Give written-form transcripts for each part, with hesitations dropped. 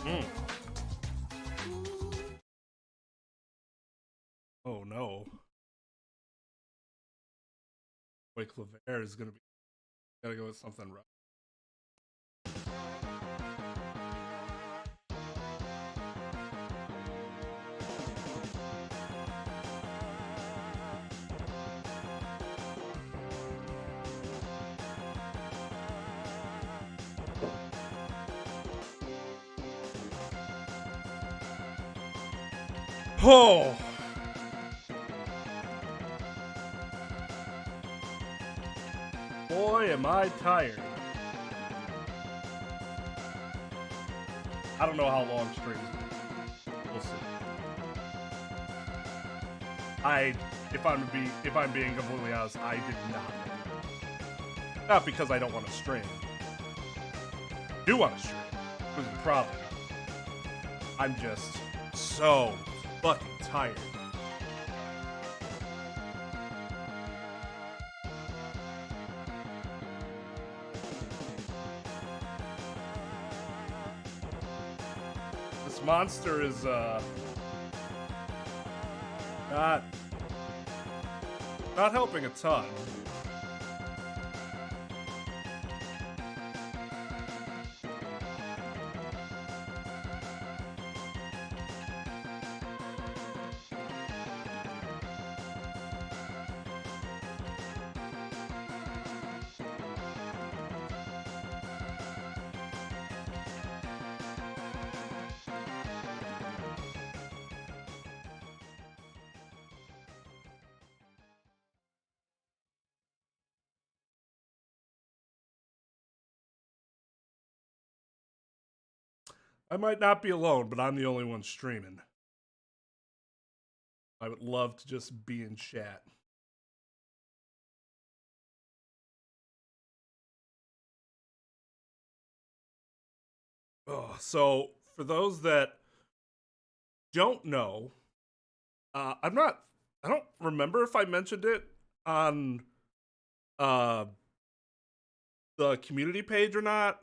Mm. Oh no. Wait, Claver is gonna be. Gotta go with something rough. Oh! Boy, am I tired. I don't know how long streams will be. We'll see. If I'm being completely honest, I did not. Not because I don't want to stream. I do want to stream. Which is the problem. I'm just so fucking tired. This monster is not helping a ton. I might not be alone, but I'm the only one streaming. I would love to just be in chat. Oh, so for those that don't know, I don't remember if I mentioned it on the community page or not.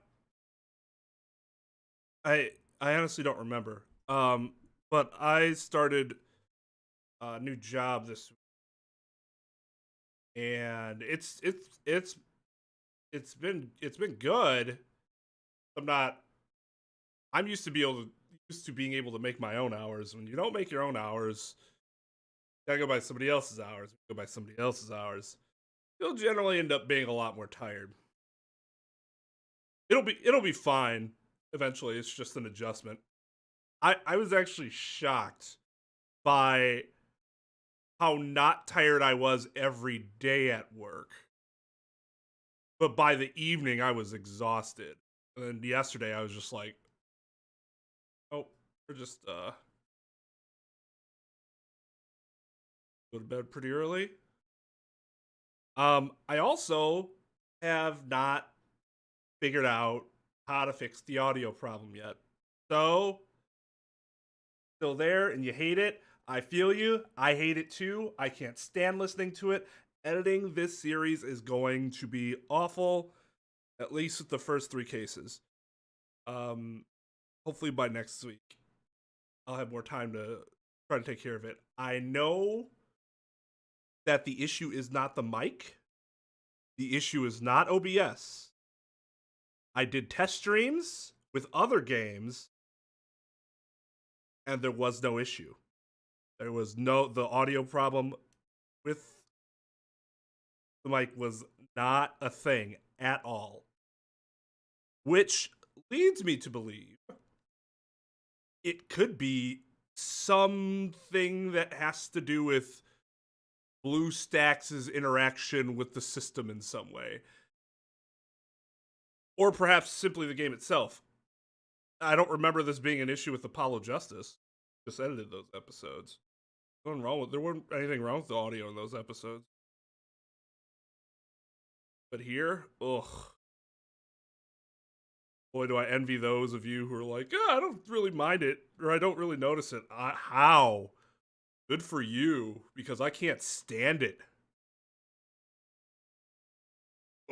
I honestly don't remember. But I started a new job this week, and it's been good. I'm used to being able to make my own hours. When you don't make your own hours, you gotta go by somebody else's hours. Go by somebody else's hours. You'll generally end up being a lot more tired. It'll be fine eventually. It's just an adjustment. I was actually shocked by how not tired I was every day at work. But by the evening I was exhausted. And yesterday I was just like, oh, we're just go to bed pretty early. I also have not figured out how to fix the audio problem yet. So, still there and you hate it. I feel you. I hate it too. I can't stand listening to it. Editing this series is going to be awful, at least with the first 3 cases. Hopefully by next week, I'll have more time to try to take care of it. I know that the issue is not the mic. The issue is not OBS. I did test streams with other games, and there was no issue. There was the audio problem with the mic was not a thing at all. Which leads me to believe it could be something that has to do with BlueStacks' interaction with the system in some way. Or perhaps simply the game itself. I don't remember this being an issue with Apollo Justice. Just edited those episodes. There wasn't anything wrong with the audio in those episodes. But here, ugh. Boy, do I envy those of you who are like, I don't really mind it, or I don't really notice it. How? Good for you, because I can't stand it.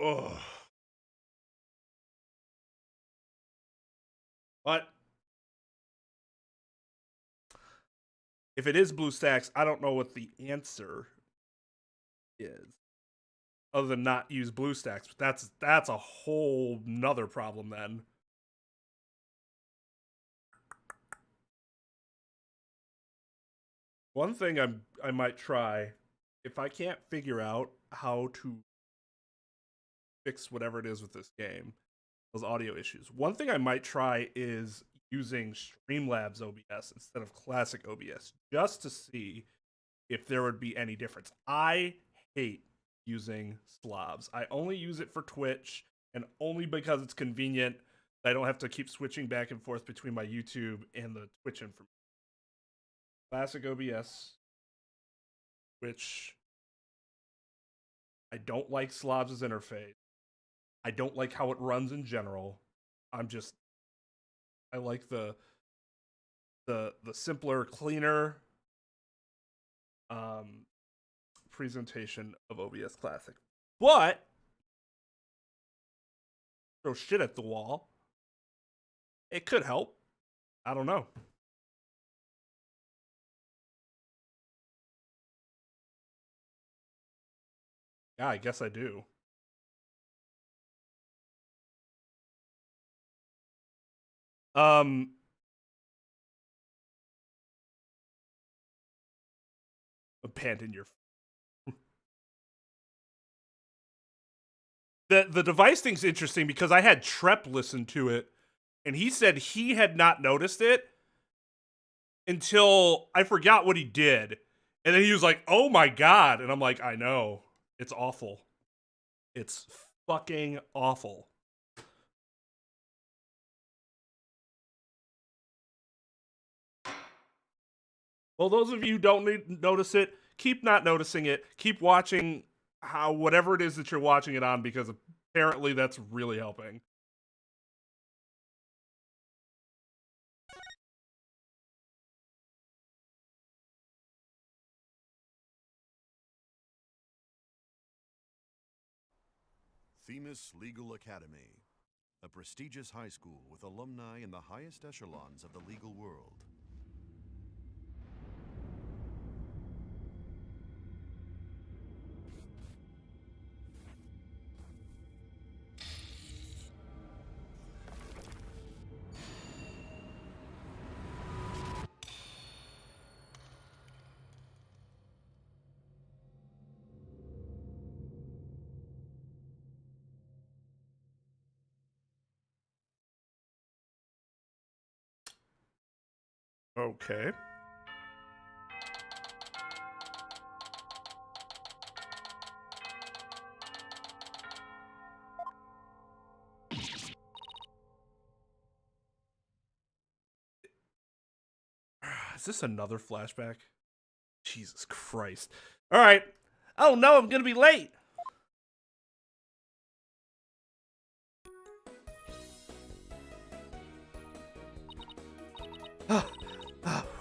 Ugh. But If it is BlueStacks, I don't know what the answer is, other than not use BlueStacks. But that's a whole nother problem then. One thing I might try, if I can't figure out how to fix whatever it is with this game, those audio issues. One thing I might try is using Streamlabs OBS instead of classic OBS, just to see if there would be any difference. I hate using slobs. I only use it for Twitch, and only because it's convenient. I don't have to keep switching back and forth between my YouTube and the Twitch information. Classic OBS, which I don't like slobs' interface. I don't like how it runs in general. I like the simpler, cleaner presentation of OBS Classic. But throw shit at the wall. It could help. I don't know. Yeah, I guess I do. Abandon your... The device thing's interesting because I had Trep listen to it, and he said he had not noticed it until I forgot what he did. And then he was like, oh my god. And I'm like, I know. It's awful. It's fucking awful. Well, those of you who don't notice it, keep not noticing it. Keep watching how whatever it is that you're watching it on, because apparently that's really helping. Themis Legal Academy, a prestigious high school with alumni in the highest echelons of the legal world. Okay. Is this another flashback? Jesus Christ. All right. Oh no, I'm going to be late.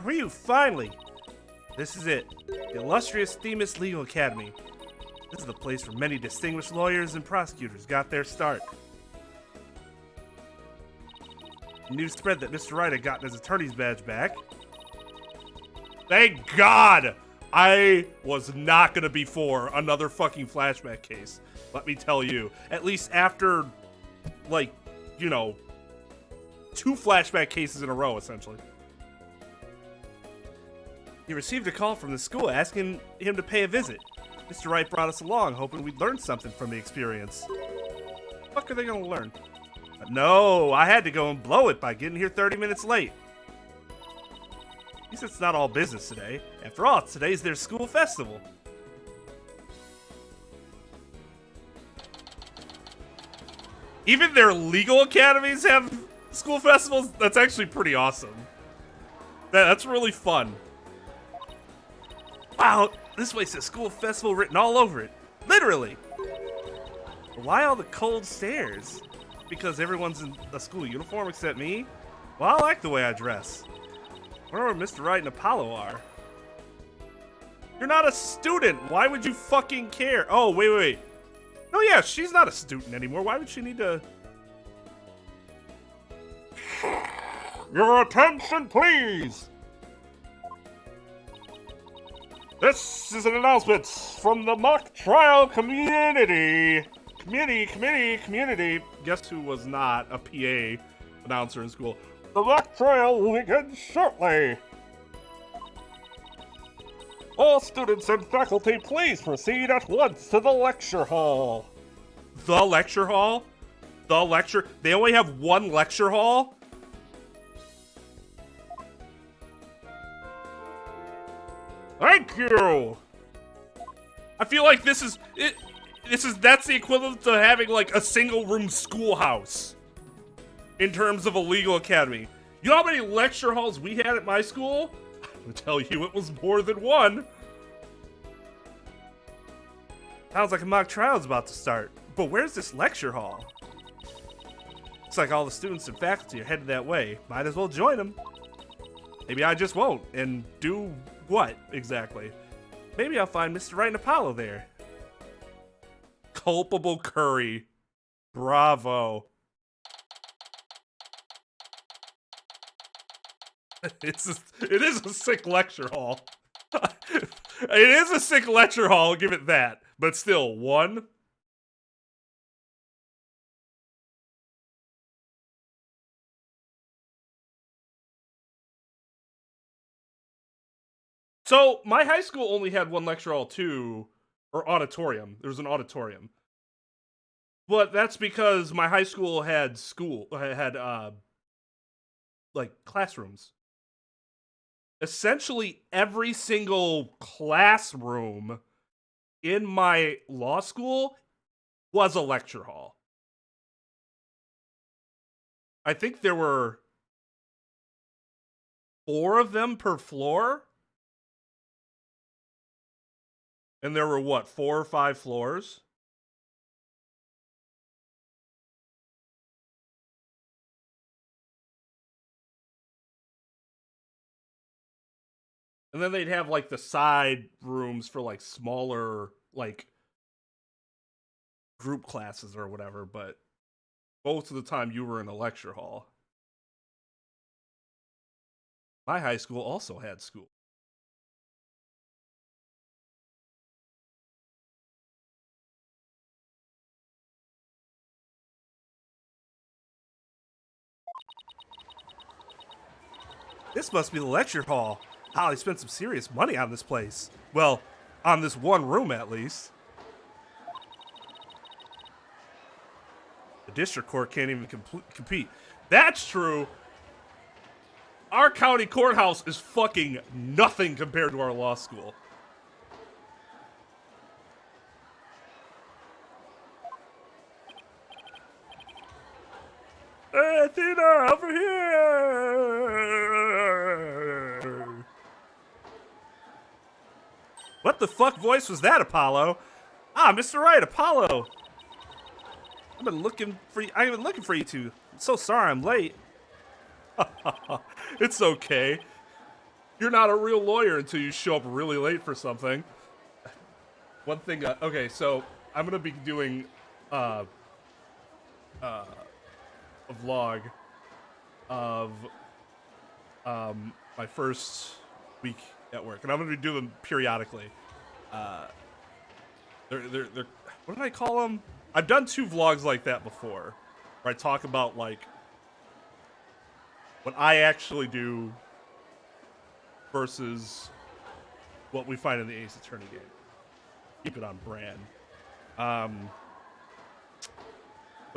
Were you finally? This is it. The illustrious Themis Legal Academy. This is the place where many distinguished lawyers and prosecutors got their start. The news spread that Mr. Wright had gotten his attorney's badge back. Thank God! I was not gonna be for another fucking flashback case. Let me tell you. At least after, like, you know, 2 flashback cases in a row, essentially. He received a call from the school asking him to pay a visit. Mr. Wright brought us along, hoping we'd learn something from the experience. What the fuck are they gonna learn? But no, I had to go and blow it by getting here 30 minutes late. At least it's not all business today. After all, today's their school festival. Even their legal academies have school festivals? That's actually pretty awesome. That's really fun. Wow, this place has school festival written all over it. Literally. But why all the cold stares? Because everyone's in a school uniform except me? Well, I like the way I dress. I wonder where Mr. Wright and Apollo are. You're not a student. Why would you fucking care? Oh, wait. Oh yeah, she's not a student anymore. Why would she need to... Your attention, please! This is an announcement from the mock trial community. Community. Guess who was not a PA announcer in school? The mock trial will begin shortly. All students and faculty, please proceed at once to the lecture hall. The lecture hall? The lecture? They only have one lecture hall? Thank you! I feel like that's the equivalent to having like a single room schoolhouse in terms of a legal academy. You know how many lecture halls we had at my school? I'm gonna tell you it was more than one. Sounds like a mock trial's about to start. But where's this lecture hall? Looks like all the students and faculty are headed that way. Might as well join them. Maybe I just won't. And do what, exactly? Maybe I'll find Mr. Wright and Apollo there. Culpable Curry. Bravo. It is a sick lecture hall. It is a sick lecture hall, I'll give it that. But still, one? So, my high school only had one lecture hall too, or auditorium. There was an auditorium. But that's because my high school had like classrooms. Essentially every single classroom in my law school was a lecture hall. I think there were 4 of them per floor. And there were, what, 4 or 5 floors? And then they'd have, like, the side rooms for, like, smaller, like, group classes or whatever, but most of the time you were in a lecture hall. My high school also had school. This must be the lecture hall. Holly spent some serious money on this place. Well, on this one room at least. The district court can't even compete. That's true. Our county courthouse is fucking nothing compared to our law school. Hey, Athena, over here! What the fuck voice was that, Apollo? Ah, Mr. Wright, Apollo! I've been looking for you two. I'm so sorry I'm late. It's okay. You're not a real lawyer until you show up really late for something. One thing, okay, so I'm gonna be doing, a vlog of my first week at work, and I'm gonna be doing them periodically. They're what did I call them? I've done 2 vlogs like that before, where I talk about like what I actually do versus what we find in the Ace Attorney game. Keep it on brand. But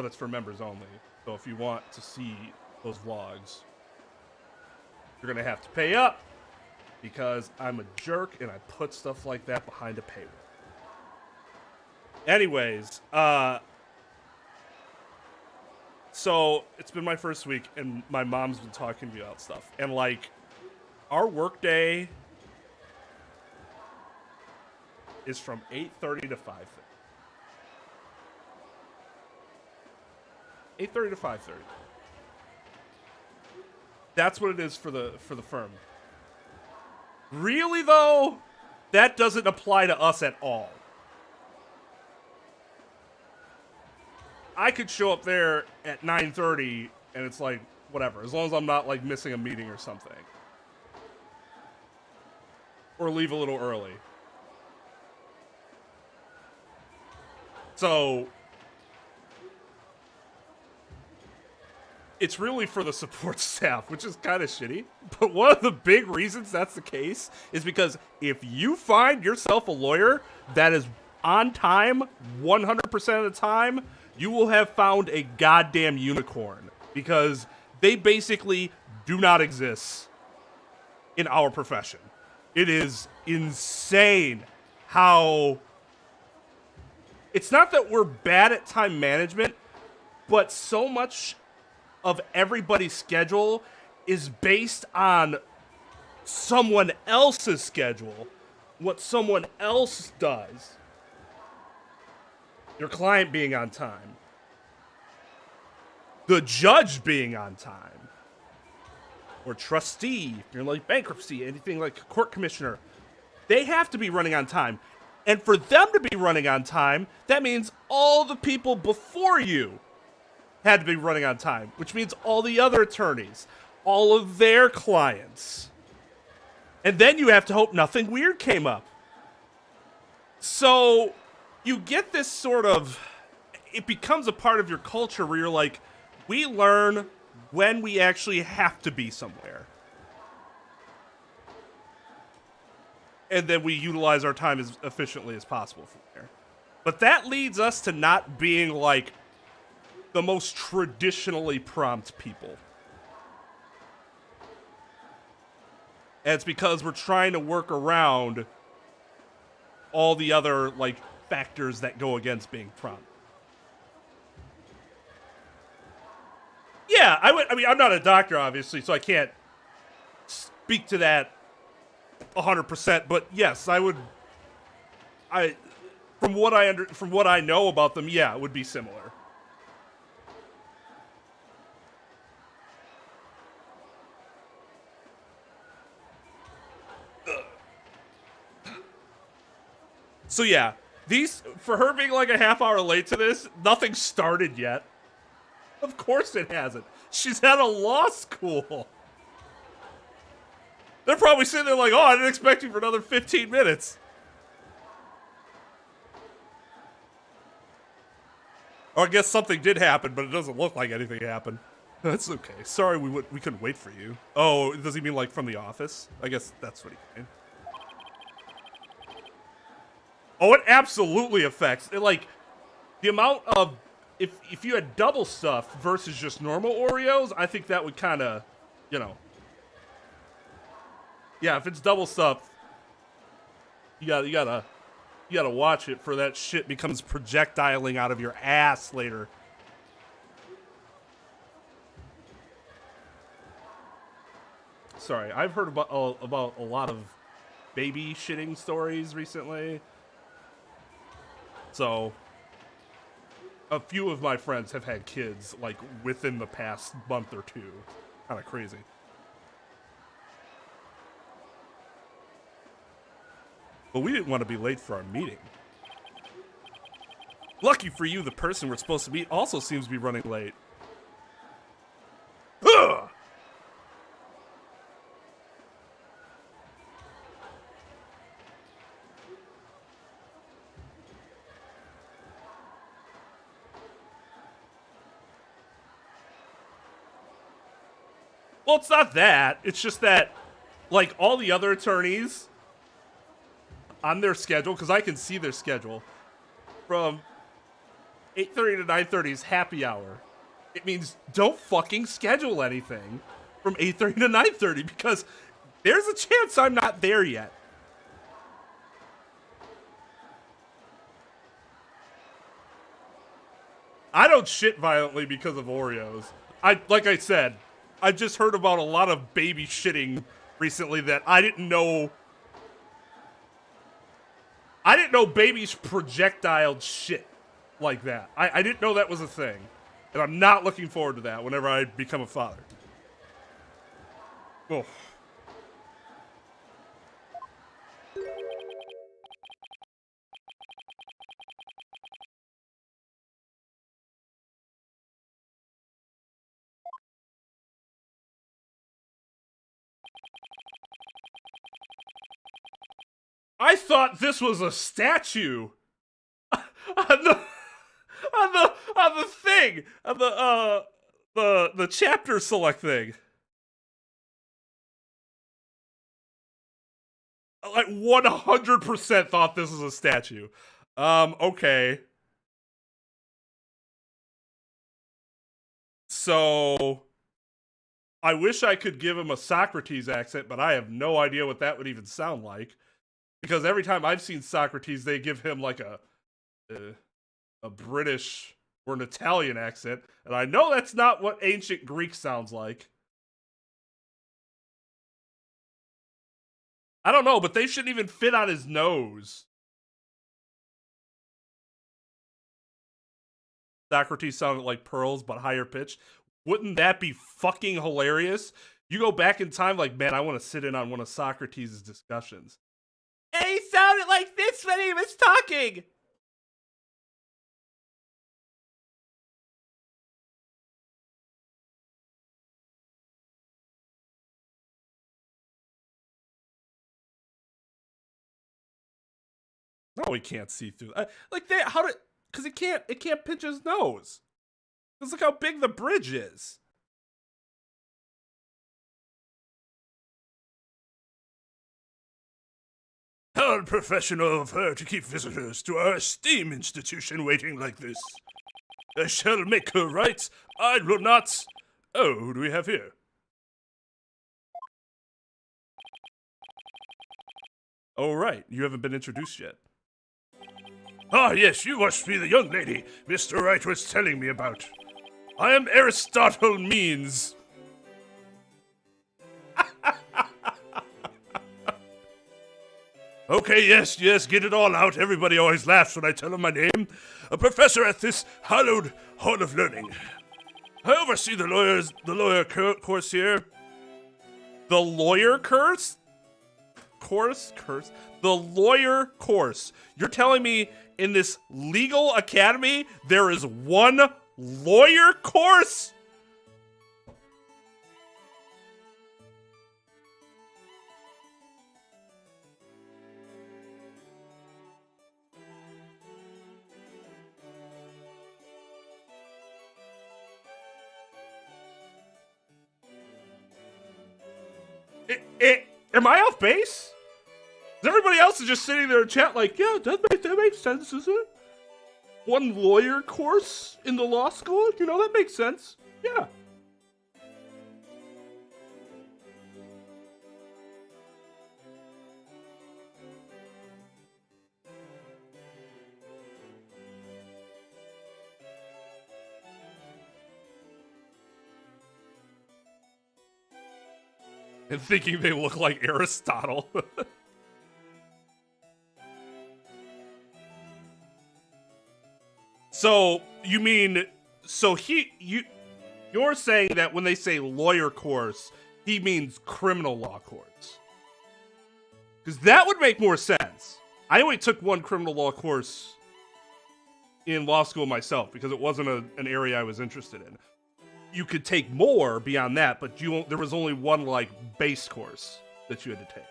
it's for members only. So if you want to see those vlogs, you're gonna have to pay up because I'm a jerk and I put stuff like that behind a paywall. Anyways, so it's been my first week and my mom's been talking to me about stuff. And like, our work day is from 8:30 to 5:30. 8:30 to 5:30. That's what it is for the firm. Really though, that doesn't apply to us at all. I could show up there at 9:30 and it's like whatever, as long as I'm not like missing a meeting or something. Or leave a little early. So it's really for the support staff, which is kind of shitty. But one of the big reasons that's the case is because if you find yourself a lawyer that is on time 100% of the time, you will have found a goddamn unicorn, because they basically do not exist in our profession. It is insane how... It's not that we're bad at time management, but so much of everybody's schedule is based on someone else's schedule, what someone else does. Your client being on time, the judge being on time, or trustee, if you're like bankruptcy, anything like a court commissioner, they have to be running on time. And for them to be running on time, that means all the people before you had to be running on time, which means all the other attorneys, all of their clients. And then you have to hope nothing weird came up. So you get this sort of, it becomes a part of your culture where you're like, we learn when we actually have to be somewhere. And then we utilize our time as efficiently as possible from there. But that leads us to not being like the most traditionally prompt people. And it's because we're trying to work around all the other like factors that go against being prompt. Yeah, I mean, I'm not a doctor, obviously, so I can't speak to that 100%. But yes, I would. From what I know about them, yeah, it would be similar. So yeah, for her being like a half hour late to this, nothing started yet. Of course it hasn't. She's at a law school. They're probably sitting there like, oh, I didn't expect you for another 15 minutes. Or I guess something did happen, but it doesn't look like anything happened. That's okay. Sorry, we couldn't wait for you. Oh, does he mean like from the office? I guess that's what he meant. Oh, it absolutely affects it. Like the amount of if you had double stuff versus just normal Oreos, I think that would kind of, you know. Yeah, if it's double stuff, you gotta watch it for that shit becomes projectiling out of your ass later. Sorry, I've heard about a lot of baby shitting stories recently. So, a few of my friends have had kids, like, within the past month or two. Kind of crazy. But we didn't want to be late for our meeting. Lucky for you, the person we're supposed to meet also seems to be running late. Ugh! Well, it's not that. It's just that, like, all the other attorneys on their schedule, because I can see their schedule, from 8:30 to 9:30 is happy hour. It means don't fucking schedule anything from 8:30 to 9:30, because there's a chance I'm not there yet. I don't shit violently because of Oreos. Like I said, I just heard about a lot of baby shitting recently that I didn't know. I didn't know babies projectiled shit like that. I didn't know that was a thing. And I'm not looking forward to that whenever I become a father. Oh. I thought this was a statue. thing on the chapter select thing. I 100% thought this was a statue. Okay. So I wish I could give him a Socrates accent, but I have no idea what that would even sound like. Because every time I've seen Socrates, they give him like a British or an Italian accent, and I know that's not what ancient Greek sounds like. I don't know, but they shouldn't even fit on his nose. Socrates sounded like pearls, but higher pitch. Wouldn't that be fucking hilarious? You go back in time, like, man, I want to sit in on one of Socrates' discussions. And he sounded like this when he was talking. No, he can't see through. Like that. How did? Because it can't pinch his nose. Because look how big the bridge is. How unprofessional of her to keep visitors to our esteemed institution waiting like this. I shall make her right. I will not. Oh, who do we have here? Oh, right. You haven't been introduced yet. Ah, yes, you must be the young lady Mr. Wright was telling me about. I am Aristotle Means. Okay, yes, get it all out. Everybody always laughs when I tell them my name. A professor at this hallowed hall of learning. I oversee the lawyer course here. The lawyer curse? Curse? The lawyer course. You're telling me in this legal academy there is one lawyer course? Am I off base? Everybody else is just sitting there in chat like, yeah, that makes sense, doesn't it? One lawyer course in the law school? You know, that makes sense. Yeah. And thinking they look like Aristotle. So, you mean, you're saying that when they say lawyer course, he means criminal law course. Because that would make more sense. I only took one criminal law course in law school myself because it wasn't an area I was interested in. You could take more beyond that, but there was only one, like, base course that you had to take.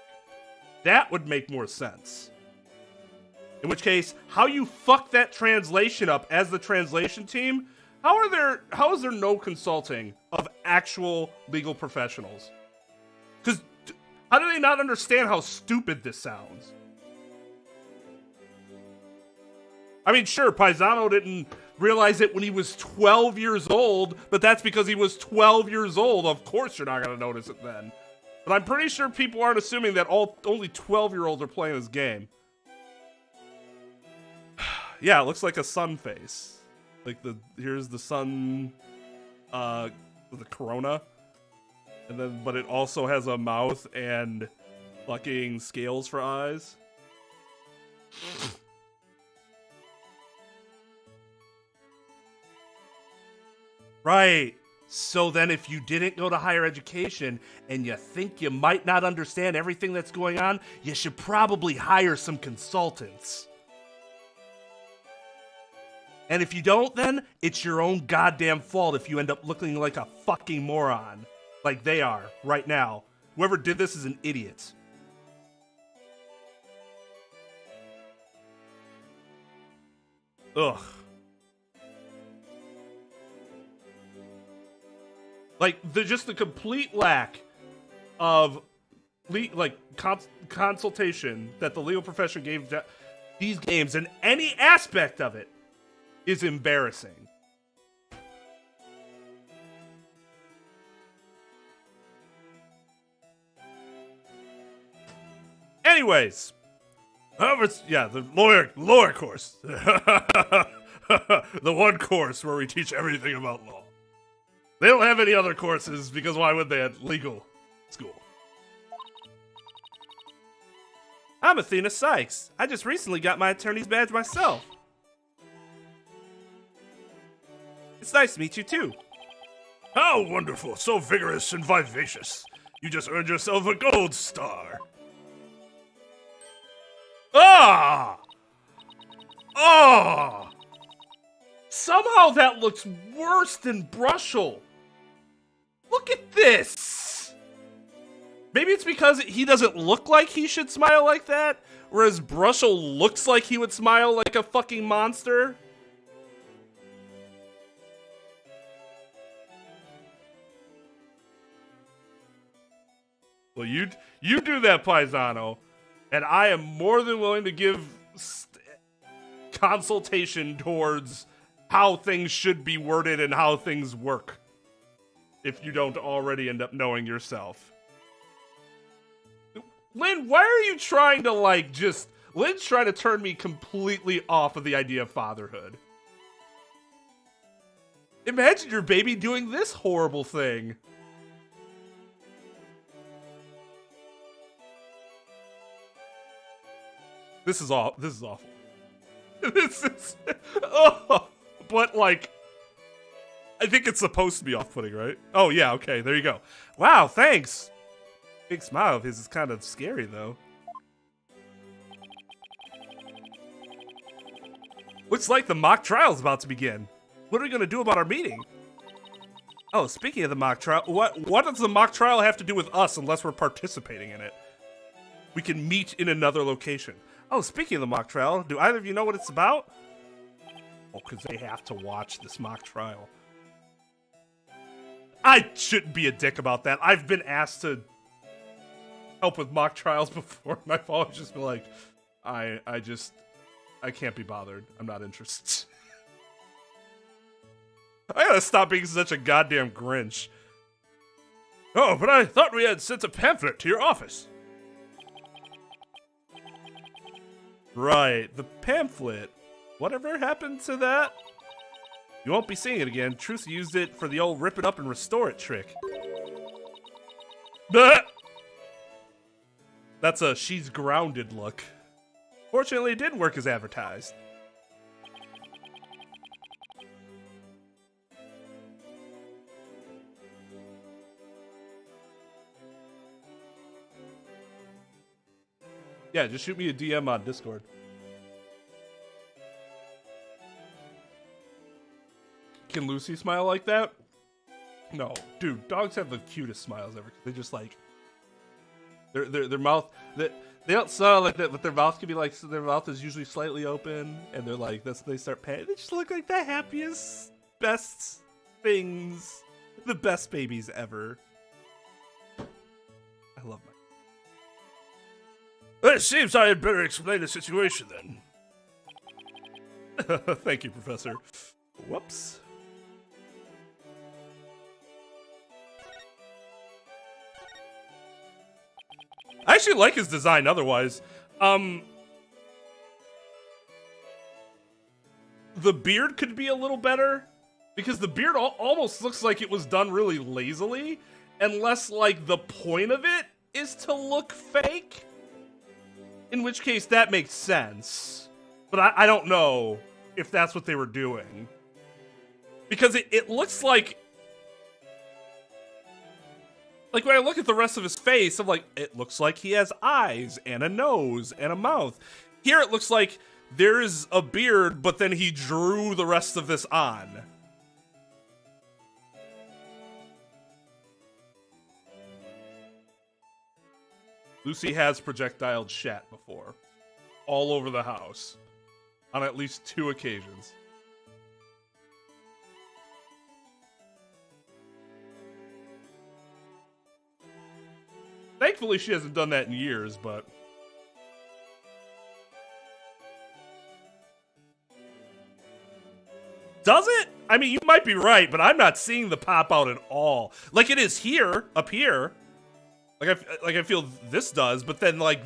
That would make more sense. In which case, how you fuck that translation up as the translation team? How is there no consulting of actual legal professionals? Because how do they not understand how stupid this sounds? I mean, sure, Paisano didn't realize it when he was 12 years old, but that's because he was 12 years old. Of course you're not going to notice it then. But I'm pretty sure people aren't assuming that only 12-year-olds are playing this game. Yeah, it looks like a sun face. Like here's the sun, the corona. And then, but it also has a mouth and fucking scales for eyes. Right. So then if you didn't go to higher education and you think you might not understand everything that's going on, you should probably hire some consultants. And if you don't, then it's your own goddamn fault if you end up looking like a fucking moron. Like they are right now. Whoever did this is an idiot. Ugh. Like, just the complete lack of consultation that the legal profession gave these games in any aspect of it is embarrassing. Anyways, the lawyer course. The one course where we teach everything about law. They don't have any other courses because why would they at legal school? I'm Athena Sykes. I just recently got my attorney's badge myself. It's nice to meet you too. How wonderful, so vigorous and vivacious. You just earned yourself a gold star. Ah! Ah! Somehow that looks worse than Brushel. Look at this! Maybe it's because he doesn't look like he should smile like that, whereas Brushel looks like he would smile like a fucking monster. Well, you do that, Paisano, and I am more than willing to give consultation towards how things should be worded and how things work, if you don't already end up knowing yourself. Lynn, why are you trying to, Lynn's trying to turn me completely off of the idea of fatherhood. Imagine your baby doing this horrible thing. This is awful. This is, but I think it's supposed to be off-putting, right? Oh yeah, okay, there you go. Wow, thanks. Big smile of his is kind of scary though. Looks like the mock trial's about to begin. What are we gonna do about our meeting? Oh, speaking of the mock trial, what does the mock trial have to do with us unless we're participating in it? We can meet in another location. Oh, speaking of the mock trial, do either of you know what it's about? Oh, because they have to watch this mock trial. I shouldn't be a dick about that. I've been asked to help with mock trials before, and I've always just been like, I can't be bothered. I'm not interested. I gotta stop being such a goddamn Grinch. Oh, but I thought we had sent a pamphlet to your office. Right, the pamphlet. Whatever happened to that? You won't be seeing it again. Truce used it for the old rip it up and restore it trick. That's a she's grounded look. Fortunately, it did work as advertised. Yeah, just shoot me a DM on Discord. Can Lucy smile like that? No, dude. Dogs have the cutest smiles ever. They just their mouth. They don't smile like that, but their mouth can be like. So their mouth is usually slightly open, and they're like this. They start panting. They just look like the happiest, best things, the best babies ever. I love my. Well, it seems I had better explain the situation then. Thank you, Professor. Whoops. I actually like his design otherwise. The beard could be a little better, because the beard almost looks like it was done really lazily, unless, the point of it is to look fake. In which case, that makes sense. But I don't know if that's what they were doing. Because it looks like... when I look at the rest of his face, I'm like, it looks like he has eyes and a nose and a mouth. Here it looks like there's a beard, but then he drew the rest of this on. Lucy has projectiled shat before. All over the house. On at least 2 occasions. Thankfully, she hasn't done that in years, but... Does it? I mean, you might be right, but I'm not seeing the pop out at all. Like it is here, up here. I feel this does, but then like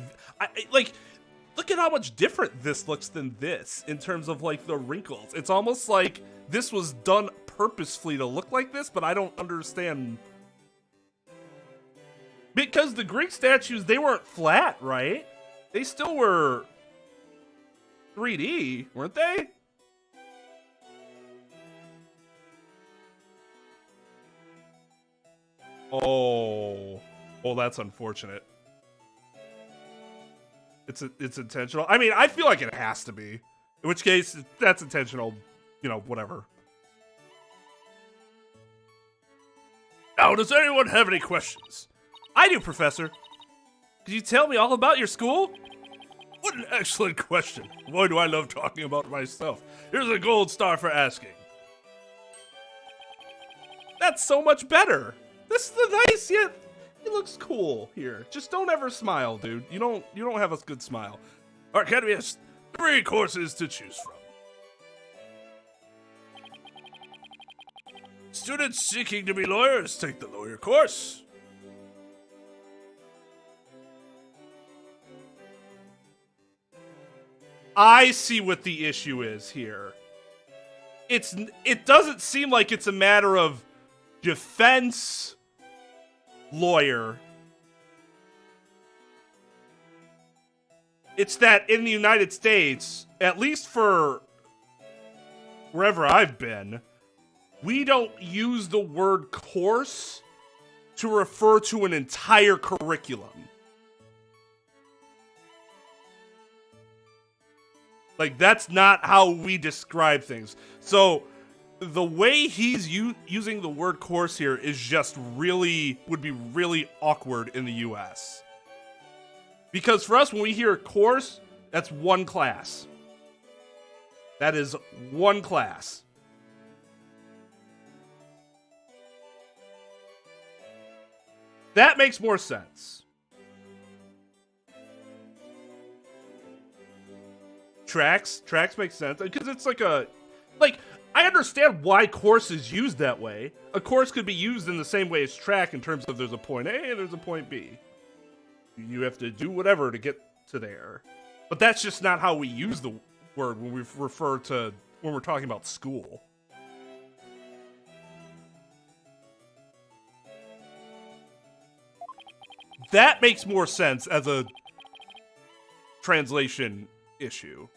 look at how much different this looks than this in terms of like the wrinkles. It's almost like this was done purposefully to look like this, but I don't understand. Because the Greek statues, they weren't flat, right? They still were 3D, weren't they? Oh, that's unfortunate. It's intentional. I mean, I feel like it has to be. In which case, if that's intentional, you know, whatever. Now, does anyone have any questions? I do, Professor. Could you tell me all about your school? What an excellent question. Boy, do I love talking about myself. Here's a gold star for asking. That's so much better. This is the nice, yeah, it looks cool here. Just don't ever smile, dude. You don't have a good smile. Our academy has 3 courses to choose from. Students seeking to be lawyers take the lawyer course. I see what the issue is here. It doesn't seem like it's a matter of defense lawyer. It's that in the United States, at least for wherever I've been, we don't use the word course to refer to an entire curriculum. Like, that's not how we describe things. So, the way he's using the word course here is just would be really awkward in the US. Because for us, when we hear course, that's one class. That is one class. That makes more sense. Tracks makes sense because it's like I understand why course is used that way. A course could be used in the same way as track in terms of there's a point A and there's a point B. You have to do whatever to get to there. But that's just not how we use the word when we're talking about school. That makes more sense as a translation issue.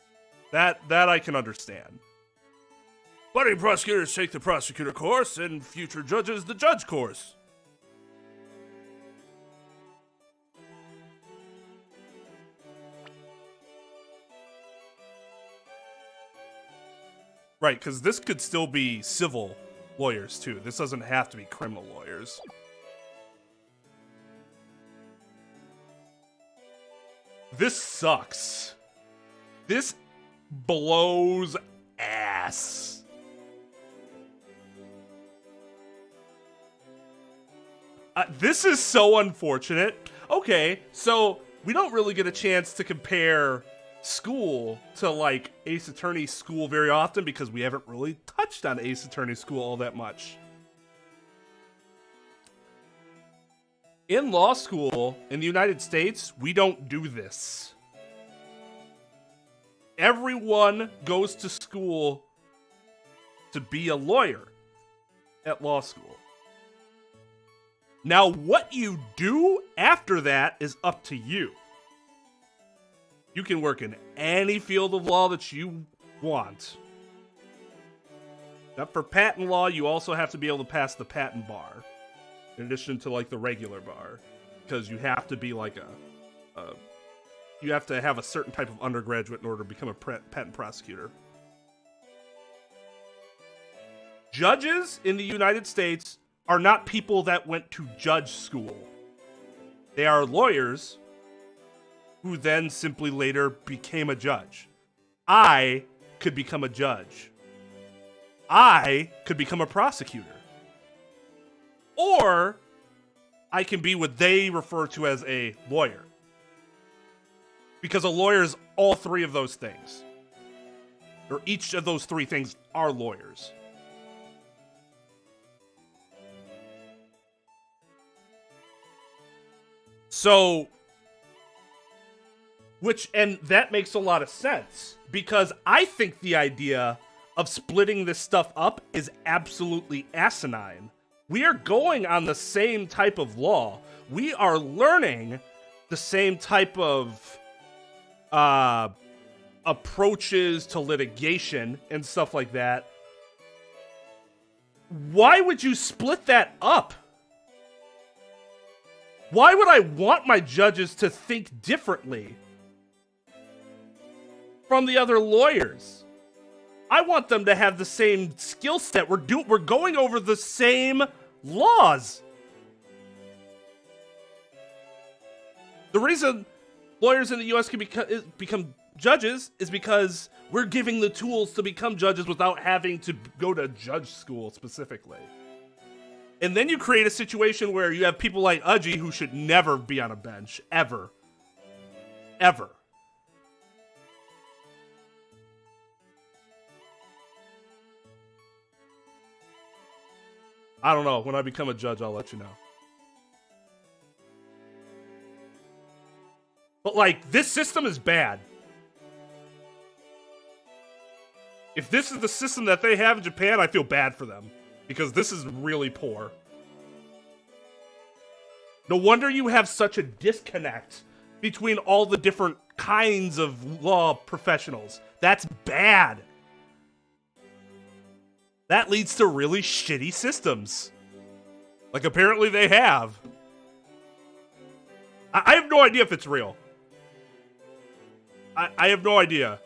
That I can understand. Budding prosecutors take the prosecutor course, and future judges the judge course. Right, because this could still be civil lawyers, too. This doesn't have to be criminal lawyers. This sucks. This blows ass. This is so unfortunate. Okay, so we don't really get a chance to compare school to like Ace Attorney school very often because we haven't really touched on Ace Attorney school all that much. In law school in the United States, we don't do this. Everyone goes to school to be a lawyer at law school. Now, what you do after that is up to you. You can work in any field of law that you want. Now, for patent law, you also have to be able to pass the patent bar, in addition to like the regular bar, because you have to be like you have to have a certain type of undergraduate in order to become a patent prosecutor. Judges in the United States are not people that went to judge school. They are lawyers who then simply later became a judge. I could become a judge. I could become a prosecutor. Or I can be what they refer to as a lawyer. Because a lawyer is all three of those things. Or each of those three things are lawyers. So, and that makes a lot of sense, because I think the idea of splitting this stuff up is absolutely asinine. We are going on the same type of law. We are learning the same type of approaches to litigation and stuff like that. Why would you split that up? Why would I want my judges to think differently from the other lawyers? I want them to have the same skill set. We're going over the same laws. The reason lawyers in the U.S. can become judges is because we're giving the tools to become judges without having to go to judge school specifically. And then you create a situation where you have people like Udgy who should never be on a bench, ever. Ever. I don't know. When I become a judge, I'll let you know. But, like, this system is bad. If this is the system that they have in Japan, I feel bad for them. Because this is really poor. No wonder you have such a disconnect between all the different kinds of law professionals. That's bad. That leads to really shitty systems. Like, apparently they have. I have no idea if it's real. I have no idea.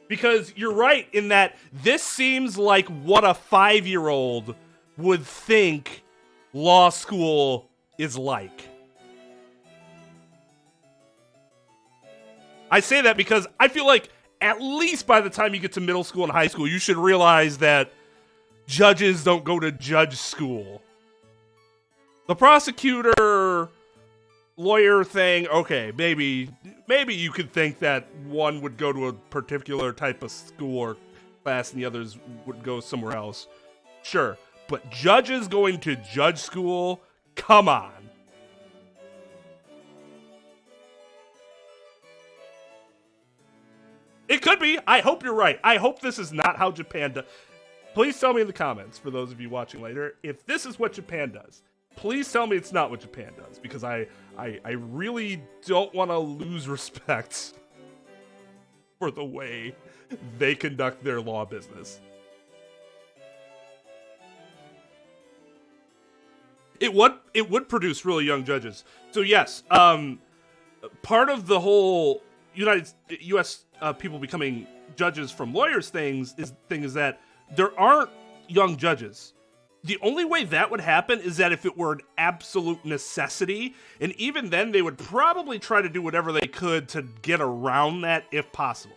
Because you're right in that this seems like what a 5-year-old would think law school is like. I say that because I feel like at least by the time you get to middle school and high school, you should realize that judges don't go to judge school. The prosecutor, lawyer thing, okay, maybe you could think that one would go to a particular type of school or class and the others would go somewhere else. Sure, but judges going to judge school? Come on. It could be. I hope you're right. I hope this is not how Japan does. Please tell me in the comments, for those of you watching later, if this is what Japan does. Please tell me it's not what Japan does, because I really don't want to lose respect for the way they conduct their law business. It would produce really young judges. So yes, part of the whole U.S. People becoming judges from lawyers thing is that there aren't young judges. The only way that would happen is that if it were an absolute necessity, and even then they would probably try to do whatever they could to get around that if possible.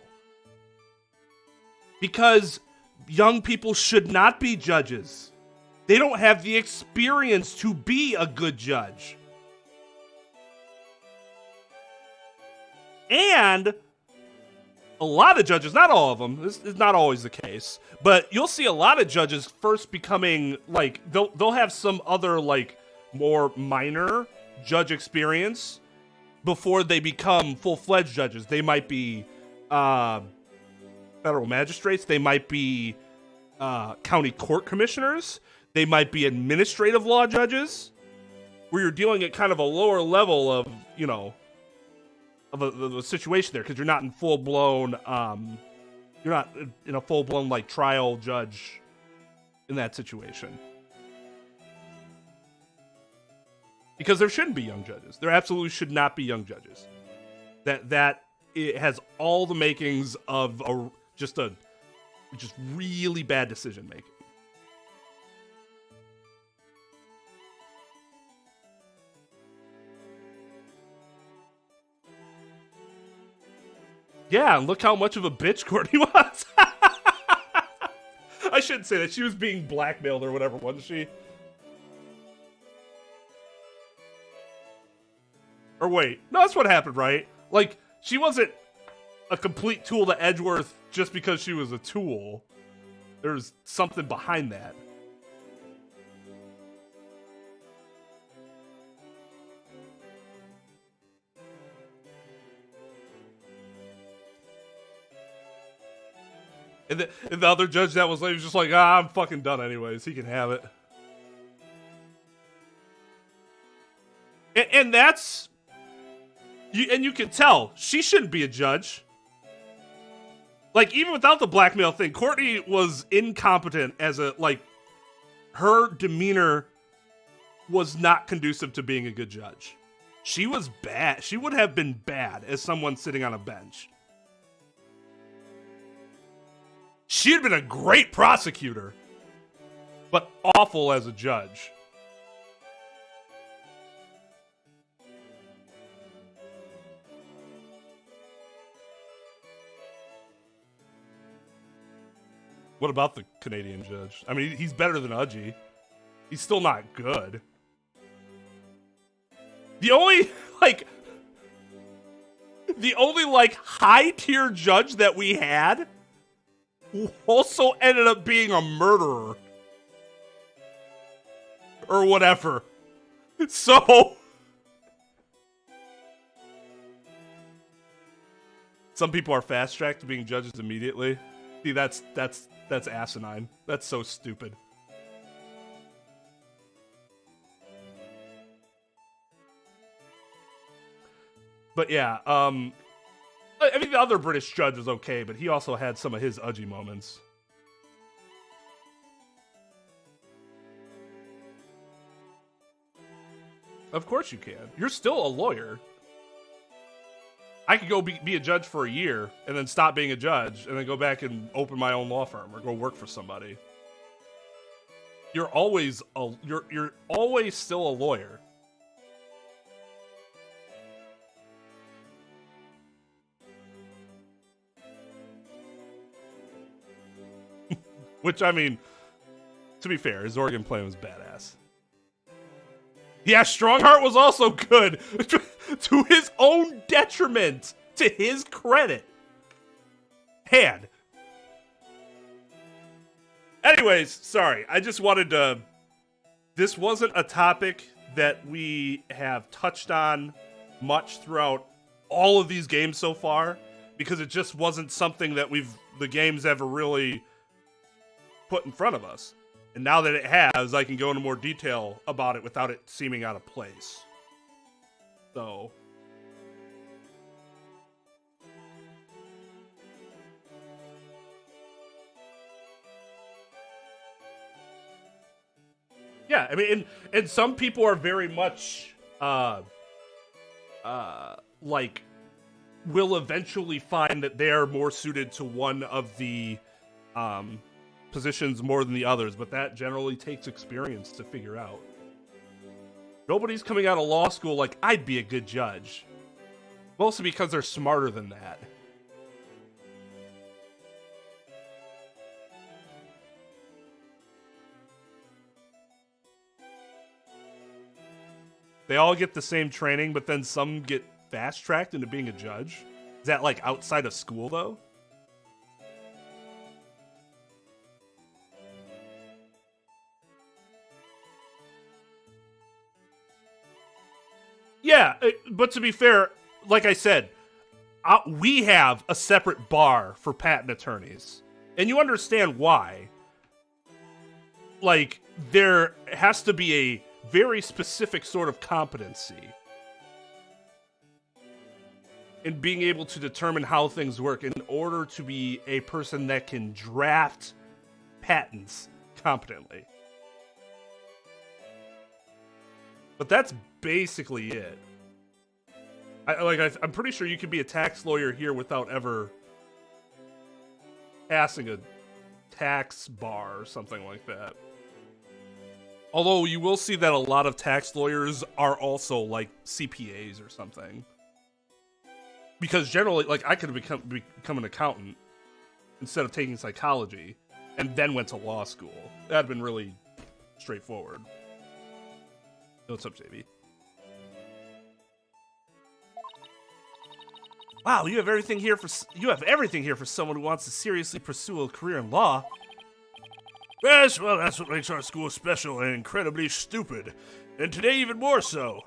Because young people should not be judges. They don't have the experience to be a good judge. And a lot of judges, not all of them, this is not always the case, but you'll see a lot of judges first becoming, like, they'll have some other, like, more minor judge experience before they become full-fledged judges. They might be federal magistrates, they might be county court commissioners, they might be administrative law judges, where you're dealing at kind of a lower level of, you know, of a situation there, because you're not in full-blown, you're not in a full-blown, like, trial judge in that situation. Because there shouldn't be young judges. There absolutely should not be young judges. That it has all the makings of just really bad decision-making. Yeah, and look how much of a bitch Courtney was. I shouldn't say that. She was being blackmailed or whatever, wasn't she? Or wait, no, that's what happened, right? Like, she wasn't a complete tool to Edgeworth just because she was a tool. There's something behind that. And the other judge that was just like, I'm fucking done anyways. He can have it. And that's... And you can tell, she shouldn't be a judge. Like, even without the blackmail thing, Courtney was incompetent as a, like, her demeanor was not conducive to being a good judge. She was bad. She would have been bad as someone sitting on a bench. She had been a great prosecutor, but awful as a judge. What about the Canadian judge? I mean, he's better than Udgy. He's still not good. The only, high-tier judge that we had also ended up being a murderer. Or whatever. So... Some people are fast-tracked to being judges immediately. See, that's asinine. That's so stupid. But yeah, I mean, the other British judge was okay, but he also had some of his Udgy moments. Of course you can. You're still a lawyer. I could go be a judge for a year and then stop being a judge and then go back and open my own law firm or go work for somebody. You're always you're always still a lawyer. Which, I mean, to be fair, his Oregon plan was badass. Yeah, Strongheart was also good. To his own detriment. To his credit. Had. Anyways, sorry. I just wanted to... This wasn't a topic that we have touched on much throughout all of these games so far. Because it just wasn't something that the game's ever really put in front of us. And now that it has, I can go into more detail about it without it seeming out of place. So... Yeah, I mean, and some people are very much, like, will eventually find that they are more suited to one of the, positions more than the others, but that generally takes experience to figure out. Nobody's coming out of law school like, I'd be a good judge. Mostly because they're smarter than that. They all get the same training, but then some get fast-tracked into being a judge. Is that, like, outside of school, though? Yeah, but to be fair, like I said, we have a separate bar for patent attorneys. And you understand why. Like, there has to be a very specific sort of competency in being able to determine how things work in order to be a person that can draft patents competently. But that's basically it. I'm pretty sure you could be a tax lawyer here without ever passing a tax bar or something like that. Although you will see that a lot of tax lawyers are also like CPAs or something. Because generally, like, I could have become an accountant instead of taking psychology and then went to law school. That'd have been really straightforward. What's up, JB? Wow, you have everything here for someone who wants to seriously pursue a career in law. Yes, well, that's what makes our school special and incredibly stupid, and today even more so.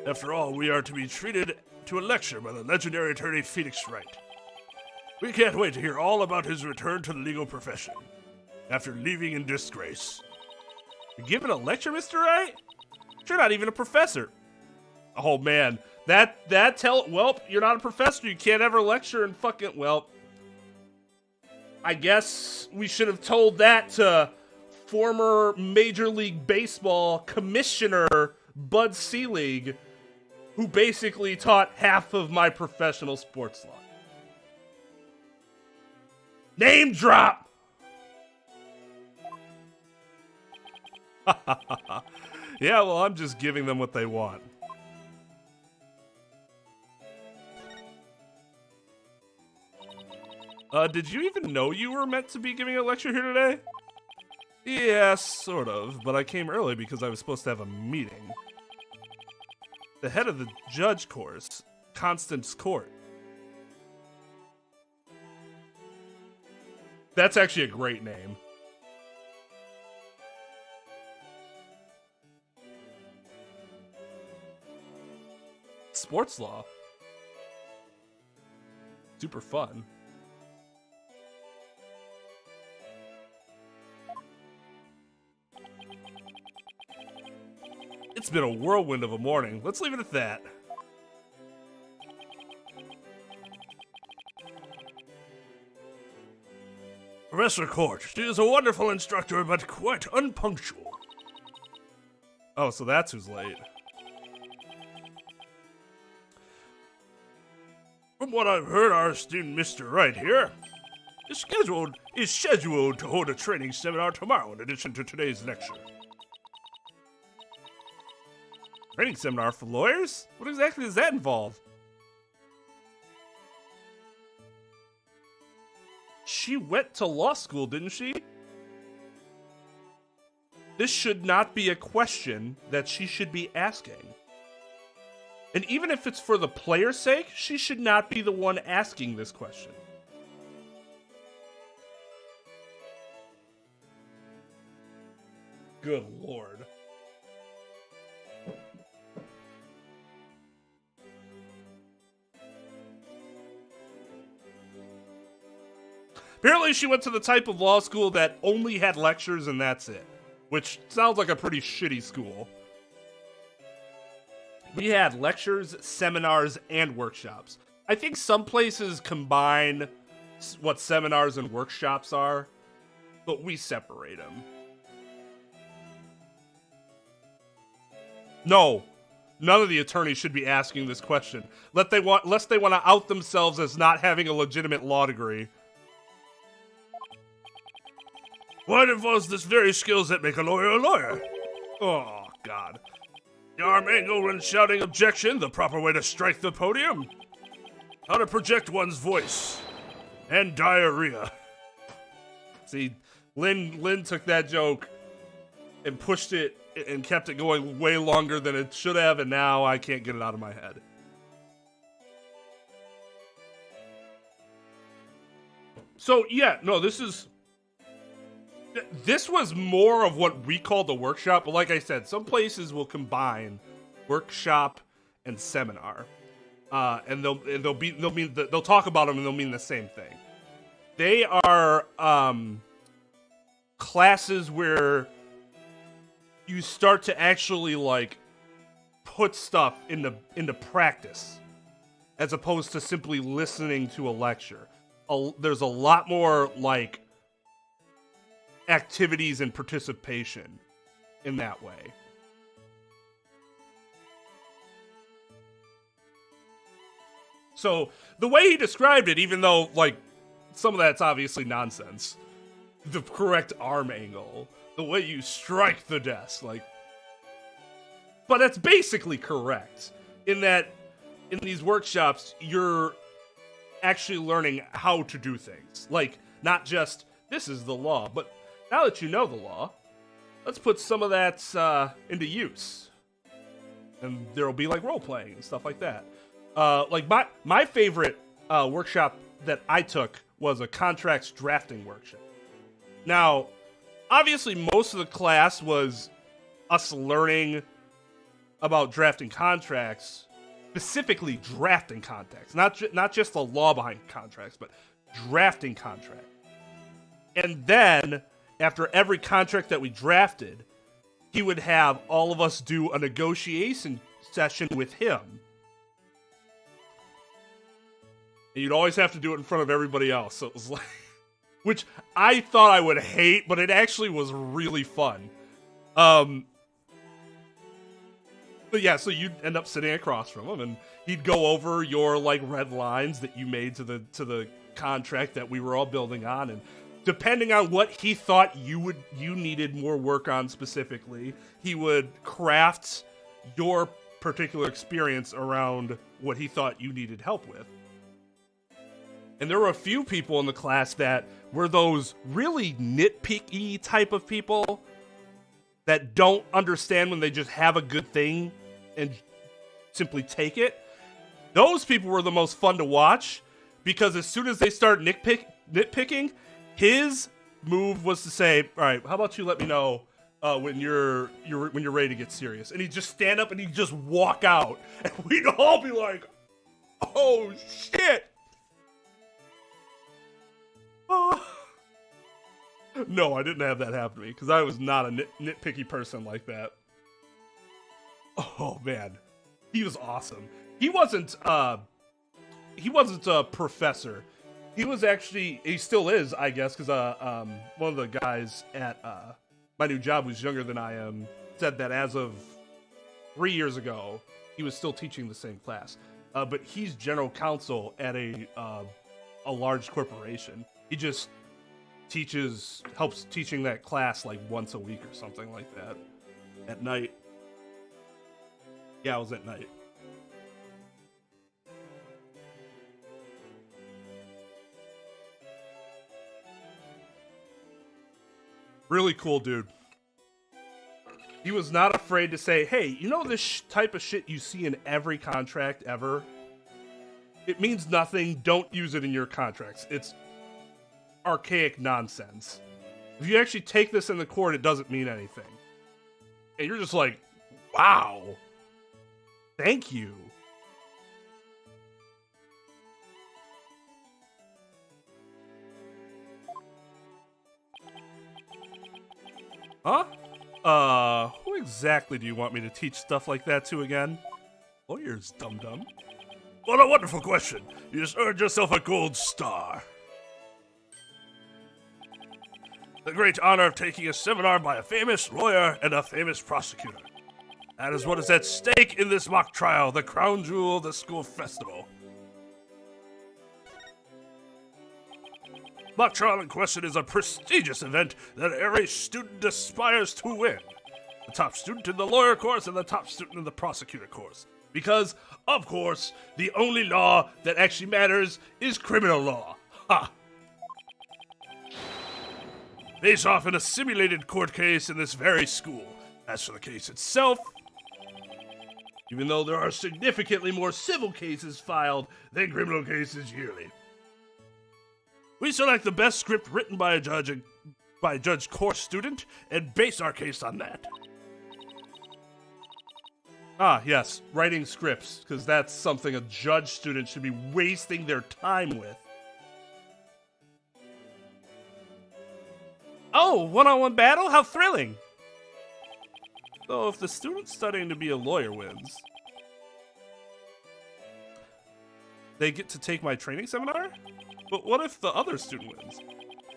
After all, we are to be treated to a lecture by the legendary attorney Phoenix Wright. We can't wait to hear all about his return to the legal profession after leaving in disgrace. You're giving a lecture, Mr. Wright? You're not even a professor. Oh man, well, you're not a professor. You can't ever lecture and fucking, well, I guess we should have told that to former Major League Baseball commissioner Bud Selig, who basically taught half of my professional sports law. Name drop! Yeah, well, I'm just giving them what they want. Did you even know you were meant to be giving a lecture here today? Yeah, sort of, but I came early because I was supposed to have a meeting. The head of the judge course, Constance Court. That's actually a great name. Sports law. Super fun. It's been a whirlwind of a morning. Let's leave it at that. Professor Court, she is a wonderful instructor, but quite unpunctual. Oh, so that's who's late. From what I've heard, our esteemed Mr. Wright here is scheduled to hold a training seminar tomorrow in addition to today's lecture. Training seminar for lawyers? What exactly does that involve? She went to law school, didn't she? This should not be a question that she should be asking. And even if it's for the player's sake, she should not be the one asking this question. Good lord. Apparently she went to the type of law school that only had lectures and that's it. Which sounds like a pretty shitty school. We had lectures, seminars, and workshops. I think some places combine what seminars and workshops are, but we separate them. No, none of the attorneys should be asking this question, unless they want to out themselves as not having a legitimate law degree. What involves this very skills that make a lawyer a lawyer? Oh, God. The arm angle when shouting objection, the proper way to strike the podium. How to project one's voice. And diarrhea. See, Lynn took that joke and pushed it and kept it going way longer than it should have, and now I can't get it out of my head. So, yeah, no, this was more of what we call the workshop, but like I said, some places will combine workshop and seminar, and they'll talk about them and they'll mean the same thing. They are classes where you start to actually like put stuff into practice, as opposed to simply listening to a lecture. There's a lot more like activities and participation in that way. So the way he described it, even though like some of that's obviously nonsense, the correct arm angle, the way you strike the desk, like, but that's basically correct in that in these workshops you're actually learning how to do things, like not just this is the law, but now that you know the law, let's put some of that into use. And there'll be like role-playing and stuff like that. Like my favorite workshop that I took was a contracts drafting workshop. Now, obviously, most of the class was us learning about drafting contracts, specifically drafting contracts, not just the law behind contracts, but drafting contracts. And then, after every contract that we drafted, he would have all of us do a negotiation session with him. And you'd always have to do it in front of everybody else. So it was like, which I thought I would hate, but it actually was really fun. But yeah, so you'd end up sitting across from him, and he'd go over your like red lines that you made to the contract that we were all building on, and depending on what he thought you needed more work on specifically, he would craft your particular experience around what he thought you needed help with. And there were a few people in the class that were those really nitpicky type of people that don't understand when they just have a good thing and simply take it. Those people were the most fun to watch, because as soon as they start nitpicking, his move was to say, "All right, how about you let me know when you're ready to get serious?" And he'd just stand up and he'd just walk out, and we'd all be like, "Oh shit!" Oh. No, I didn't have that happen to me, because I was not a nitpicky person like that. Oh man, he was awesome. He wasn't a professor. He was actually, he still is, I guess, because one of the guys at my new job, who's younger than I am, said that as of 3 years ago, he was still teaching the same class. But he's general counsel at a large corporation. He just helps teaching that class like once a week or something like that at night. Yeah, it was at night. Really cool dude. He was not afraid to say, "Hey, you know this type of shit you see in every contract ever? It means nothing. Don't use it in your contracts. It's archaic nonsense. If you actually take this in the court, it doesn't mean anything." And you're just like, wow. Thank you. Huh? Who exactly do you want me to teach stuff like that to again? Lawyers, dum-dum. What a wonderful question. You just earned yourself a gold star. The great honor of taking a seminar by a famous lawyer and a famous prosecutor. That is what is at stake in this mock trial, the crown jewel of the school festival. Mock trial in question is a prestigious event that every student aspires to win. The top student in the lawyer course and the top student in the prosecutor course. Because, of course, the only law that actually matters is criminal law. Ha! Face off in a simulated court case in this very school. As for the case itself, even though there are significantly more civil cases filed than criminal cases yearly, we select the best script written by a judge course student and base our case on that. Ah, yes, writing scripts, because that's something a judge student should be wasting their time with. Oh, one-on-one battle? How thrilling! So if the student studying to be a lawyer wins, they get to take my training seminar? But what if the other student wins?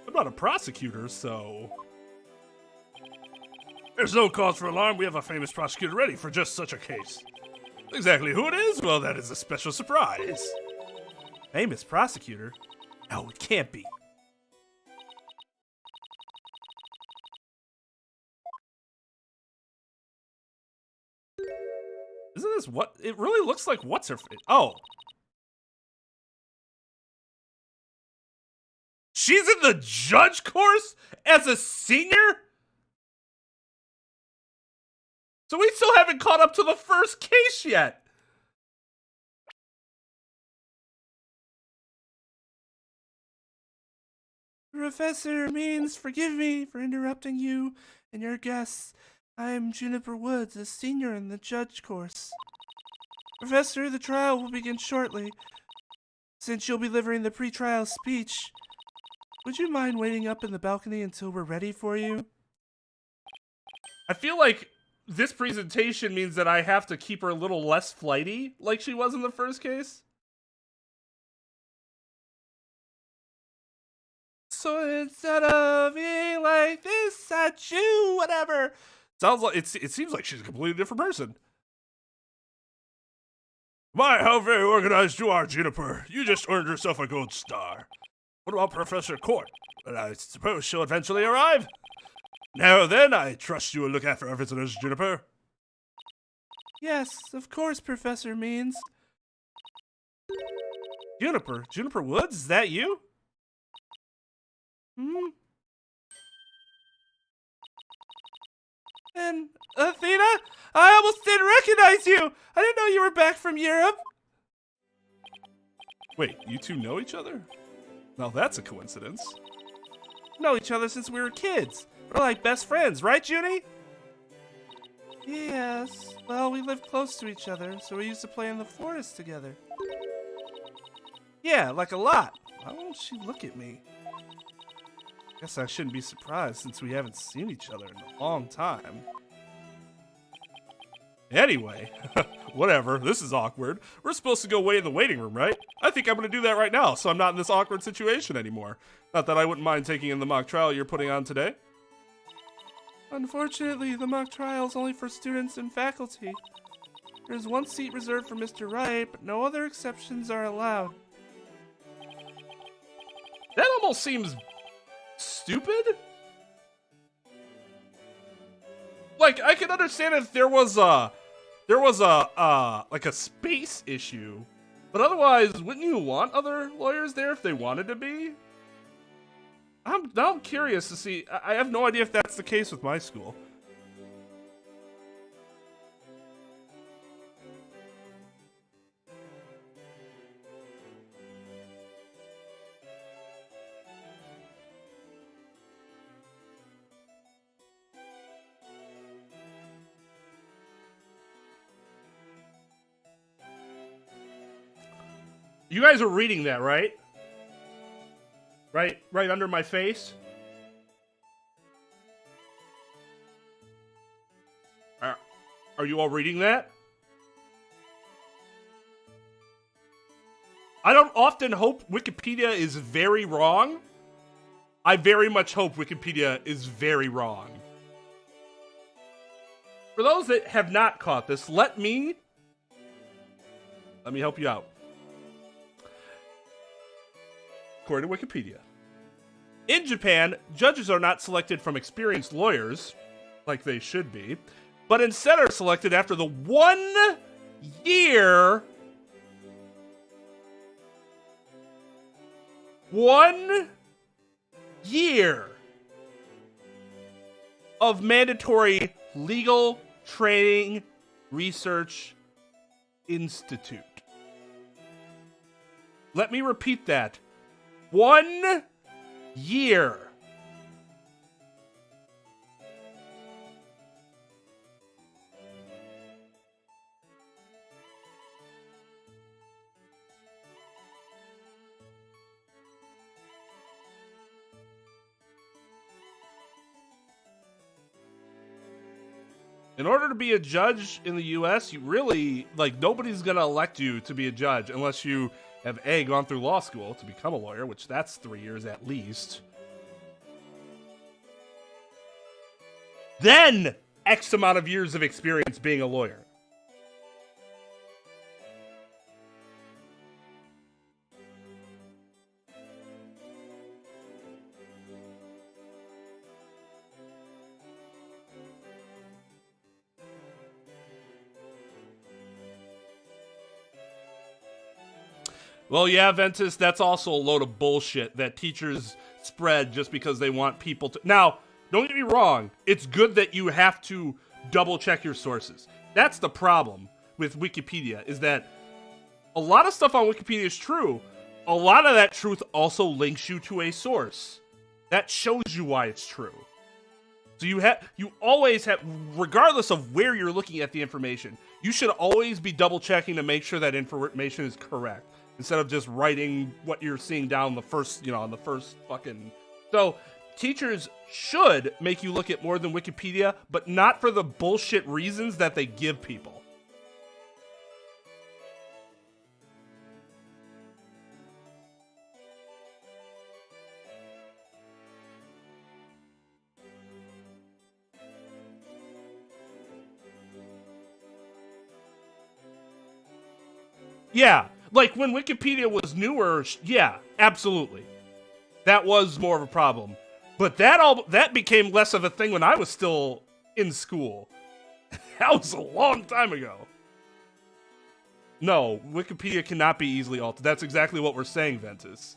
I'm not a prosecutor, so... There's no cause for alarm. We have a famous prosecutor ready for just such a case. Exactly who it is? Well, that is a special surprise. Famous prosecutor? No, it can't be. Isn't this what? It really looks like what's her face. Oh. She's in the judge course as a senior? So we still haven't caught up to the first case yet. Professor Means, forgive me for interrupting you and your guests. I'm Juniper Woods, a senior in the judge course. Professor, the trial will begin shortly. Since you'll be delivering the pre-trial speech, would you mind waiting up in the balcony until we're ready for you? I feel like this presentation means that I have to keep her a little less flighty, like she was in the first case. So instead of being like this at you, whatever. Sounds like it seems like she's a completely different person. My, how very organized you are, Juniper. You just earned yourself a gold star. What about Professor Court? Well, I suppose she'll eventually arrive. Now then, I trust you will look after our visitors, Juniper. Yes, of course, Professor Means. Juniper Woods, is that you? And Athena, I almost didn't recognize you. I didn't know you were back from Europe. Wait, you two know each other? Now that's a coincidence. Know each other since we were kids. We're like best friends, right, Junie? Yes. Well, we lived close to each other, so we used to play in the forest together. Yeah, like a lot. Why won't she look at me? Guess I shouldn't be surprised since we haven't seen each other in a long time. Anyway, whatever, this is awkward. We're supposed to go wait in the waiting room, right? I think I'm gonna do that right now, so I'm not in this awkward situation anymore. Not that I wouldn't mind taking in the mock trial you're putting on today. Unfortunately, the mock trial is only for students and faculty. There's one seat reserved for Mr. Wright, but no other exceptions are allowed. That almost seems stupid? Like, I can understand if there was a like a space issue, but otherwise, wouldn't you want other lawyers there if they wanted to be? I'm curious to see. I have no idea if that's the case with my school. You guys are reading that, right? Right under my face? Are you all reading that? I don't often hope Wikipedia is very wrong. I very much hope Wikipedia is very wrong. For those that have not caught this, let me help you out. According to Wikipedia, in Japan, judges are not selected from experienced lawyers, like they should be, but instead are selected after the 1 year of mandatory legal training research institute. Let me repeat that. 1 year. In order to be a judge in the US, you really, nobody's gonna elect you to be a judge unless you have gone through law school to become a lawyer, which that's 3 years at least. Then X amount of years of experience being a lawyer. Well, yeah, Ventus, that's also a load of bullshit that teachers spread just because they want people to... Now, don't get me wrong. It's good that you have to double-check your sources. That's the problem with Wikipedia, is that a lot of stuff on Wikipedia is true. A lot of that truth also links you to a source. That shows you why it's true. So you always have, regardless of where you're looking at the information, you should always be double checking to make sure that information is correct instead of just writing what you're seeing down the first, on the first fucking. So teachers should make you look at more than Wikipedia, but not for the bullshit reasons that they give people. Yeah, like when Wikipedia was newer, yeah, absolutely. That was more of a problem. But that became less of a thing when I was still in school. That was a long time ago. No, Wikipedia cannot be easily altered. That's exactly what we're saying, Ventus.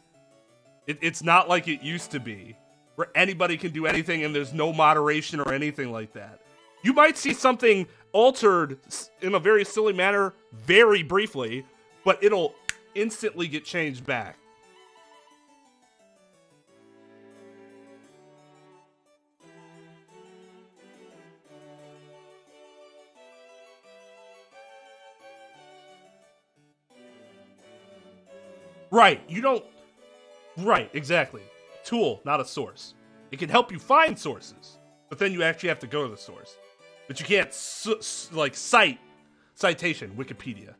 It's not like it used to be, where anybody can do anything and there's no moderation or anything like that. You might see something altered in a very silly manner very briefly, but it'll instantly get changed back. Right, right, exactly. Tool, not a source. It can help you find sources, but then you actually have to go to the source. But you can't, citation, Wikipedia.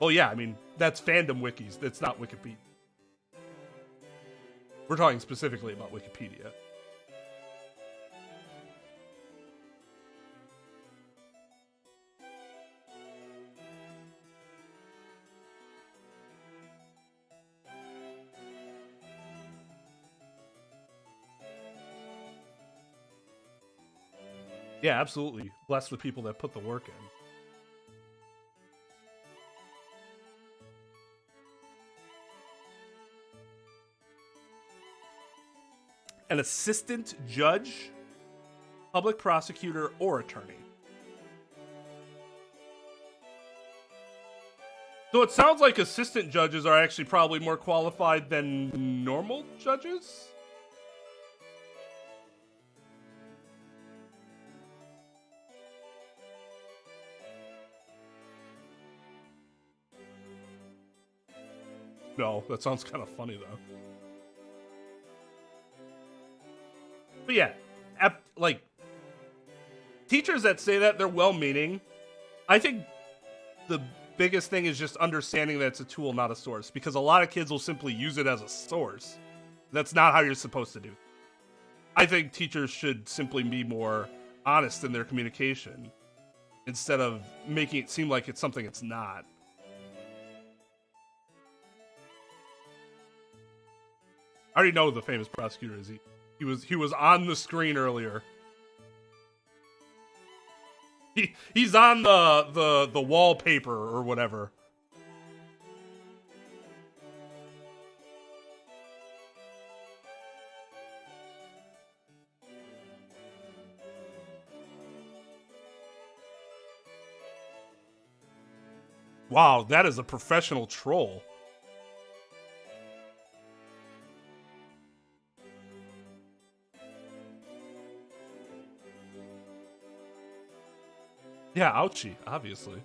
Well, yeah, I mean, that's fandom wikis. That's not Wikipedia. We're talking specifically about Wikipedia. Yeah, absolutely. Bless the people that put the work in. An assistant judge, public prosecutor, or attorney. So it sounds like assistant judges are actually probably more qualified than normal judges? No, that sounds kind of funny though. But yeah, like, teachers that say that, they're well-meaning. I think the biggest thing is just understanding that it's a tool, not a source, because a lot of kids will simply use it as a source. That's not how you're supposed to do. I think teachers should simply be more honest in their communication instead of making it seem like it's something it's not. I already know who the famous prosecutor is. He was on the screen earlier. He's on the wallpaper or whatever. Wow, that is a professional troll. Yeah, ouchie, obviously.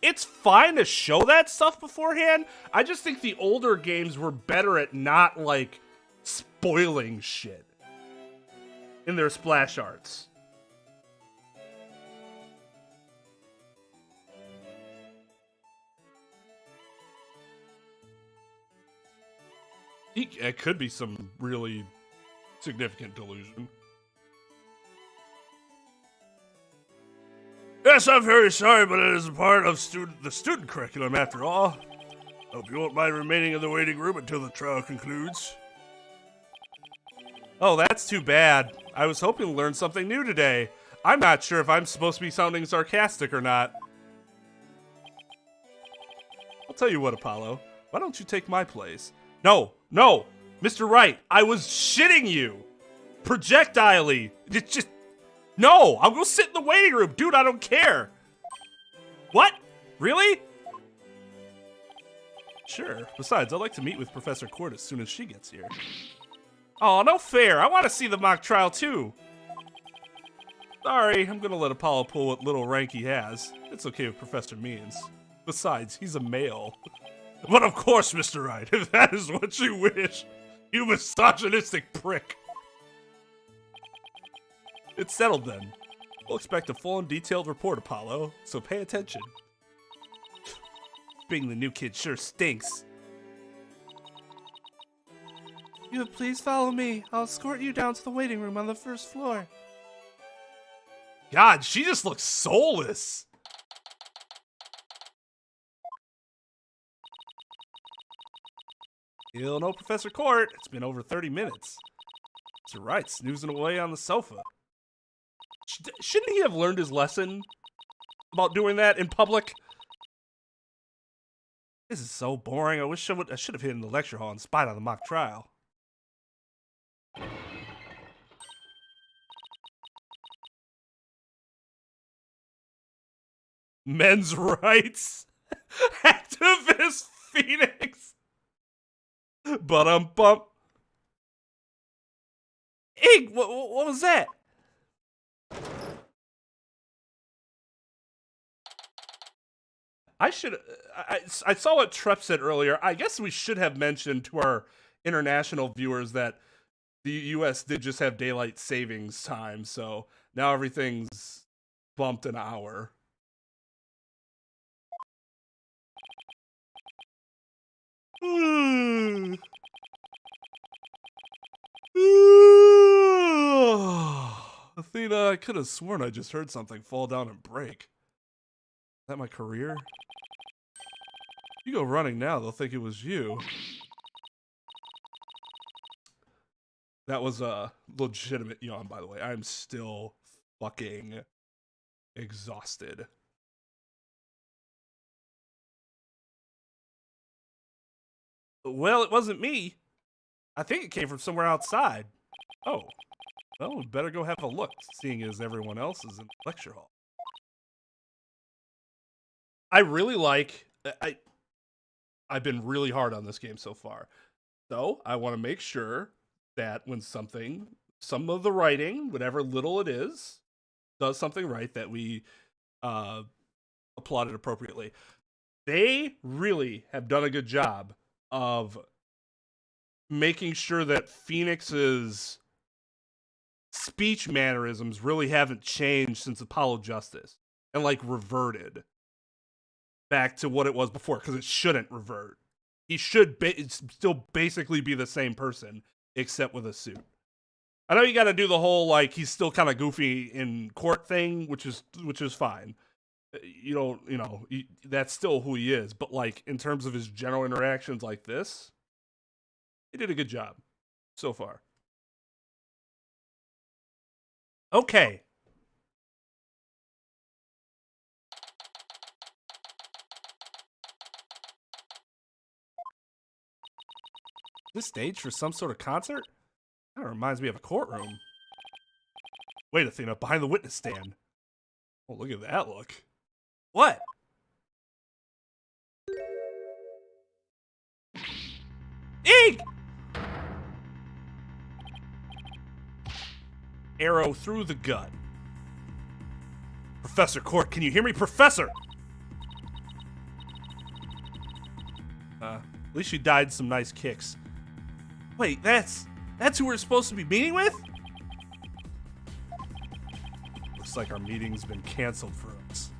It's fine to show that stuff beforehand. I just think the older games were better at not, like, spoiling shit in their splash arts. It could be some really significant delusion. Yes, I'm very sorry, but it is a part of the student curriculum after all. Hope you won't mind remaining in the waiting room until the trial concludes. Oh, that's too bad. I was hoping to learn something new today. I'm not sure if I'm supposed to be sounding sarcastic or not. I'll tell you what, Apollo. Why don't you take my place? No, Mr. Wright, I was shitting you. Projectile-y. It's just No, I'll go sit in the waiting room. Dude, I don't care. What? Really? Sure. Besides, I'd like to meet with Professor Court as soon as she gets here. Oh, no fair. I want to see the mock trial, too. Sorry, I'm gonna let Apollo pull what little rank he has. It's okay if Professor means. Besides, he's a male. But of course, Mr. Wright, if that is what you wish. You misogynistic prick. It's settled then. We'll expect a full and detailed report, Apollo, so pay attention. Being the new kid sure stinks. You would please follow me. I'll escort you down to the waiting room on the first floor. God, she just looks soulless. You'll know Professor Court. It's been over 30 minutes. Mr. Wright snoozing away on the sofa. Shouldn't he have learned his lesson about doing that in public? This is so boring. I wish I should have hidden in the lecture hall and spied on the mock trial. Men's rights activist Phoenix. Bump. Ig, what was that? I saw what Trep said earlier. I guess we should have mentioned to our international viewers that the US did just have daylight savings time, so now everything's bumped an hour. Athena, I could have sworn I just heard something fall down and break. Is that my career? You go running now, they'll think it was you. That was a legitimate yawn, by the way. I'm still fucking exhausted. Well, it wasn't me. I think it came from somewhere outside. Oh. Well, we better go have a look, seeing as everyone else is in the lecture hall. I really like... I've been really hard on this game so far. So, I want to make sure that when some of the writing, whatever little it is, does something right, that we applaud it appropriately. They really have done a good job of making sure that Phoenix's speech mannerisms really haven't changed since Apollo Justice and like reverted back to what it was before, because it shouldn't revert. He should still basically be the same person except with a suit. I know you got to do the whole like he's still kind of goofy in court thing, which is fine. That's still who he is. But like in terms of his general interactions like this, he did a good job so far. Okay. This stage for some sort of concert? That reminds me of a courtroom. Wait, Athena, behind the witness stand. Oh, look at that look. What? Eek! Arrow through the gut. Professor Court, can you hear me? Professor! At least you died some nice kicks. Wait, that's who we're supposed to be meeting with? Looks like our meeting's been canceled for us.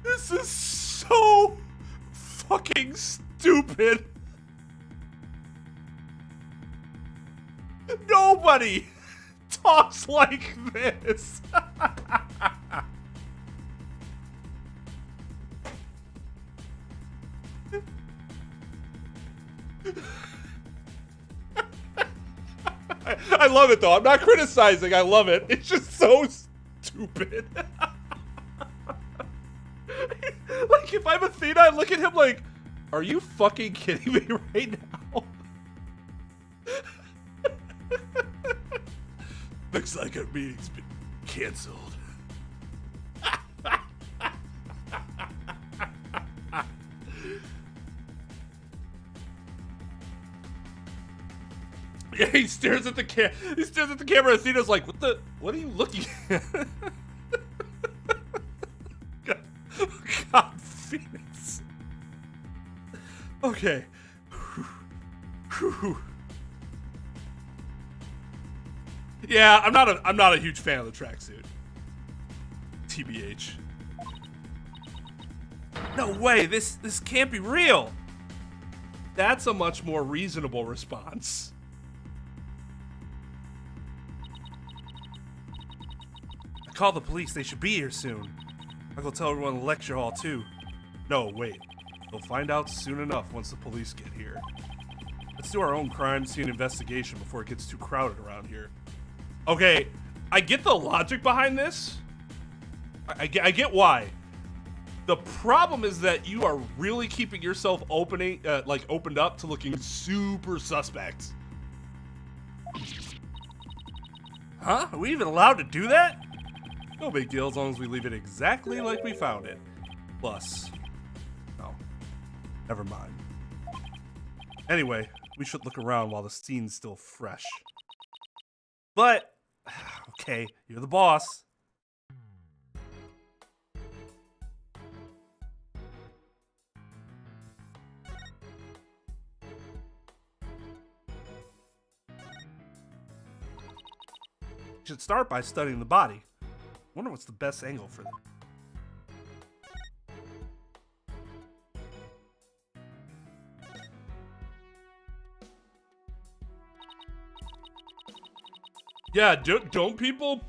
This is so fucking stupid. Nobody talks like this. I love it though. I'm not criticizing. I love it. It's just so stupid. Like, if I'm Athena, I look at him like, are you fucking kidding me right now? Looks like our meeting's been canceled. Yeah, he stares at the camera. Athena's like, what are you looking at? God, Phoenix. Okay. Yeah, I'm not a huge fan of the tracksuit. TBH. No way, this can't be real. That's a much more reasonable response. I called the police. They should be here soon. I'll go tell everyone in the lecture hall, too. No, wait. They'll find out soon enough once the police get here. Let's do our own crime scene investigation before it gets too crowded around here. Okay, I get the logic behind this. I get why. The problem is that you are really keeping yourself opened up to looking super suspect. Huh? Are we even allowed to do that? No big deal as long as we leave it exactly like we found it. Plus, no, never mind. Anyway, we should look around while the scene's still fresh. But, okay, you're the boss. You should start by studying the body. Wonder what's the best angle for them. Yeah, don't people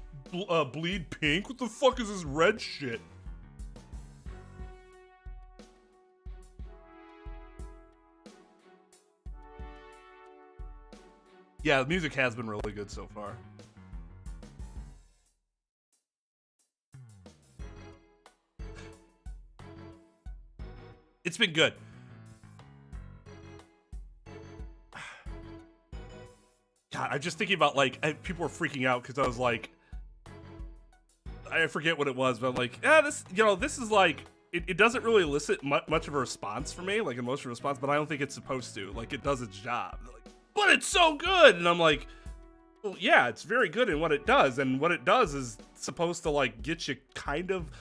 bleed pink? What the fuck is this red shit? Yeah, the music has been really good so far. It's been good. God, I'm just thinking about, like, people were freaking out because I was like, I forget what it was, but I'm like, this is like, it doesn't really elicit much of a response for me, like emotional response, but I don't think it's supposed to. Like, it does its job. They're like, but it's so good! And I'm like, well, yeah, it's very good in what it does, and what it does is supposed to, like, get you kind of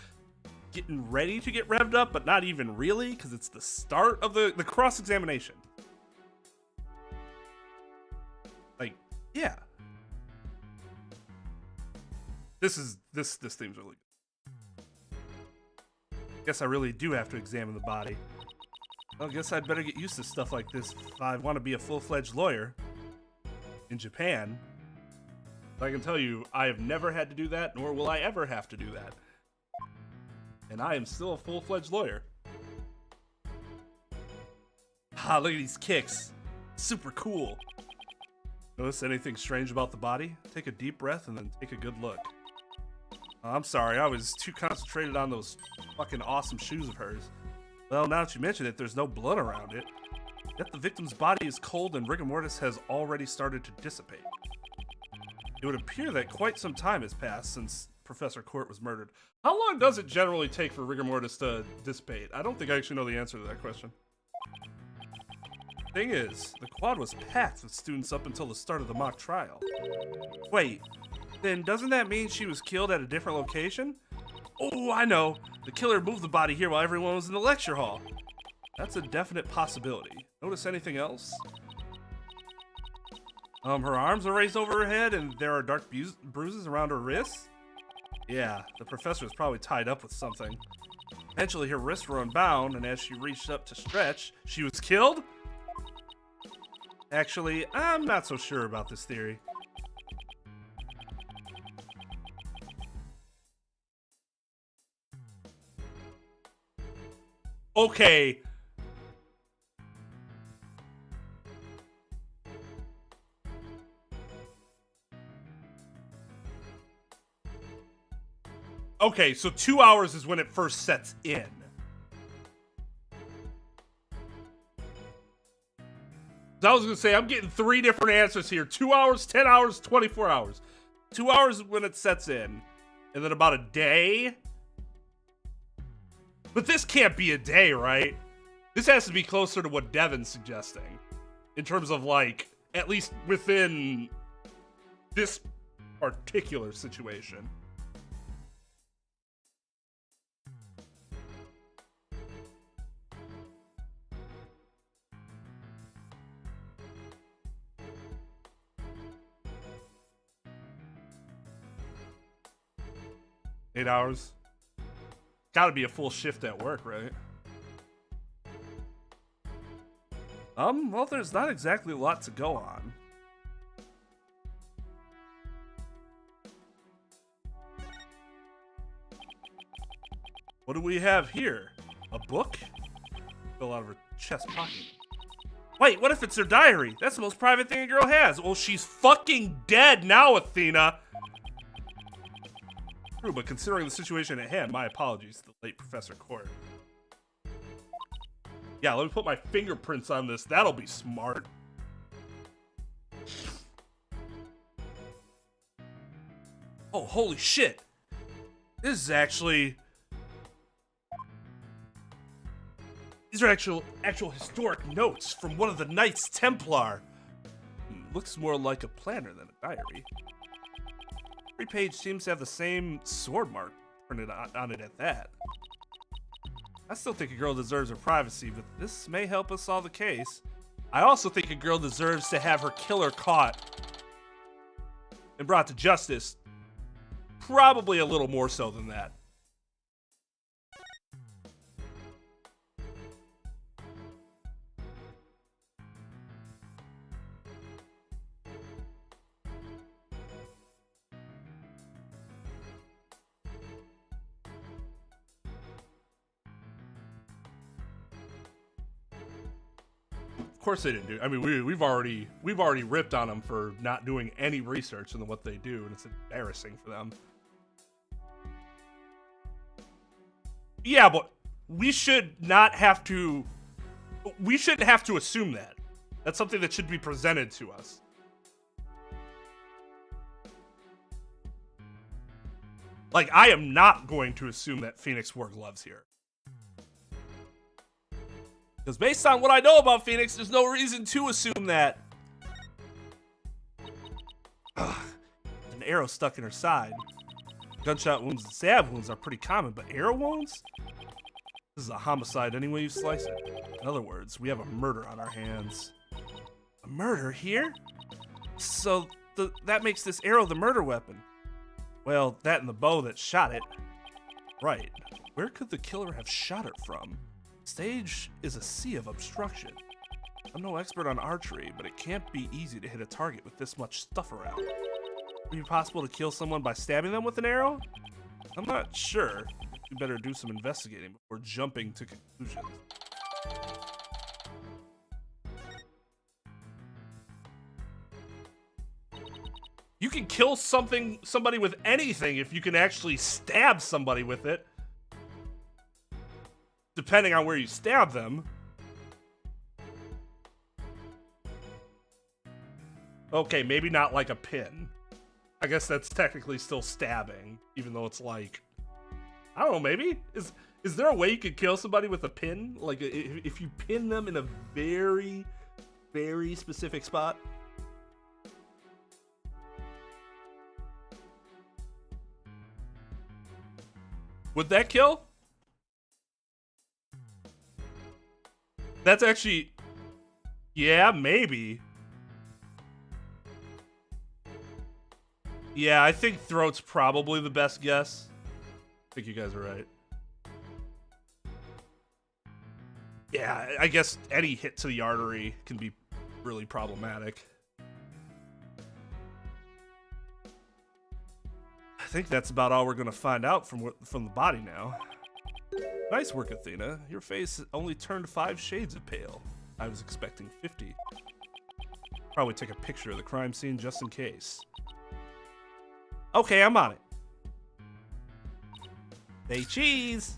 getting ready to get revved up, but not even really, because it's the start of the cross-examination. Like, yeah. This theme's really good. Guess I really do have to examine the body. Well, I guess I'd better get used to stuff like this if I want to be a full-fledged lawyer in Japan. But I can tell you, I have never had to do that, nor will I ever have to do that. And I am still a full-fledged lawyer. Ah, look at these kicks. Super cool. Notice anything strange about the body? Take a deep breath and then take a good look. Oh, I'm sorry, I was too concentrated on those fucking awesome shoes of hers. Well, now that you mention it, there's no blood around it. Yet the victim's body is cold and rigor mortis has already started to dissipate. It would appear that quite some time has passed since Professor Court was murdered. How long does it generally take for rigor mortis to dissipate? I don't think I actually know the answer to that question. Thing is, the quad was packed with students up until the start of the mock trial. Wait, then doesn't that mean she was killed at a different location? Oh, I know. The killer moved the body here while everyone was in the lecture hall. That's a definite possibility. Notice anything else? Her arms are raised over her head and there are dark bruises around her wrists? Yeah, the professor was probably tied up with something. Eventually her wrists were unbound and as she reached up to stretch, she was killed? Actually, I'm not so sure about this theory. Okay. Okay, so 2 hours is when it first sets in. I was gonna say, I'm getting 3 different answers here. 2 hours, 10 hours, 24 hours. 2 hours when it sets in. And then about a day. But this can't be a day, right? This has to be closer to what Devin's suggesting. In terms of, like, at least within this particular situation. Eight hours. Gotta be a full shift at work, right? Well, there's not exactly a lot to go on. What do we have here? A book? Fell out of her chest pocket. Wait, what if it's her diary? That's the most private thing a girl has. Well, she's fucking dead now, Athena. True, but considering the situation at hand, my apologies to the late Professor Court. Yeah, let me put my fingerprints on this. That'll be smart. Oh, holy shit. This is actually... These are actual historic notes from one of the Knights Templar. Looks more like a planner than a diary. Every page seems to have the same sword mark printed on it at that. I still think a girl deserves her privacy, but this may help us solve the case. I also think a girl deserves to have her killer caught and brought to justice. Probably a little more so than that. Of course they didn't do. I mean, we've already ripped on them for not doing any research into what they do, and it's embarrassing for them. Yeah, but we should not have to. We shouldn't have to assume that. That's something that should be presented to us. Like, I am not going to assume that Phoenix wore gloves here. Because based on what I know about Phoenix, there's no reason to assume that. Ugh, an arrow stuck in her side. Gunshot wounds and stab wounds are pretty common, but arrow wounds? This is a homicide any way you slice it. In other words, we have a murder on our hands. A murder here? So that makes this arrow the murder weapon. Well, that and the bow that shot it. Right. Where could the killer have shot it from? Stage is a sea of obstruction. I'm no expert on archery, but it can't be easy to hit a target with this much stuff around. Would it be possible to kill someone by stabbing them with an arrow? I'm not sure. We better do some investigating before jumping to conclusions. You can kill somebody with anything if you can actually stab somebody with it. Depending on where you stab them. Okay, maybe not like a pin. I guess that's technically still stabbing, even though it's like, I don't know, maybe? Is there a way you could kill somebody with a pin? Like, if you pin them in a very, very specific spot? Would that kill? That's actually... Yeah, maybe. Yeah, I think throat's probably the best guess. I think you guys are right. Yeah, I guess any hit to the artery can be really problematic. I think that's about all we're gonna find out from the body now. Nice work, Athena. Your face only turned 5 shades of pale. I was expecting 50. Probably take a picture of the crime scene just in case. Okay, I'm on it. Say cheese.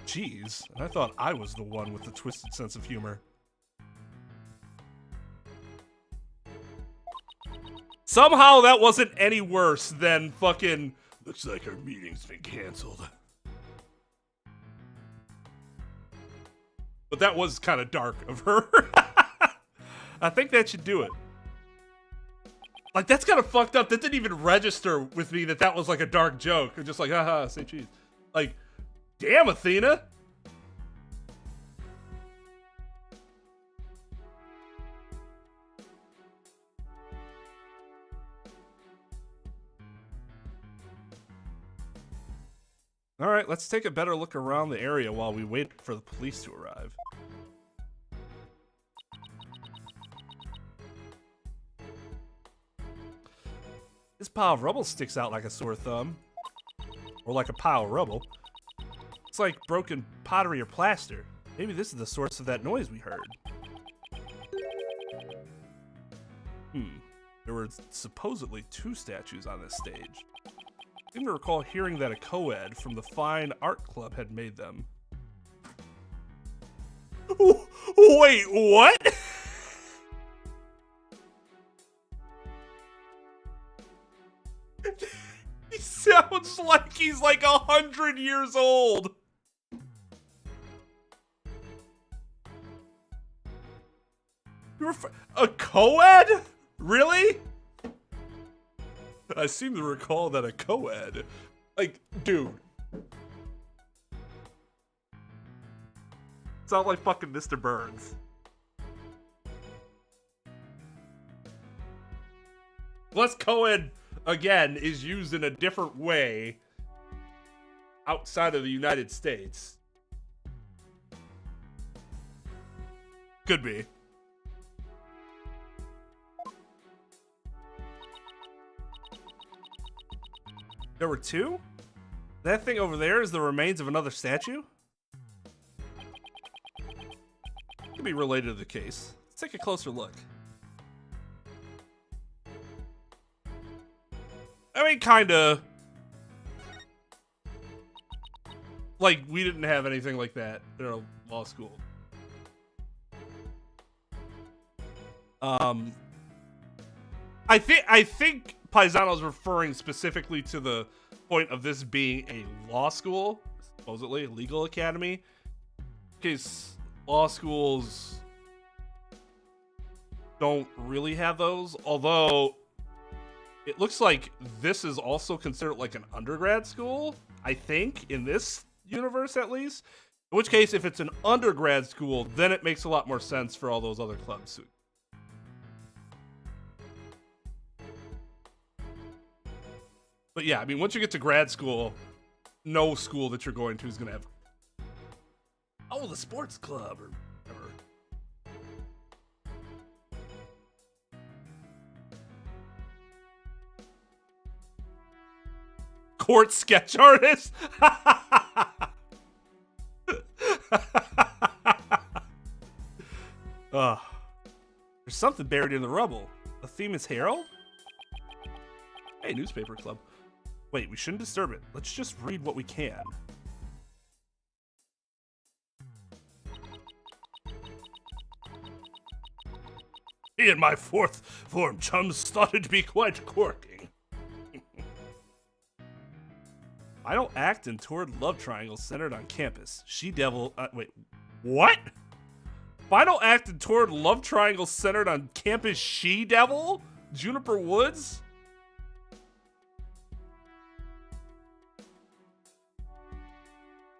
Jeez, I thought I was the one with the twisted sense of humor. Somehow that wasn't any worse than fucking, looks like our meeting's been canceled. But that was kind of dark of her. I think that should do it. Like, that's kind of fucked up. That didn't even register with me that was like a dark joke. Or just like, haha, say cheese. Like, damn, Athena. All right, let's take a better look around the area while we wait for the police to arrive. This pile of rubble sticks out like a sore thumb. Or like a pile of rubble. It's like broken pottery or plaster. Maybe this is the source of that noise we heard. There were supposedly 2 statues on this stage. I seem to recall hearing that a co-ed from the Fine Art Club had made them. Wait, what? He sounds like he's like 100 years old. A co-ed? Really? I seem to recall that a co-ed. Like, dude. Sound like fucking Mr. Burns. Plus, co-ed, again, is used in a different way outside of the United States. Could be. There were 2? That thing over there is the remains of another statue? Could be related to the case. Let's take a closer look. I mean, kinda. Like, we didn't have anything like that in our law school. I think Paisano's referring specifically to the point of this being a law school, supposedly a legal academy. Because law schools don't really have those, although it looks like this is also considered like an undergrad school, I think, in this universe at least. In which case, if it's an undergrad school, then it makes a lot more sense for all those other clubs. But yeah, I mean, once you get to grad school, no school that you're going to is going to have, oh, the sports club or whatever. Court sketch artist? There's something buried in the rubble. A Themis Herald? Hey, newspaper club. Wait, we shouldn't disturb it. Let's just read what we can. Me and my 4th form chums started to be quite quirky. I don't act in toward love triangles centered on campus. She-devil, wait, what? Final act in toward love triangles centered on campus she-devil? Juniper Woods?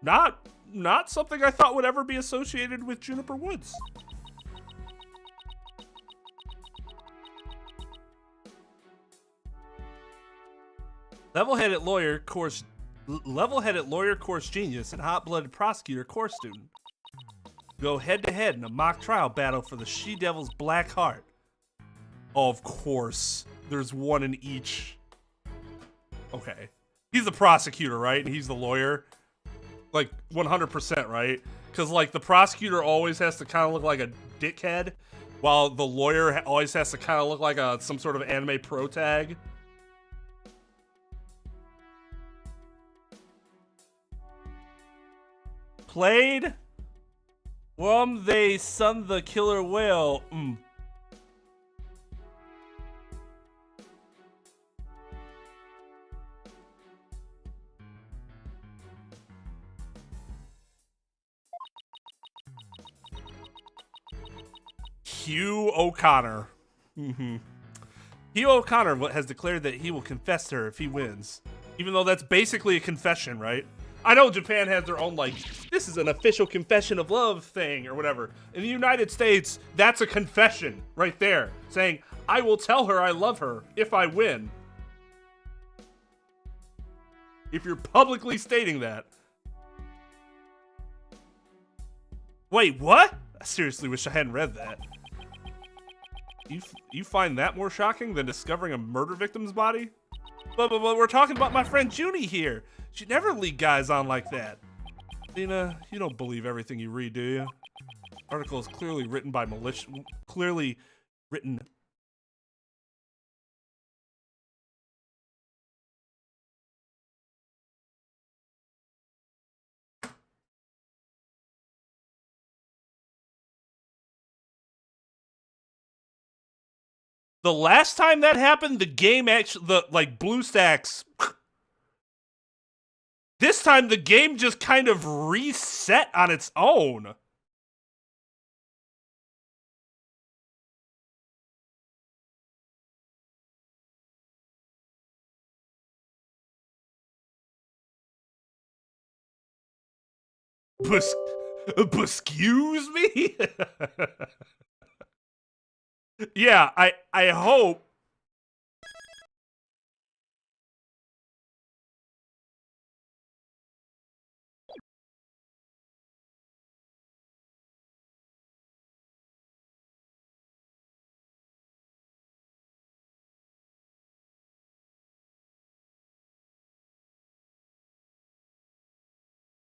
Not something I thought would ever be associated with Juniper Woods. Level-headed lawyer course genius and hot-blooded prosecutor course student go head-to-head in a mock trial battle for the she-devil's black heart. Of course, there's one in each. Okay, he's the prosecutor, right? And he's the lawyer. Like 100%, right? Because like the prosecutor always has to kind of look like a dickhead, while the lawyer always has to kind of look like some sort of anime pro tag. played. They son the killer whale. Hugh O'Connor. Hugh O'Connor has declared that he will confess to her if he wins. Even though that's basically a confession, right? I know Japan has their own, like, this is an official confession of love thing or whatever. In the United States, that's a confession right there. Saying, I will tell her I love her if I win. If you're publicly stating that. Wait, what? I seriously wish I hadn't read that. You find that more shocking than discovering a murder victim's body? But we're talking about my friend Junie here. She'd never lead guys on like that. Dina, you don't believe everything you read, do you? Article is clearly written by clearly written. The last time that happened, the game actually, BlueStacks. This time, the game just kind of reset on its own. Excuse me? Yeah, I hope.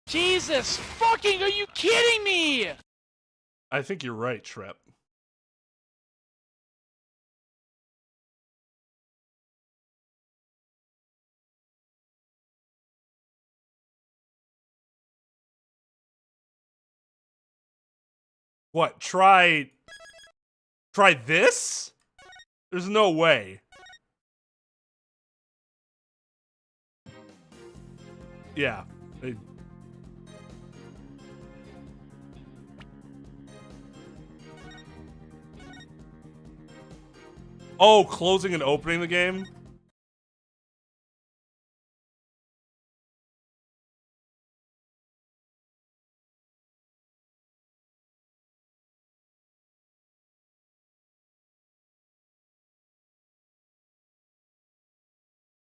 Jesus fucking, are you kidding me? I think you're right, Trep. What? Try this? There's no way. Yeah. Oh, closing and opening the game?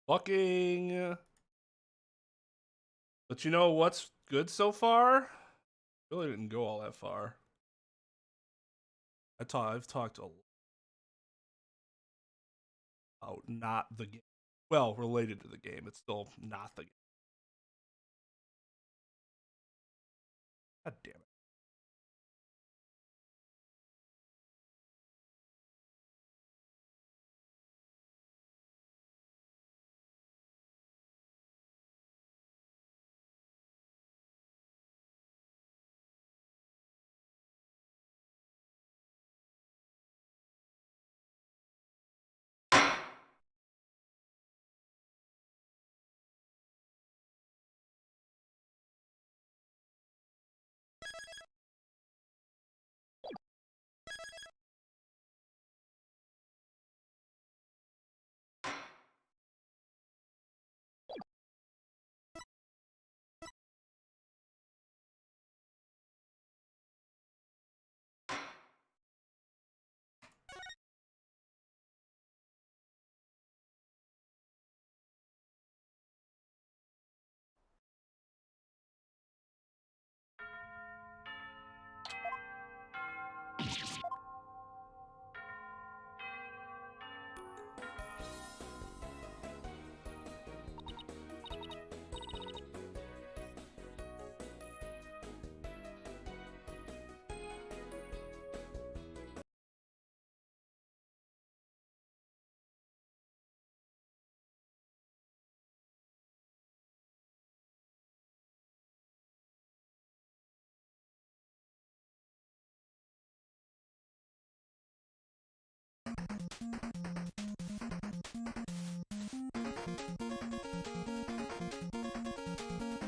Fucking. But you know what's good so far? Really didn't go all that far. I've talked about not the game. Well, related to the game, it's still not the game. God damn it.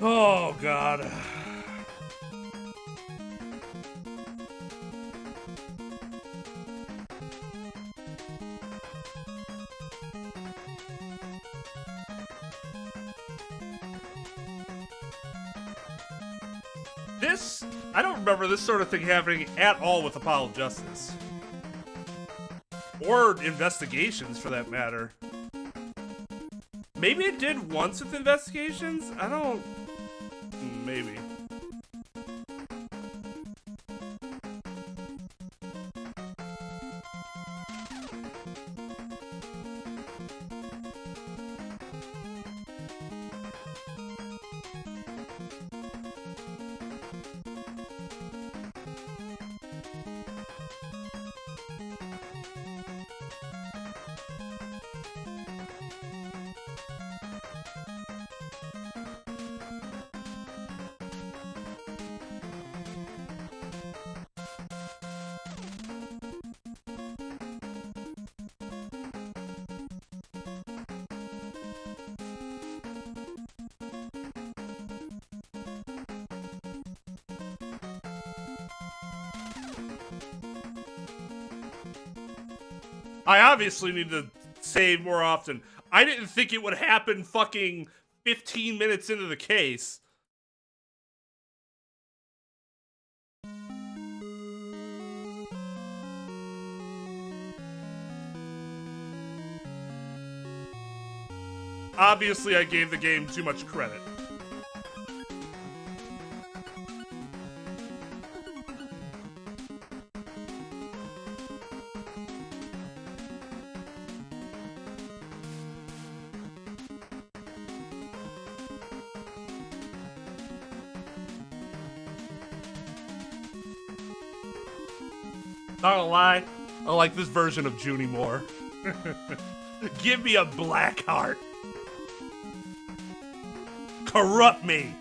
Oh, God. I don't remember this sort of thing happening at all with Apollo Justice. Or investigations, for that matter. Maybe it did once with investigations? I don't... Maybe. I obviously need to save more often. I didn't think it would happen fucking 15 minutes into the case. Obviously, I gave the game too much credit. Not gonna lie, I like this version of Junie more. Give me a black heart. Corrupt me.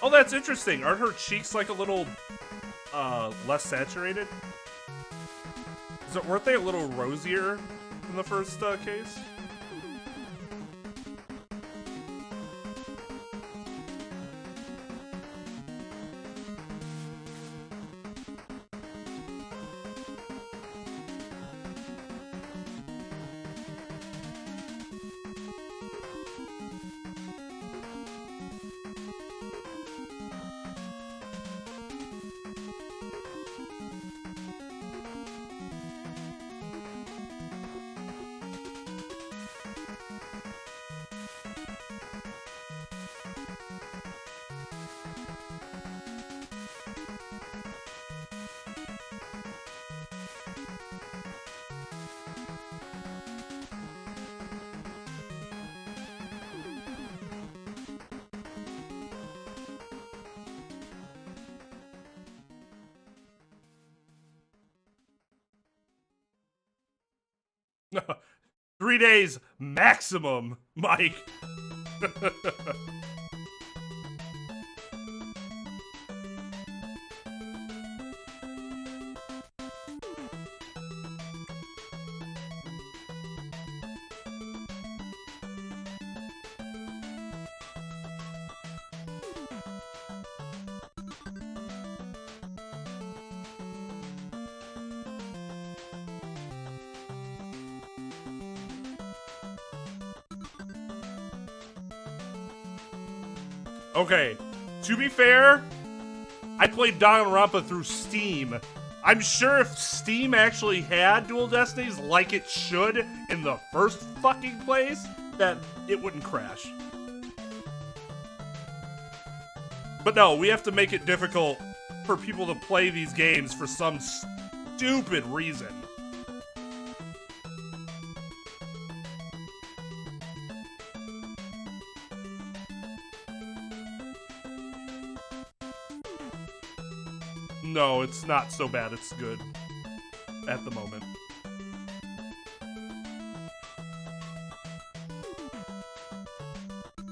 Oh, that's interesting. Aren't her cheeks like a little less saturated? Weren't they a little rosier in the first case? No, 3 days maximum, Mike. Okay, to be fair, I played Danganronpa through Steam. I'm sure if Steam actually had dual destinies like it should in the first fucking place, that it wouldn't crash. But no, we have to make it difficult for people to play these games for some stupid reason. No, it's not so bad. It's good at the moment.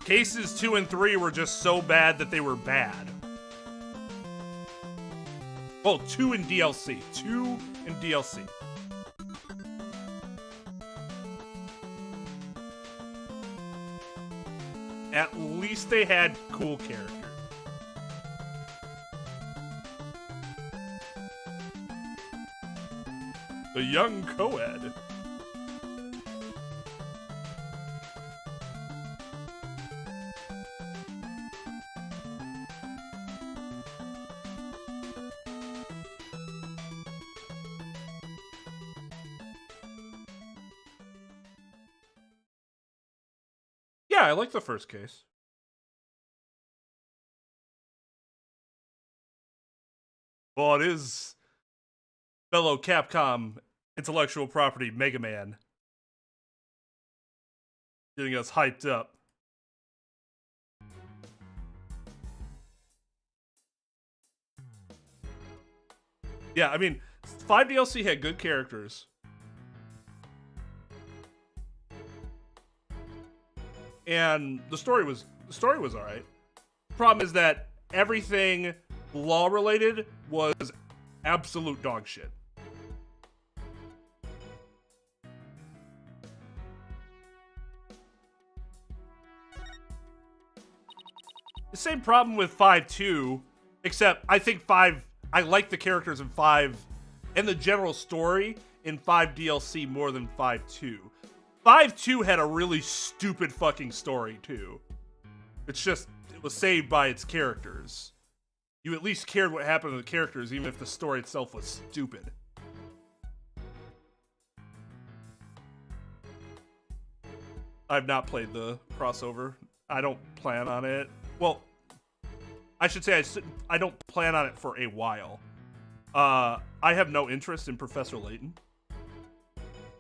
Cases 2 and 3 were just so bad that they were bad. Oh, 2 in DLC. 2 in DLC. At least they had cool characters. The young co-ed. Yeah, I like the first case. Well, it is fellow Capcom intellectual property Mega Man getting us hyped up. Yeah, I mean, 5 DLC had good characters. And the story was all right. Problem is that everything law related was absolute dog shit. The same problem with 5.2, except I think 5, I like the characters in 5 and the general story in 5 DLC more than 5.2. 5.2 had a really stupid fucking story, too. It's just, it was saved by its characters. You at least cared what happened to the characters, even if the story itself was stupid. I've not played the crossover. I don't plan on it. Well, I should say I don't plan on it for a while. I have no interest in Professor Layton,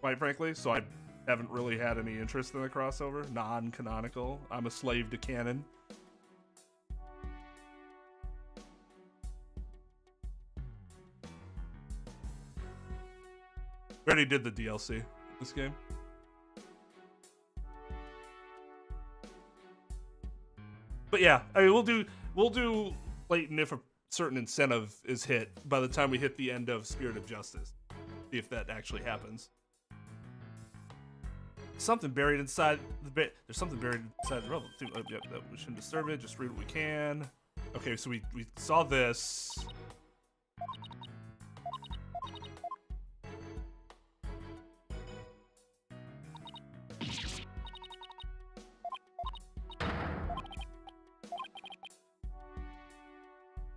quite frankly, so I haven't really had any interest in the crossover. Non-canonical. I'm a slave to canon. We already did the DLC this game. But yeah, I mean, we'll do Layton if a certain incentive is hit by the time we hit the end of Spirit of Justice. See if that actually happens. Something buried inside the bit. There's something buried inside the rubble too. Yep, we shouldn't disturb it. Just read what we can. Okay, so we saw this.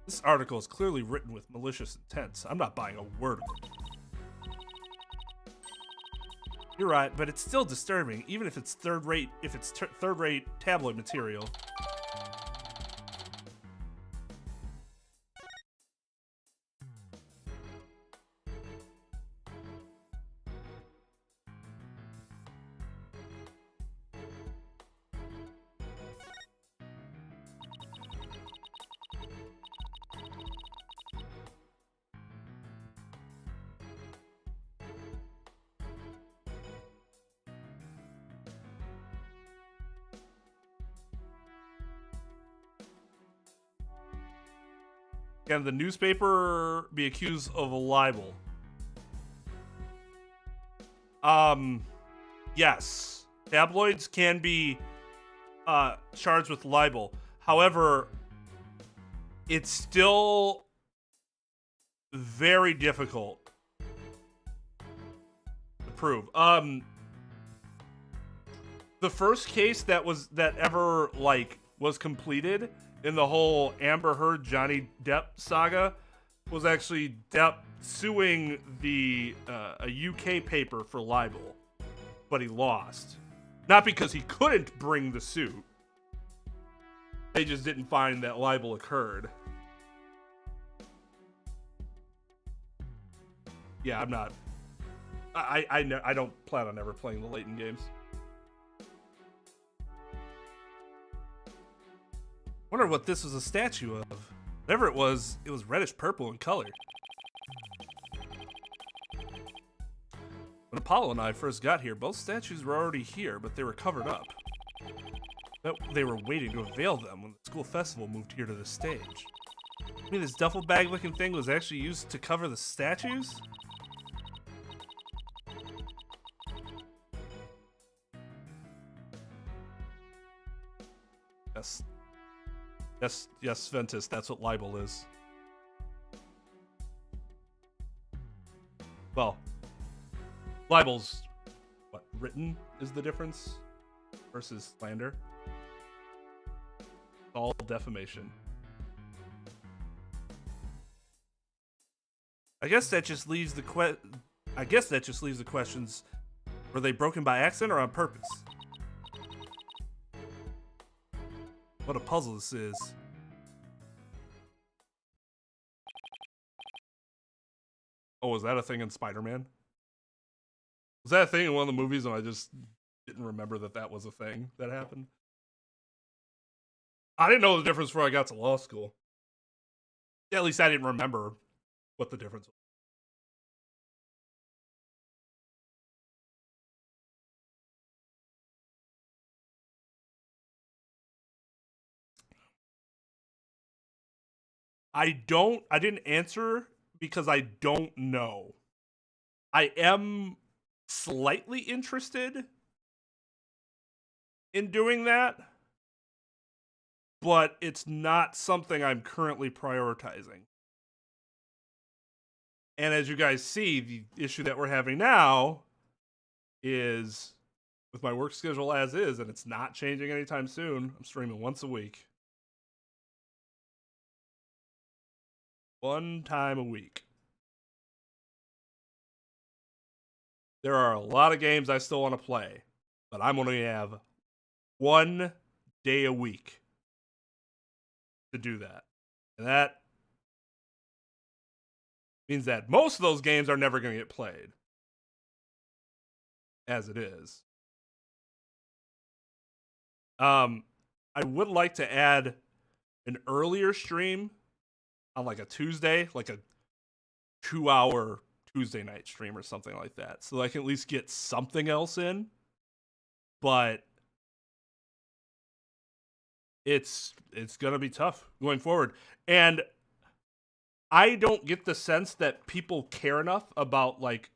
This article is clearly written with malicious intent. I'm not buying a word of it. You're right, but it's still disturbing, even if it's third-rate tabloid material. Can the newspaper be accused of a libel? Yes. Tabloids can be charged with libel. However, it's still very difficult to prove. The first case that was completed in the whole Amber Heard Johnny Depp saga was actually Depp suing a UK paper for libel, but he lost. Not because he couldn't bring the suit. They just didn't find that libel occurred. Yeah, I'm not. I don't plan on ever playing the Layton games. Wonder what this was a statue of. Whatever it was reddish purple in color. When Apollo and I first got here, both statues were already here, but they were covered up. They were waiting to unveil them when the school festival moved here to the stage. I mean, this duffel bag looking thing was actually used to cover the statues? Yes. Yes, Ventus, that's what libel is. Well, libel's what, written is the difference versus slander. It's all defamation. I guess that just leaves the questions: were they broken by accident or on purpose? What a puzzle this is. Oh, was that a thing in Spider-Man? Was that a thing in one of the movies and I just didn't remember that that was a thing that happened? I didn't know the difference before I got to law school. At least I didn't remember what the difference was. I didn't answer because I don't know. I am slightly interested in doing that, but it's not something I'm currently prioritizing. And as you guys see, the issue that we're having now is with my work schedule as is, and it's not changing anytime soon. I'm streaming once a week. One time a week. There are a lot of games I still want to play, but I'm going to have 1 day a week to do that. And that means that most of those games are never going to get played. As it is. I would like to add an earlier stream on like a Tuesday, like a 2-hour Tuesday night stream or something like that, so I can at least get something else in. But it's gonna be tough going forward, and I don't get the sense that people care enough about, like,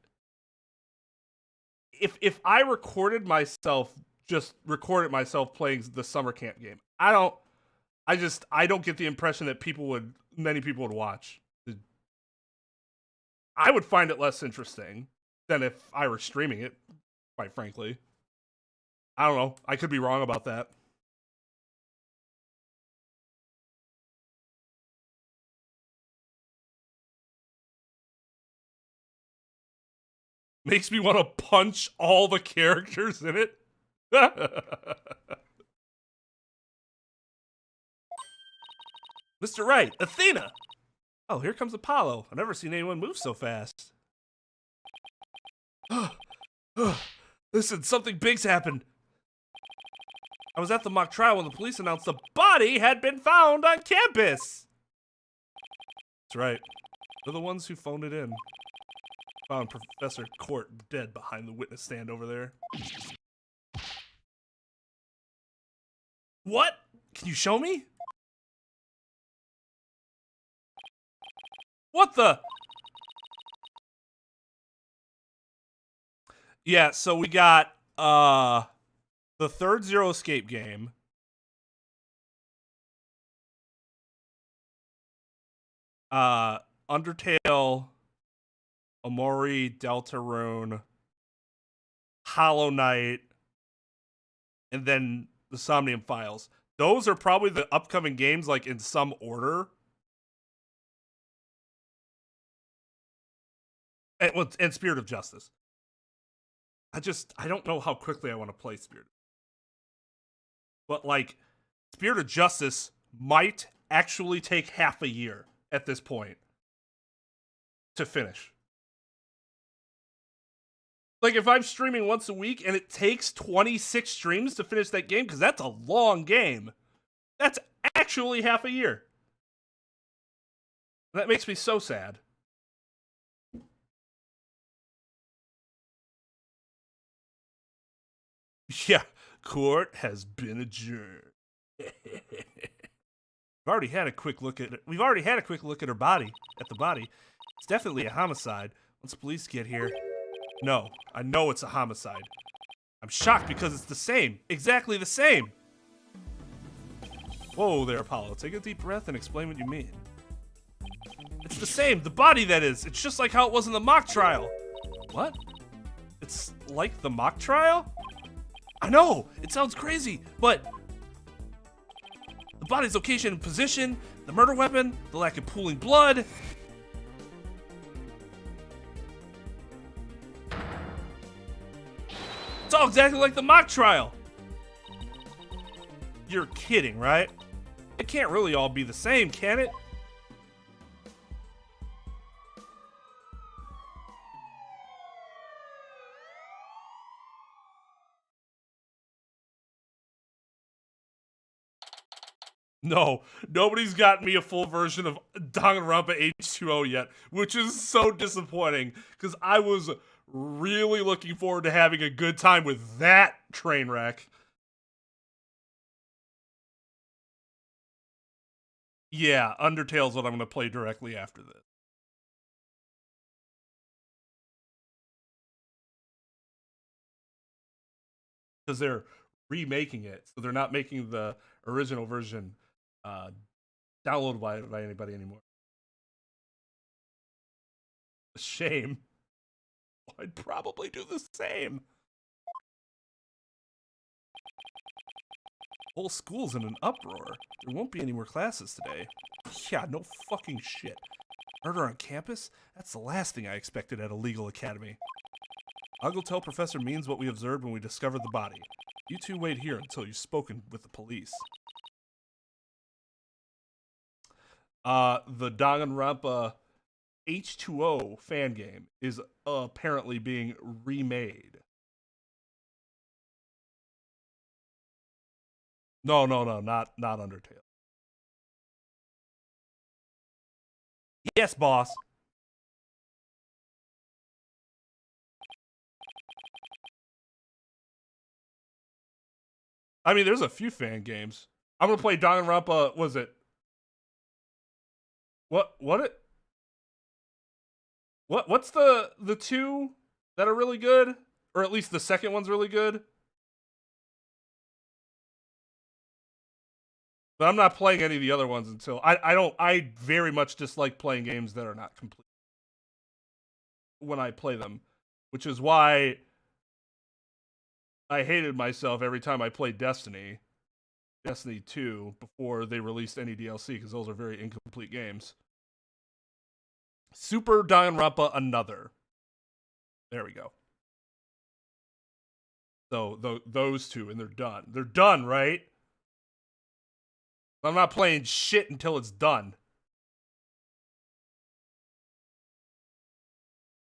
if I recorded myself playing the summer camp game, I don't get the impression that many people would watch. I would find it less interesting than if I were streaming it, quite frankly. I don't know. I could be wrong about that. Makes me want to punch all the characters in it. Mr. Wright, Athena! Oh, here comes Apollo. I've never seen anyone move so fast. Listen, something big's happened. I was at the mock trial when the police announced the body had been found on campus. That's right. They're the ones who phoned it in. Found Professor Court dead behind the witness stand over there. What? Can you show me? What the? Yeah, so we got the third Zero Escape game. Undertale, Omori, Deltarune, Hollow Knight, and then the Somnium Files. Those are probably the upcoming games, like, in some order. And Spirit of Justice. I don't know how quickly I want to play Spirit. But, like, Spirit of Justice might actually take half a year at this point to finish. Like, if I'm streaming once a week and it takes 26 streams to finish that game, because that's a long game, that's actually half a year. That makes me so sad. Yeah, court has been adjourned. We've already had a quick look at her body. At the body, it's definitely a homicide. Once police get here, no, I know it's a homicide. I'm shocked because it's the same, exactly the same. Whoa there, Apollo. Take a deep breath and explain what you mean. It's the same, the body that is. It's just like how it was in the mock trial. What? It's like the mock trial? I know, it sounds crazy, but the body's location and position, the murder weapon, the lack of pooling blood. It's all exactly like the mock trial. You're kidding, right? It can't really all be the same, can it? No, nobody's gotten me a full version of Danganronpa H2O yet, which is so disappointing because I was really looking forward to having a good time with that train wreck. Yeah, Undertale's what I'm going to play directly after this. Because they're remaking it, so they're not making the original version downloadable by anybody anymore. A shame. I'd probably do the same. Whole school's in an uproar. There won't be any more classes today. Yeah, no fucking shit. Murder on campus? That's the last thing I expected at a legal academy. I'll go tell Professor Means what we observed when we discovered the body. You two wait here until you've spoken with the police. The Danganronpa H2O fan game is apparently being remade. No, not Undertale. Yes, boss. I mean, there's a few fan games. I'm gonna play Danganronpa. Was it? What's the two that are really good, or at least the second one's really good? But I'm not playing any of the other ones until I very much dislike playing games that are not complete when I play them, which is why I hated myself every time I played Destiny 2 before they released any DLC, because those are very incomplete games. Super Danganronpa Another. There we go. So those two, and they're done. They're done, right? I'm not playing shit until it's done.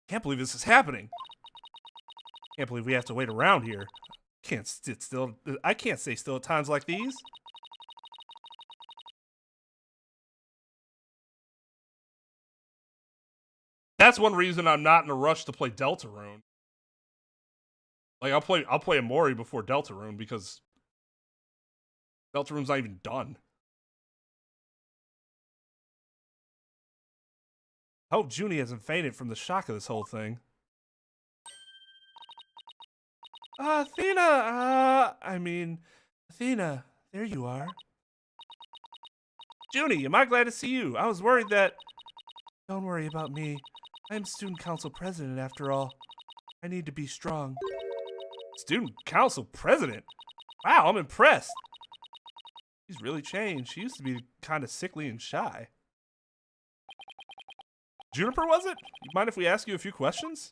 Can't believe this is happening. Can't believe we have to wait around here. Can't sit still. I can't stay still at times like these. That's one reason I'm not in a rush to play Deltarune. Like I'll play Amori before Deltarune because Deltarune's not even done. I hope Junie hasn't fainted from the shock of this whole thing. Athena, Athena, there you are. Junie, am I glad to see you? I was worried that... Don't worry about me. I'm student council president after all. I need to be strong. Student council president? Wow, I'm impressed. She's really changed. She used to be kind of sickly and shy. Juniper, was it? You mind if we ask you a few questions?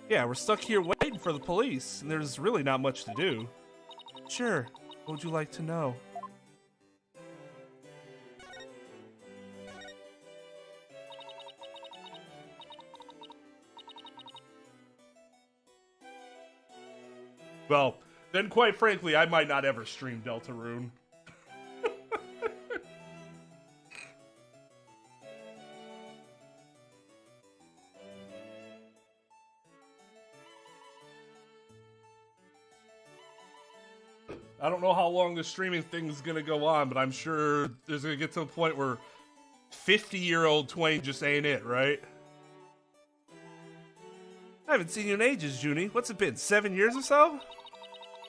Yeah, we're stuck here waiting for the police, and there's really not much to do. Sure. What would you like to know? Well, then quite frankly, I might not ever stream Deltarune. I don't know how long the streaming thing's gonna go on, but I'm sure there's gonna get to a point where 50-year-old Twain just ain't it, right? I haven't seen you in ages, Junie. What's it been, 7 years or so?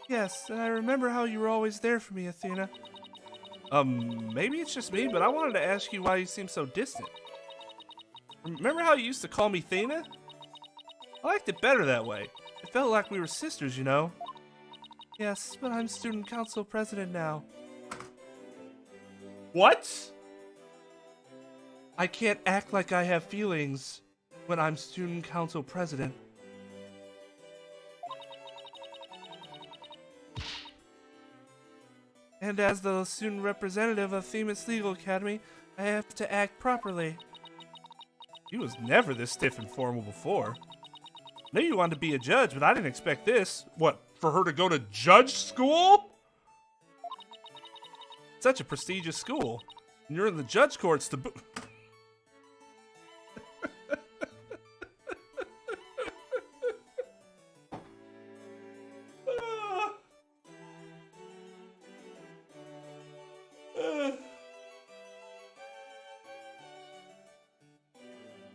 Yes, and I remember how you were always there for me, Athena. Maybe it's just me, but I wanted to ask you why you seem so distant. Remember how you used to call me Athena? I liked it better that way. It felt like we were sisters, you know? Yes, but I'm student council president now. What? I can't act like I have feelings when I'm student council president. And as the student representative of Themis Legal Academy, I have to act properly. He was never this stiff and formal before. I knew you wanted to be a judge, but I didn't expect this. What, for her to go to judge school? Such a prestigious school. And you're in the judge courts to boot.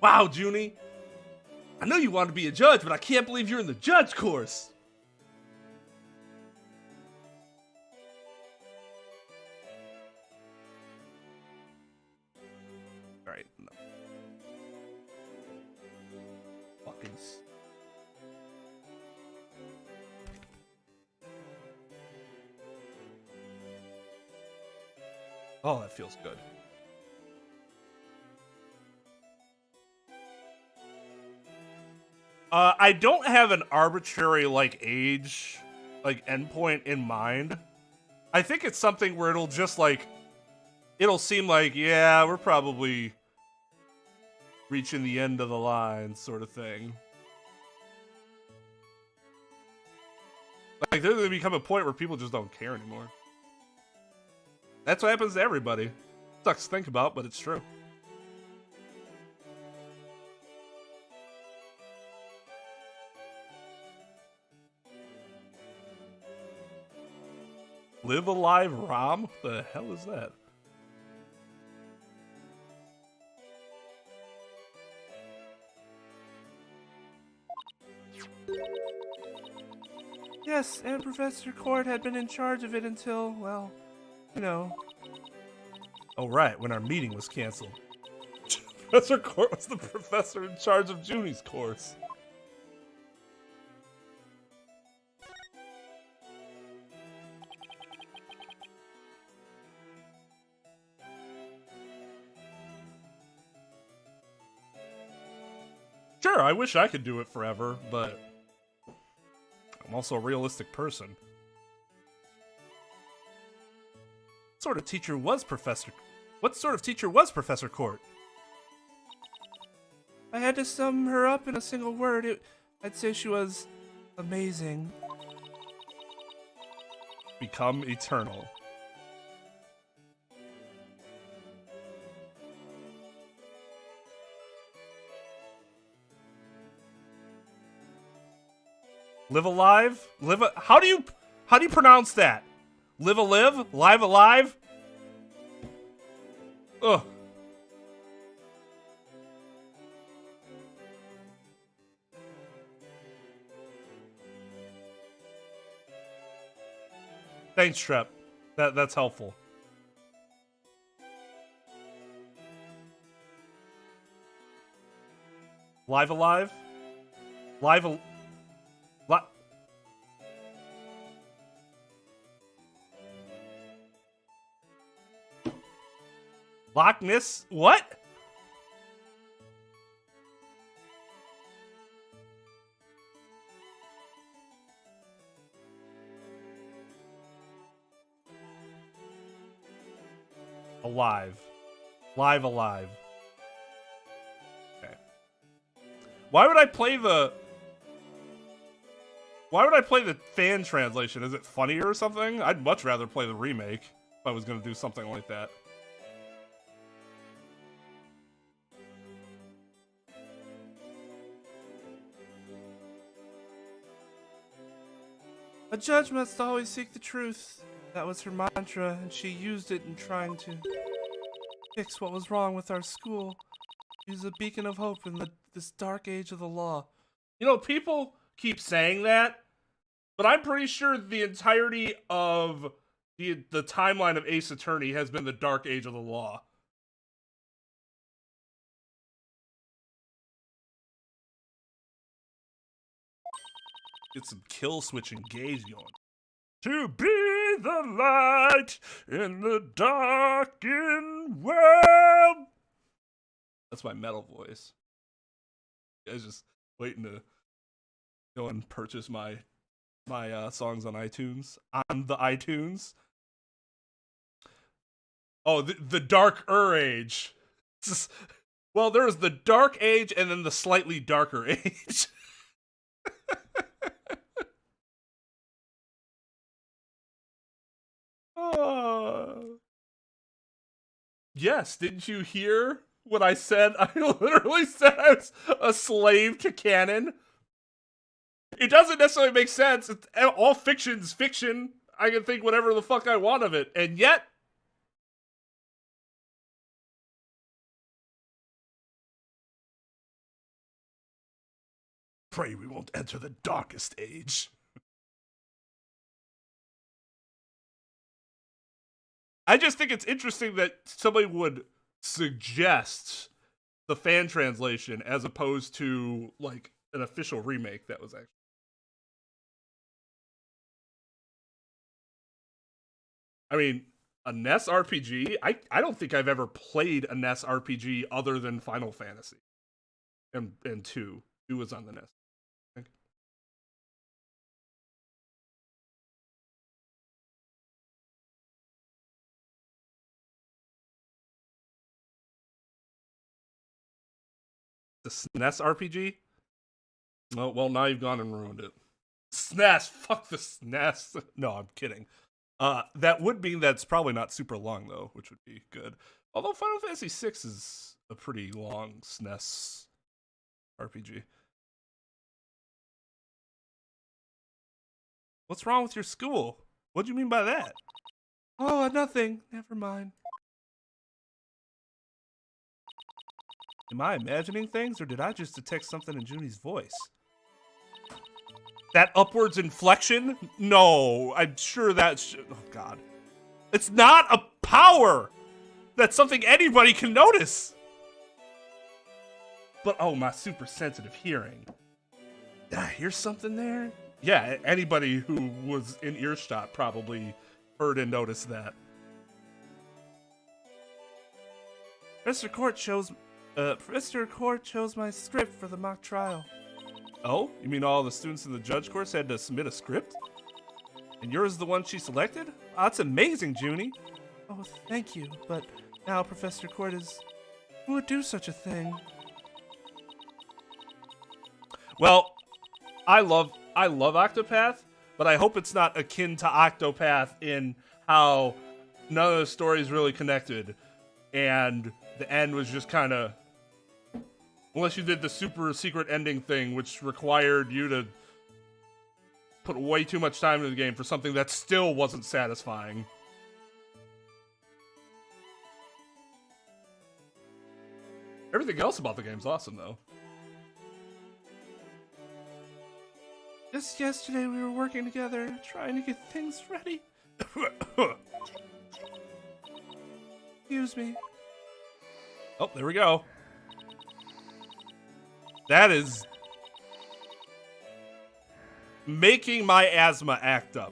Wow, Junie. I know you want to be a judge, but I can't believe you're in the judge course. All right. No. Fucking. Oh, that feels good. I don't have an arbitrary, like, age, like, endpoint in mind. I think it's something where it'll just, like, it'll seem like, yeah, we're probably reaching the end of the line, sort of thing. Like, there's gonna become a point where people just don't care anymore. That's what happens to everybody. Sucks to think about, but it's true. Live Alive ROM? What the hell is that? Yes, and Professor Court had been in charge of it until, well, you know. Oh, right, when our meeting was canceled. Professor Court was the professor in charge of Junie's course. Sure, I wish I could do it forever, but I'm also a realistic person. What sort of teacher was Professor Court? I had to sum her up in a single word. I'd say she was amazing. Become eternal. Live alive? How do you pronounce that? Live alive? Live alive? Ugh. Thanks, Trep. That's helpful. Live alive? Loch Ness? What? Alive. Live alive. Okay. Why would I play the fan translation? Is it funnier or something? I'd much rather play the remake if I was going to do something like that. A judge must always seek the truth, That was her mantra, and she used it in trying to fix what was wrong with our school. She's a beacon of hope in this dark age of the law. You know, people keep saying that, but I'm pretty sure the entirety of the timeline of Ace Attorney has been the dark age of the law. Get some kill switch engaged going. To be the light in the darkened world. That's my metal voice. You guys just waiting to go and purchase my songs on iTunes. On the iTunes. Oh, the darker age. Well, there's the dark age and then the slightly darker age. Yes, didn't you hear what I said? I literally said I was a slave to canon. It doesn't necessarily make sense. All fiction's fiction. I can think whatever the fuck I want of it. And yet, pray we won't enter the darkest age. I just think it's interesting that somebody would suggest the fan translation as opposed to like an official remake that was actually. I mean, a NES RPG? I don't think I've ever played a NES RPG other than Final Fantasy. And 2. 2 was on the NES. I think. The SNES RPG? Oh, well, now you've gone and ruined it. SNES! Fuck the SNES! No, I'm kidding. That would mean that's probably not super long, though, which would be good. Although Final Fantasy VI is a pretty long SNES RPG. What's wrong with your school? What do you mean by that? Oh, nothing. Never mind. Am I imagining things, or did I just detect something in Junie's voice? That upwards inflection? No, I'm sure that's... Oh, God. It's not a power! That's something anybody can notice! But, oh, my super sensitive hearing. Did I hear something there? Yeah, anybody who was in earshot probably heard and noticed that. Professor Court chose my script for the mock trial. Oh? You mean all the students in the judge course had to submit a script? And yours is the one she selected? Oh, that's amazing, Junie. Oh, thank you, but now Professor Court is... Who would do such a thing? Well, I love Octopath, but I hope it's not akin to Octopath in how none of the stories really connected, and the end was just kind of... Unless you did the super secret ending thing, which required you to put way too much time into the game for something that still wasn't satisfying. Everything else about the game's awesome, though. Just yesterday we were working together, trying to get things ready. Excuse me. Oh, there we go. That is making my asthma act up.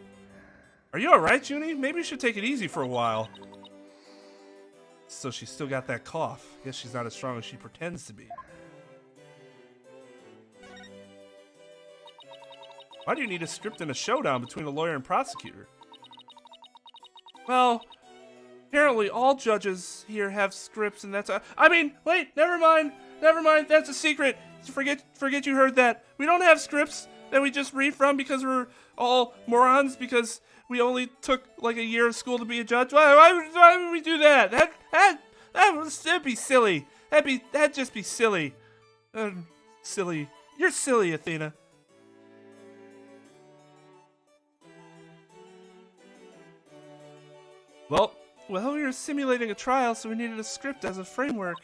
Are you alright, Junie? Maybe you should take it easy for a while. So she's still got that cough. Guess she's not as strong as she pretends to be. Why do you need a script and a showdown between a lawyer and prosecutor? Well, apparently all judges here have scripts, and that's I mean, wait, never mind, that's a secret. Forget you heard that. We don't have scripts that we just read from because we're all morons, because we only took like a year of school to be a judge. Why would we do that? That'd be silly. That'd just be silly. Silly. You're silly, Athena. Well, we were simulating a trial, so we needed a script as a framework.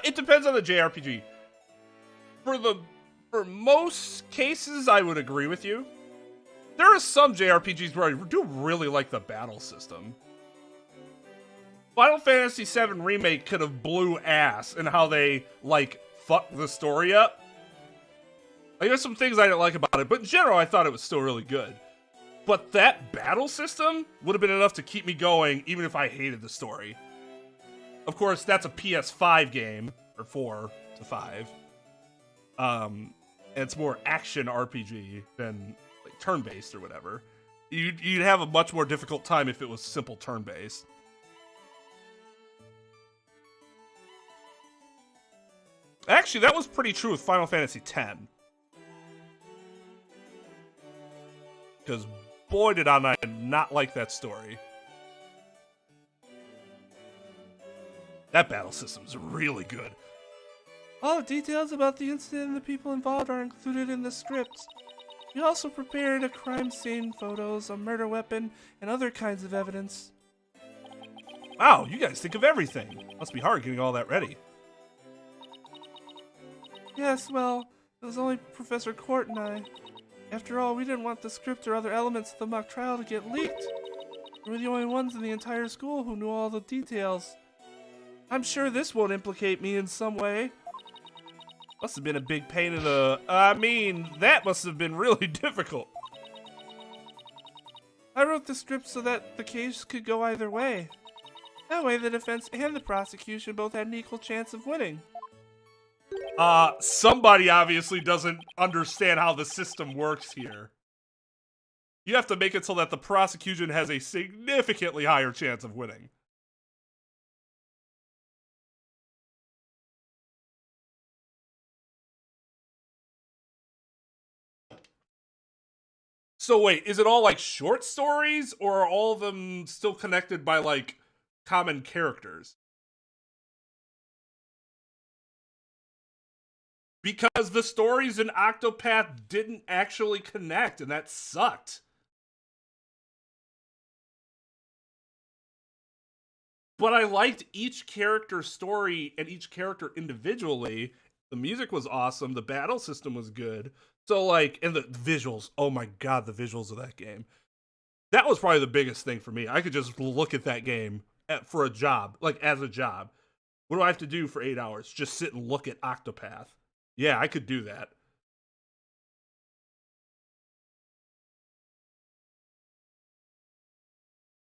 It depends on the JRPG. For most cases, I would agree with you. There are some JRPGs where I do really like the battle system. Final Fantasy VII Remake could have blew ass in how they, like, fucked the story up. Like, there's some things I didn't like about it, but in general, I thought it was still really good. But that battle system would have been enough to keep me going, even if I hated the story. Of course, that's a PS5 game, or 4 to 5. And it's more action RPG than like turn-based or whatever. You'd have a much more difficult time if it was simple turn-based. Actually, that was pretty true with Final Fantasy X. Because boy did I not like that story. That battle system's really good. All the details about the incident and the people involved are included in the script. We also prepared a crime scene, photos, a murder weapon, and other kinds of evidence. Wow, you guys think of everything. Must be hard getting all that ready. Yes, well, it was only Professor Court and I. After all, we didn't want the script or other elements of the mock trial to get leaked. We were the only ones in the entire school who knew all the details. I'm sure this won't implicate me in some way. Must have been a big pain in the... I mean, that must have been really difficult. I wrote the script so that the case could go either way. That way the defense and the prosecution both had an equal chance of winning. Somebody obviously doesn't understand how the system works here. You have to make it so that the prosecution has a significantly higher chance of winning. So wait, is it all like short stories, or are all of them still connected by like common characters? Because the stories in Octopath didn't actually connect, and that sucked. But I liked each character's story and each character individually. The music was awesome. The battle system was good. So, like, and the visuals. Oh my god, the visuals of that game. That was probably the biggest thing for me. I could just look at that game for a job, like, as a job. What do I have to do for 8 hours? Just sit and look at Octopath. Yeah, I could do that.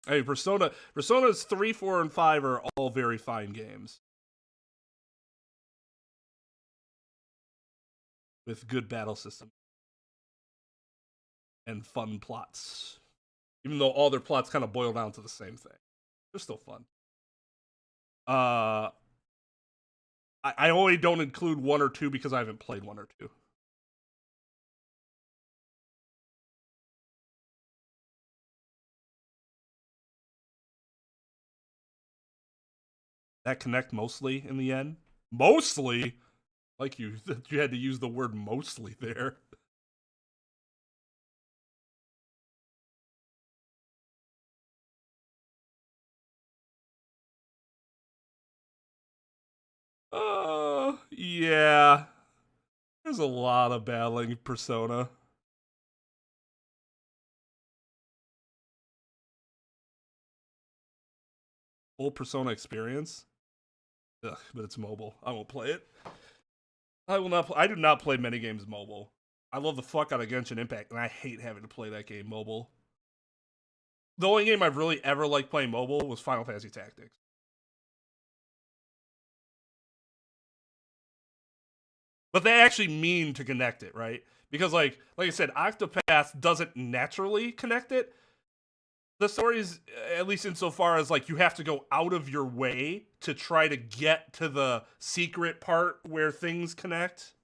Hey, Personas 3, 4, and 5 are all very fine games. With good battle system. And fun plots. Even though all their plots kind of boil down to the same thing. They're still fun. I only don't include 1 or 2 because I haven't played 1 or 2. That connect mostly in the end? Mostly? Like you had to use the word mostly there. Yeah. There's a lot of battling Persona. Full Persona experience? Ugh, but it's mobile. I won't play it. I will not. I do not play many games mobile. I love the fuck out of Genshin Impact, and I hate having to play that game mobile. The only game I've really ever liked playing mobile was Final Fantasy Tactics. But they actually mean to connect it, right? Because like I said, Octopath doesn't naturally connect it. The stories, at least insofar as like you have to go out of your way to try to get to the secret part where things connect.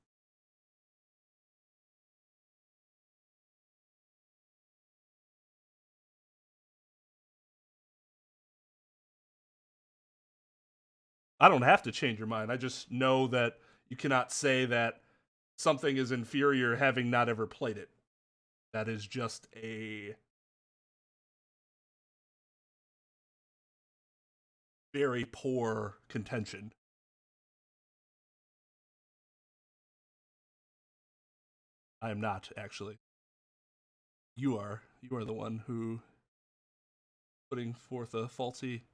I don't have to change your mind. I just know that You cannot say that something is inferior having not ever played it. That is just a very poor contention. I am not, actually. You are. You are the one who putting forth a faulty...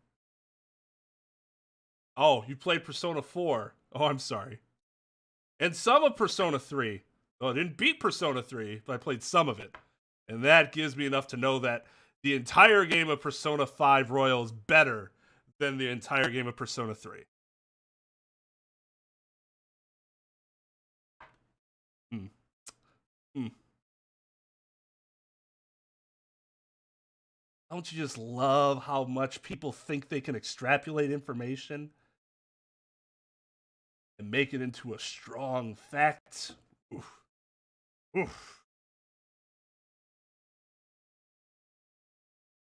Oh, you played Persona 4. Oh, I'm sorry. And some of Persona 3. Oh, I didn't beat Persona 3, but I played some of it. And that gives me enough to know that the entire game of Persona 5 Royal is better than the entire game of Persona 3. Don't you just love how much people think they can extrapolate information and make it into a strong fact? Oof. Oof.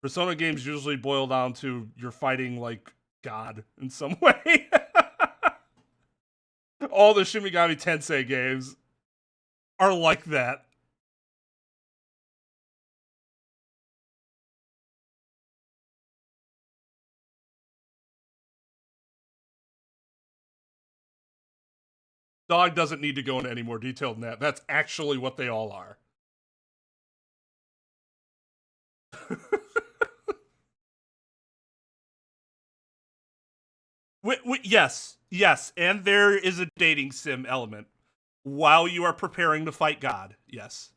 Persona games usually boil down to you're fighting like God in some way. All the Shin Megami Tensei games are like that. Dog doesn't need to go into any more detail than that. That's actually what they all are. Yes, and there is a dating sim element while you are preparing to fight God. Yes.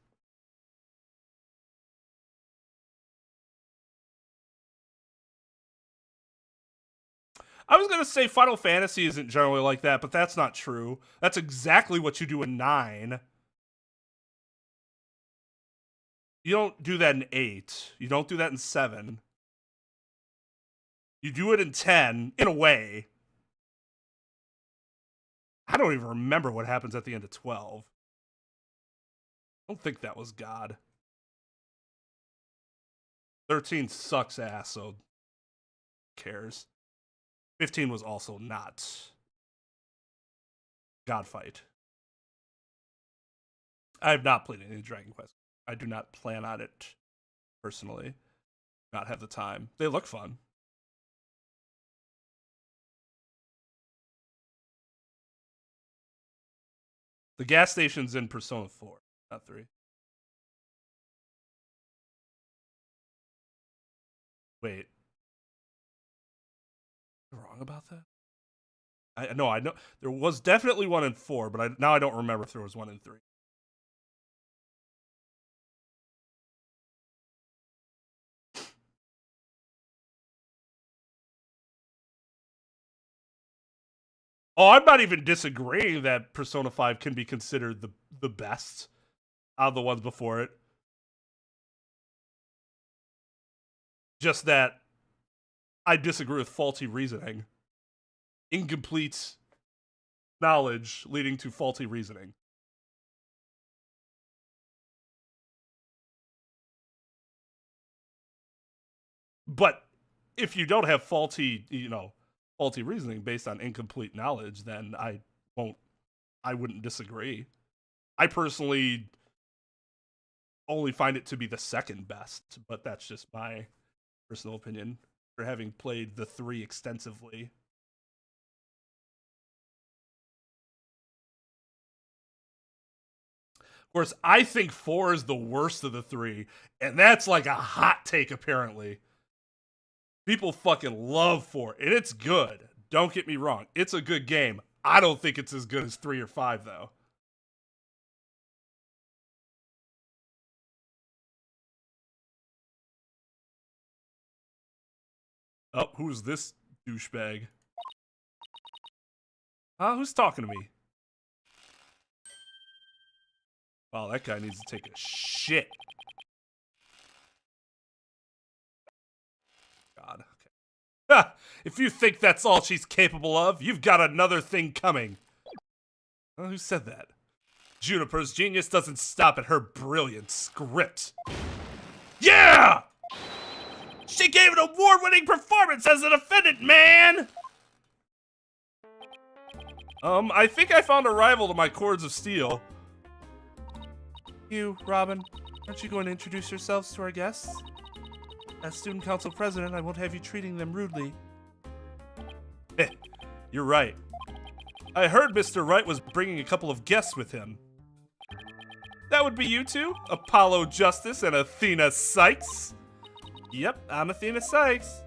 I was going to say Final Fantasy isn't generally like that, but that's not true. That's exactly what you do in 9. You don't do that in 8. You don't do that in 7. You do it in 10, in a way. I don't even remember what happens at the end of 12. I don't think that was God. 13 sucks ass, so who cares? 15 was also not God fight. I have not played any Dragon Quest. I do not plan on it personally. Not have the time. They look fun. The gas station's in Persona 4, not 3. Wait. Am I wrong about that? I know there was definitely one in 4, but now I don't remember if there was one in 3. Oh, I'm not even disagreeing that Persona 5 can be considered the best out of the ones before it. Just that I disagree with faulty reasoning. Incomplete knowledge leading to faulty reasoning. But if you don't have faulty reasoning based on incomplete knowledge, then I wouldn't disagree. I personally only find it to be the second best, but that's just my personal opinion for having played the 3 extensively. Of course, I think 4 is the worst of the 3, and that's like a hot take apparently. People fucking love 4, and it's good. Don't get me wrong. It's a good game. I don't think it's as good as 3 or 5, though. Oh, who's this douchebag? Who's talking to me? Wow, that guy needs to take a shit. God, okay. If you think that's all she's capable of, you've got another thing coming. Oh, who said that? Juniper's genius doesn't stop at her brilliant script. Yeah! She gave an award-winning performance as a defendant, man! I think I found a rival to my cords of steel. You, Robin, aren't you going to introduce yourselves to our guests? As student council president, I won't have you treating them rudely. You're right. I heard Mr. Wright was bringing a couple of guests with him. That would be you two, Apollo Justice and Athena Sykes. Yep, I'm Athena Sykes.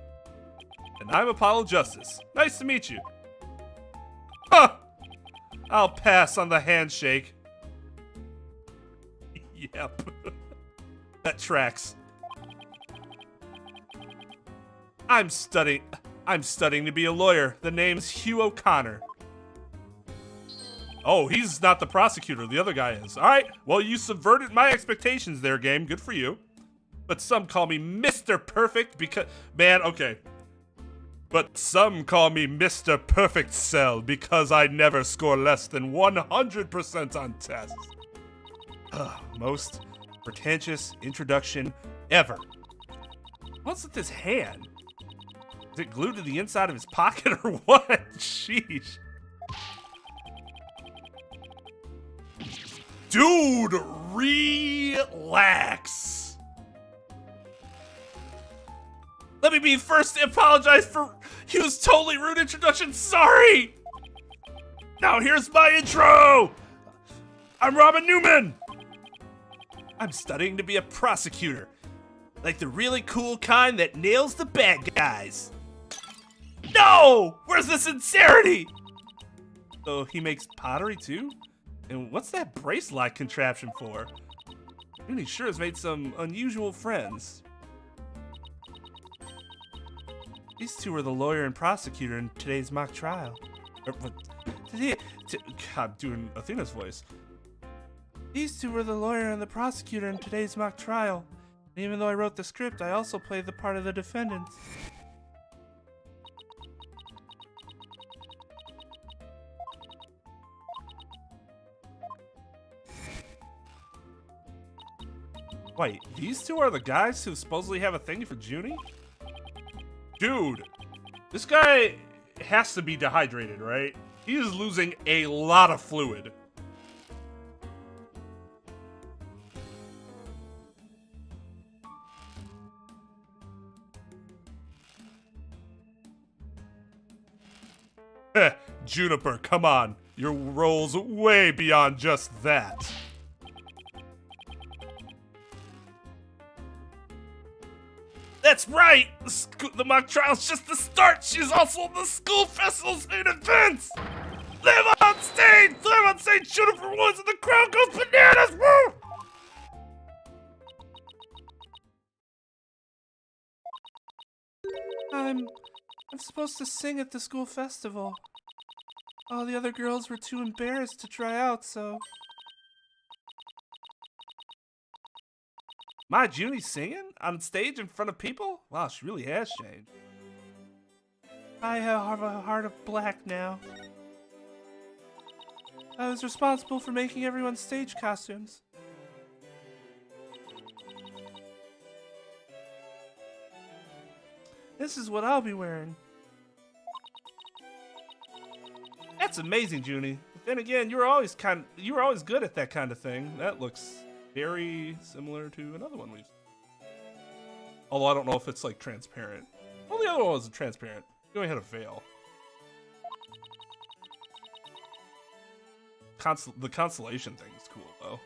And I'm Apollo Justice. Nice to meet you. Huh! I'll pass on the handshake. Yep. That tracks. I'm studying to be a lawyer. The name's Hugh O'Connor. Oh, he's not the prosecutor. The other guy is. All right. Well, you subverted my expectations there, game. Good for you. But some call me Mr. Perfect because... Man, okay. But some call me Mr. Perfect Cell because I never score less than 100% on tests. Most pretentious introduction ever. What's with this hand? Is it glued to the inside of his pocket or what? Sheesh. Dude, relax. Let me be first to apologize for Hugh's totally rude introduction. Sorry. Now here's my intro. I'm Robin Newman. I'm studying to be a prosecutor. Like the really cool kind that nails the bad guys. No! Where's the sincerity? So he makes pottery too? And what's that brace-lock contraption for? And he sure has made some unusual friends. These two are the lawyer and prosecutor in today's mock trial. I'm doing Athena's voice. These two were the lawyer and the prosecutor in today's mock trial. And even though I wrote the script, I also played the part of the defendant. Wait, these two are the guys who supposedly have a thing for Junie? Dude, this guy has to be dehydrated, right? He is losing a lot of fluid. Juniper, come on. Your role's way beyond just that. That's right! The mock trial's just the start! She's also the school festival's main event! Live on stage! Live on stage! Juniper Woods and the crowd goes bananas! Woo! I'm supposed to sing at the school festival. All the other girls were too embarrassed to try out, so... My Junie's singing? On stage in front of people? Wow, she really has changed. I have a heart of black now. I was responsible for making everyone's stage costumes. This is what I'll be wearing. That's amazing, Junie. But then again, you were always good at that kind of thing. That looks very similar to another one we've seen. Although I don't know if it's like transparent. Well, the other one wasn't transparent. You only had a veil. The constellation thing is cool, though.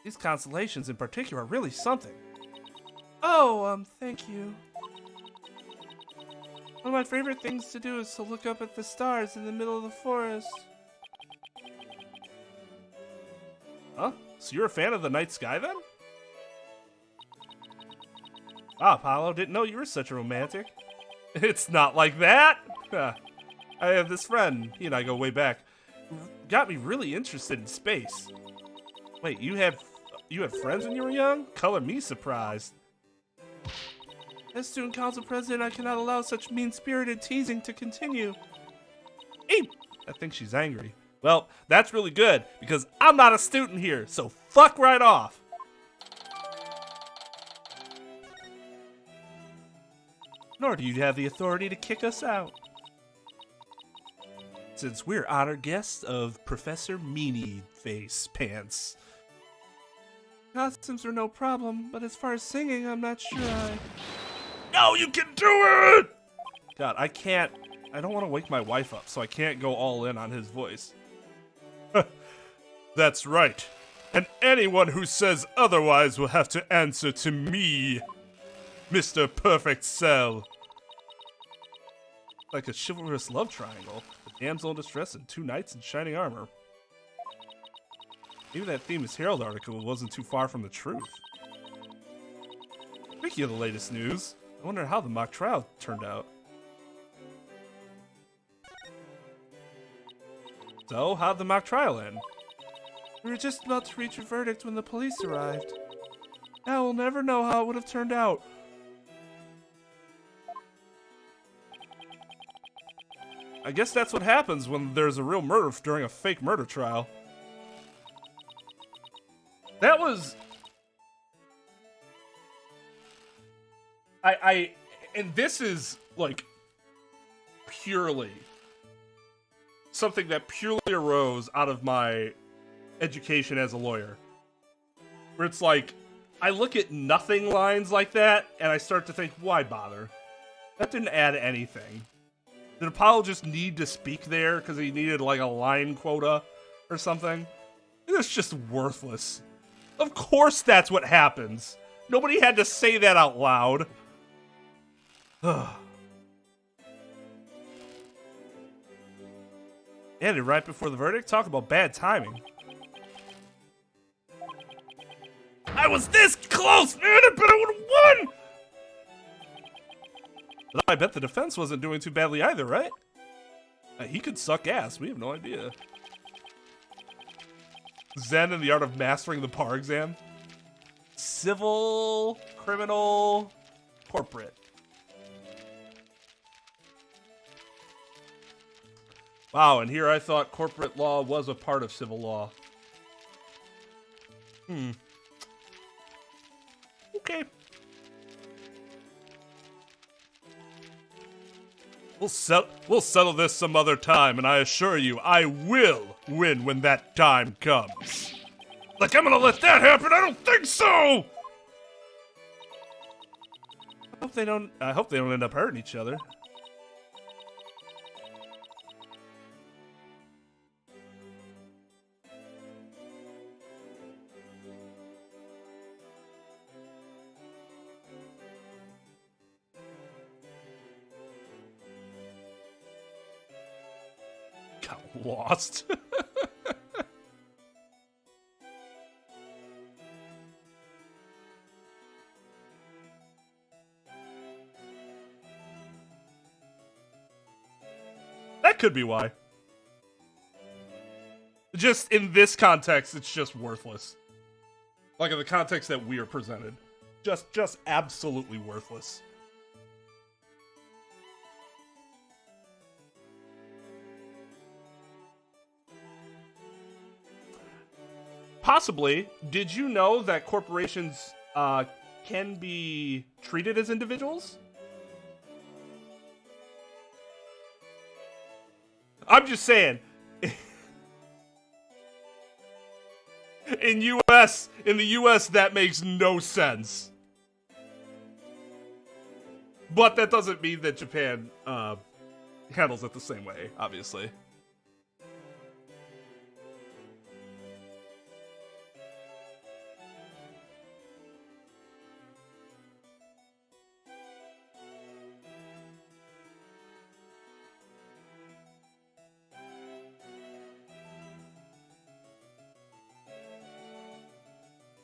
These constellations in particular are really something. Oh, thank you. One of my favorite things to do is to look up at the stars in the middle of the forest. Huh? So you're a fan of the night sky, then? Ah, Apollo, didn't know you were such a romantic. It's not like that! I have this friend, he and I go way back, who got me really interested in space. Wait, you had friends when you were young? Color me surprised. As student council president, I cannot allow such mean-spirited teasing to continue. Eep! I think she's angry. Well, that's really good, because I'm not a student here, so fuck right off. Nor do you have the authority to kick us out. since we're honored guests of Professor Meanie Face Pants. Costumes are no problem, but as far as singing, I'm not sure I... No, you can do it! God, I don't want to wake my wife up, so I can't go all in on his voice. That's right. And anyone who says otherwise will have to answer to me, Mr. Perfect Cell. Like a chivalrous love triangle. A damsel in distress and 2 knights in shining armor. Even that Themis Herald article wasn't too far from the truth. Speaking of the latest news, I wonder how the mock trial turned out. So, how'd the mock trial end? We were just about to reach a verdict when the police arrived. Now we'll never know how it would have turned out. I guess that's what happens when there's a real murder during a fake murder trial. That was... And this is, like, purely something that purely arose out of my education as a lawyer. Where it's like, I look at nothing lines like that, and I start to think, why bother? That didn't add anything. Did Apollo just need to speak there because he needed, like, a line quota or something? It's just worthless. Of course that's what happens. Nobody had to say that out loud. Ended right before the verdict? Talk about bad timing. I was this close, man! I bet I would've won! But I bet the defense wasn't doing too badly either, right? He could suck ass. We have no idea. Zen and the art of mastering the par exam. Civil, criminal, corporate. Wow, and here I thought corporate law was a part of civil law. Okay. We'll settle this some other time, and I assure you, I will win when that time comes. Like, I'm gonna let that happen? I don't think so! I hope they don't end up hurting each other. Got lost. That could be why. Just in this context, it's just worthless. Like in the context that we are presented. Just absolutely worthless. Possibly, did you know that corporations can be treated as individuals? I'm just saying. In the US, that makes no sense. But that doesn't mean that Japan handles it the same way, obviously.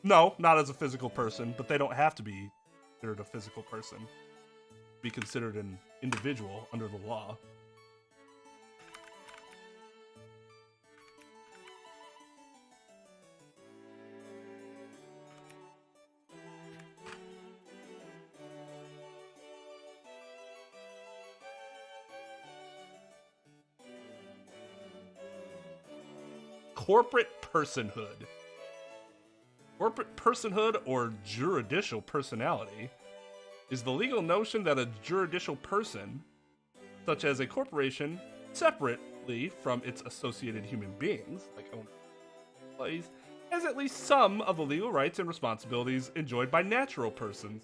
No, not as a physical person, but they don't have to be considered a physical person. Be considered an individual under the law. Corporate personhood. Corporate personhood, or juridical personality, is the legal notion that a juridical person, such as a corporation, separate from its associated human beings, like owners and employees, has at least some of the legal rights and responsibilities enjoyed by natural persons.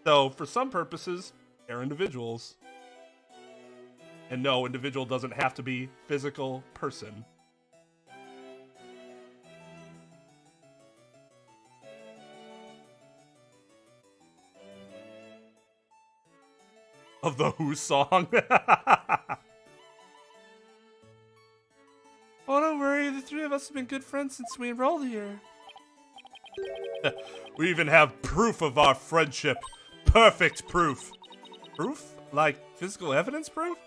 So, for some purposes, they're individuals. And no, individual doesn't have to be physical person. Of the Who song. Oh, don't worry, the three of us have been good friends since we enrolled here. We even have proof of our friendship. Perfect proof. Proof? Like physical evidence proof?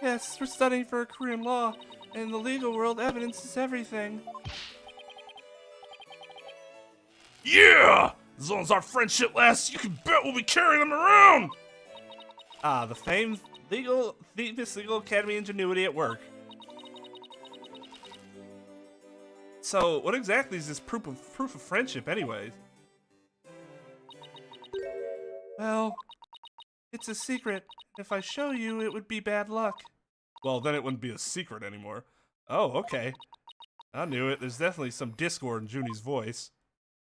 Yes, we're studying for a career in law, and in the legal world, evidence is everything. Yeah! As long as our friendship lasts, you can bet we'll be carrying them around! Ah, the famed Themis Legal Academy ingenuity at work. So, what exactly is this proof of friendship, anyways? Well, it's a secret. If I show you, it would be bad luck. Well, then it wouldn't be a secret anymore. Oh, okay. I knew it. There's definitely some discord in Junie's voice.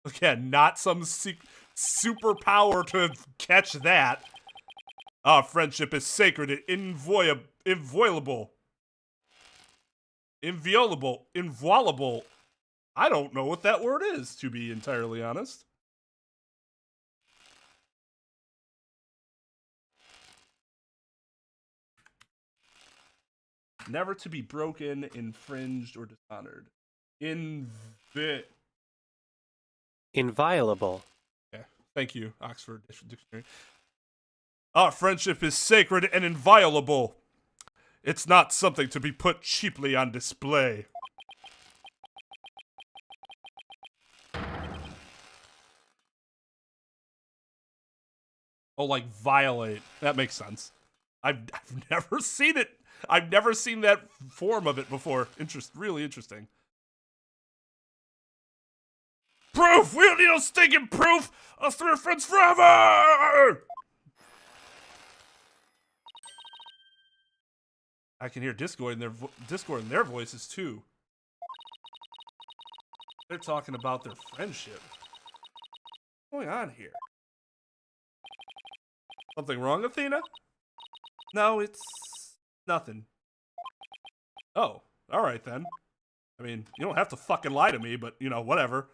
Again, not some superpower to catch that. Our friendship is sacred and inviolable. Inviolable. I don't know what that word is, to be entirely honest. Never to be broken, infringed, or dishonored. Inviolable. Yeah, thank you, Oxford Dictionary. Our friendship is sacred and inviolable. It's not something to be put cheaply on display. Oh, like violate. That makes sense. I've never seen it. I've never seen that form of it before. Really interesting. Proof! We don't need no stinking proof! Us three are friends forever! I can hear discord in their voices too. They're talking about their friendship. What's going on here? Something wrong, Athena? No, it's nothing. Oh, alright then. I mean, you don't have to fucking lie to me, but, you know, whatever.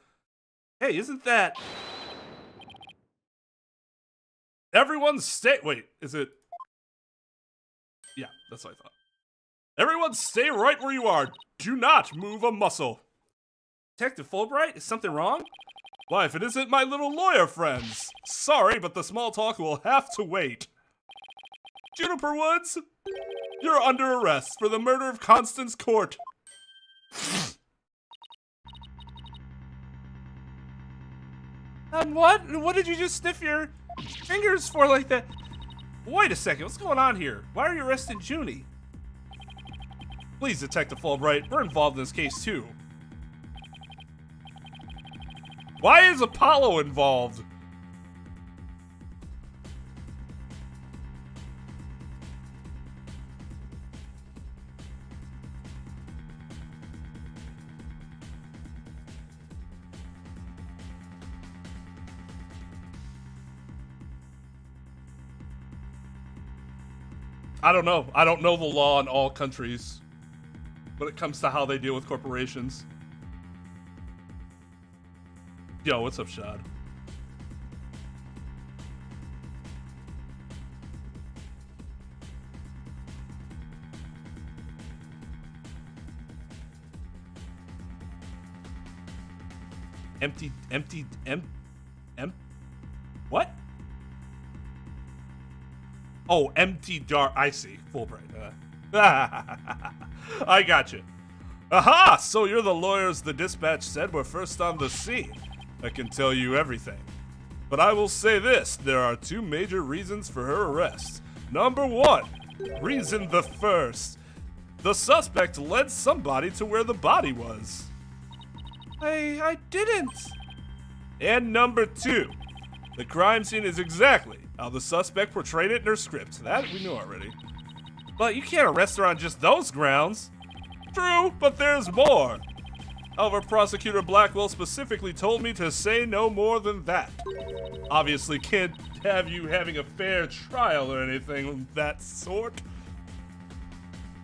Hey, isn't that... Everyone stay... Wait, is it... Yeah, that's what I thought. Everyone stay right where you are. Do not move a muscle. Detective Fulbright, is something wrong? Why, if it isn't my little lawyer friends. Sorry, but the small talk will have to wait. Juniper Woods, you're under arrest for the murder of Constance Court. What? What did you just sniff your fingers for like that? Wait a second, what's going on here? Why are you arresting Junie? Please, Detective Fulbright, we're involved in this case too. Why is Apollo involved? I don't know. I don't know the law in all countries when it comes to how they deal with corporations. Yo, what's up, Shad? What? Oh, empty dark. I see. Fulbright. I got you. Aha! So you're the lawyers the dispatch said were first on the scene. I can tell you everything. But I will say this, there are two major reasons for her arrest. Number one, reason the first. The suspect led somebody to where the body was. I didn't. And number two, the crime scene is exactly How the suspect portrayed it in her script. That we knew already. But you can't arrest her on just those grounds. True, but there's more. However, Prosecutor Blackwell specifically told me to say no more than that. Obviously can't have you having a fair trial or anything of that sort.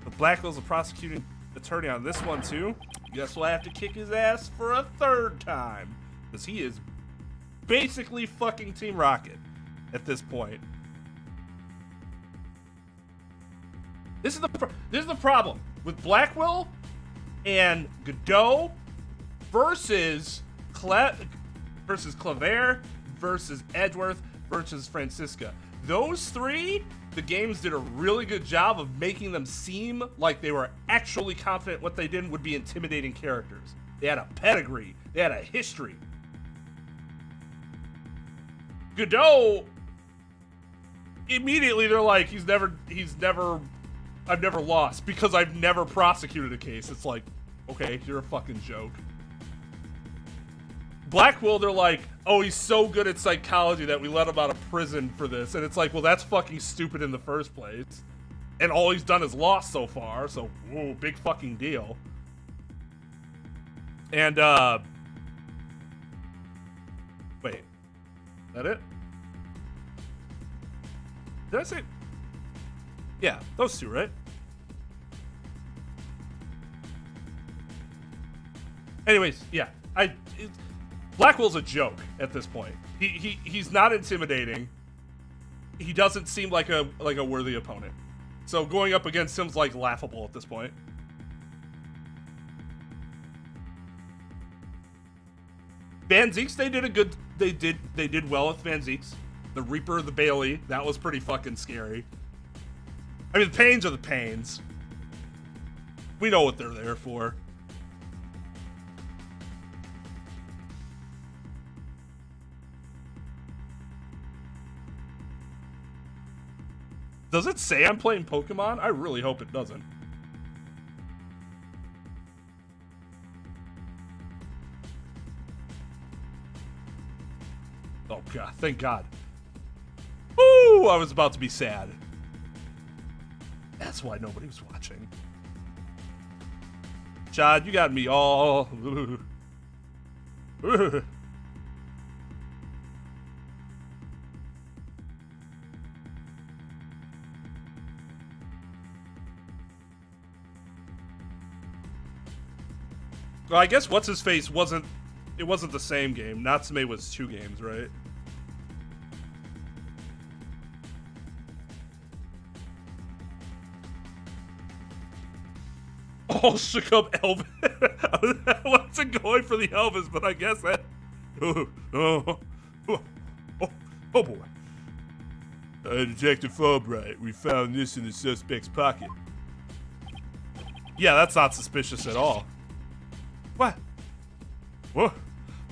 But Blackwell's a prosecuting attorney on this one too. Guess we'll have to kick his ass for a third time. Because he is basically fucking Team Rocket at this point. This is the problem with Blackwell and Godot versus Claver versus Edgeworth versus Francisca. Those three, the games did a really good job of making them seem like they were actually confident what they did would be intimidating characters. They had a pedigree. They had a history. Godot, immediately they're like, I've never lost because I've never prosecuted a case. It's like, okay, you're a fucking joke. Blackwell, they're like, oh, he's so good at psychology that we let him out of prison for this. And it's like, well, that's fucking stupid in the first place. And all he's done is lost so far, so, whoa, big fucking deal. And, wait, is that it? Did I say? Yeah, those two, right? Anyways, yeah, Blackwell's a joke at this point. He's not intimidating. He doesn't seem like a worthy opponent. So going up against him's like laughable at this point. Van Zeeks, they did well with Van Zeeks. The Reaper, the Bailey, that was pretty fucking scary. I mean, the Pains are the Pains. We know what they're there for. Does it say I'm playing Pokemon? I really hope it doesn't. Oh god, thank god. Ooh, I was about to be sad. That's why nobody was watching. Chad, you got me all... Well, I guess what's-his-face wasn't the same game. Natsume was 2 games, right? Oh, shook up Elvis. I wasn't going for the Elvis, but I guess that... Oh boy. Detective Fulbright, we found this in the suspect's pocket. Yeah, that's not suspicious at all. What? Whoa.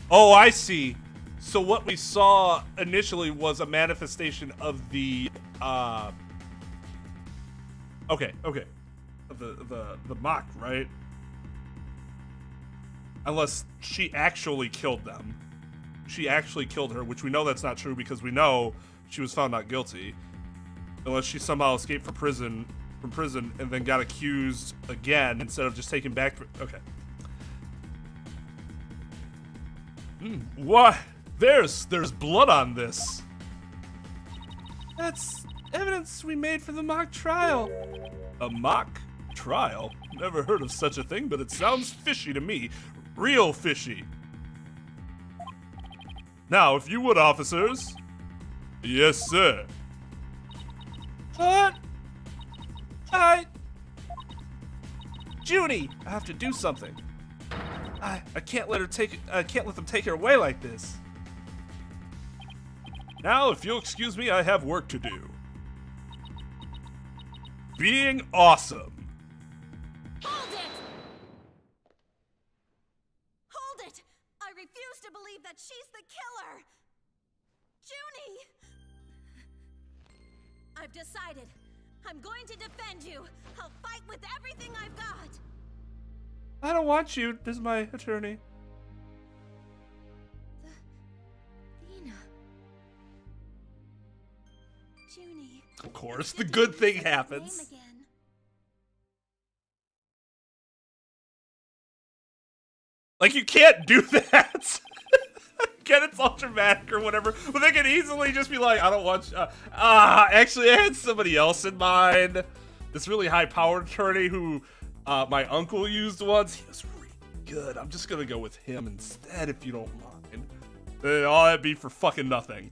Oh, I see. So what we saw initially was a manifestation of the, Okay. The mock, right? Unless she actually killed them. She actually killed her, which we know that's not true because we know she was found not guilty. Unless she somehow escaped from prison and then got accused again instead of just taken back. Okay. What? There's blood on this. That's evidence we made for the mock trial. A mock trial? Never heard of such a thing, but it sounds fishy to me. Real fishy. Now, if you would, officers. Yes, sir. What? Junie, I have to do something. I can't let them take her away like this. Now, if you'll excuse me, I have work to do. Being awesome. Hold it! Hold it! I refuse to believe that she's the killer! Junie! I've decided. I'm going to defend you. I'll fight with everything I've got. I don't want you as my attorney. course. The good thing happens. Name again. Like, you can't do that. Get it's all dramatic or whatever, but they can easily just be like, I don't want actually I had somebody else in mind. This really high-powered attorney who my uncle used once. He was really good. I'm just gonna go with him instead if you don't mind. And all that'd be for fucking nothing.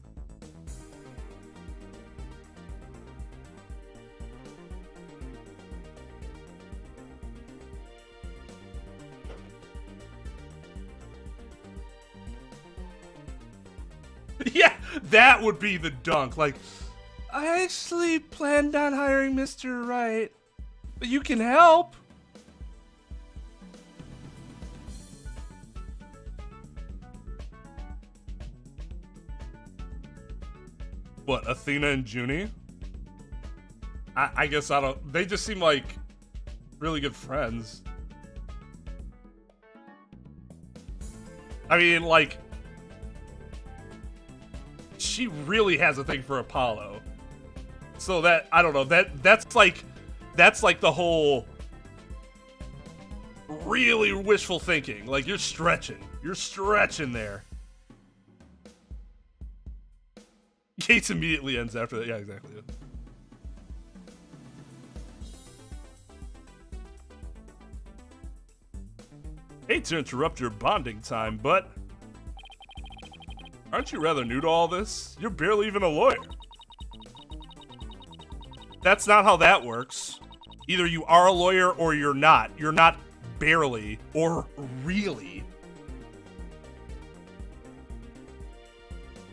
Yeah, that would be the dunk. Like, I actually planned on hiring Mr. Wright, but you can help. What, Athena and Junie? I guess I don't. They just seem like really good friends. I mean, like, she really has a thing for Apollo. So that, I don't know, that's like the whole really wishful thinking. Like, you're stretching there. Gates immediately ends after that. Yeah, exactly. Hate to interrupt your bonding time, but aren't you rather new to all this? You're barely even a lawyer. That's not how that works. Either you are a lawyer or you're not. You're not barely or really.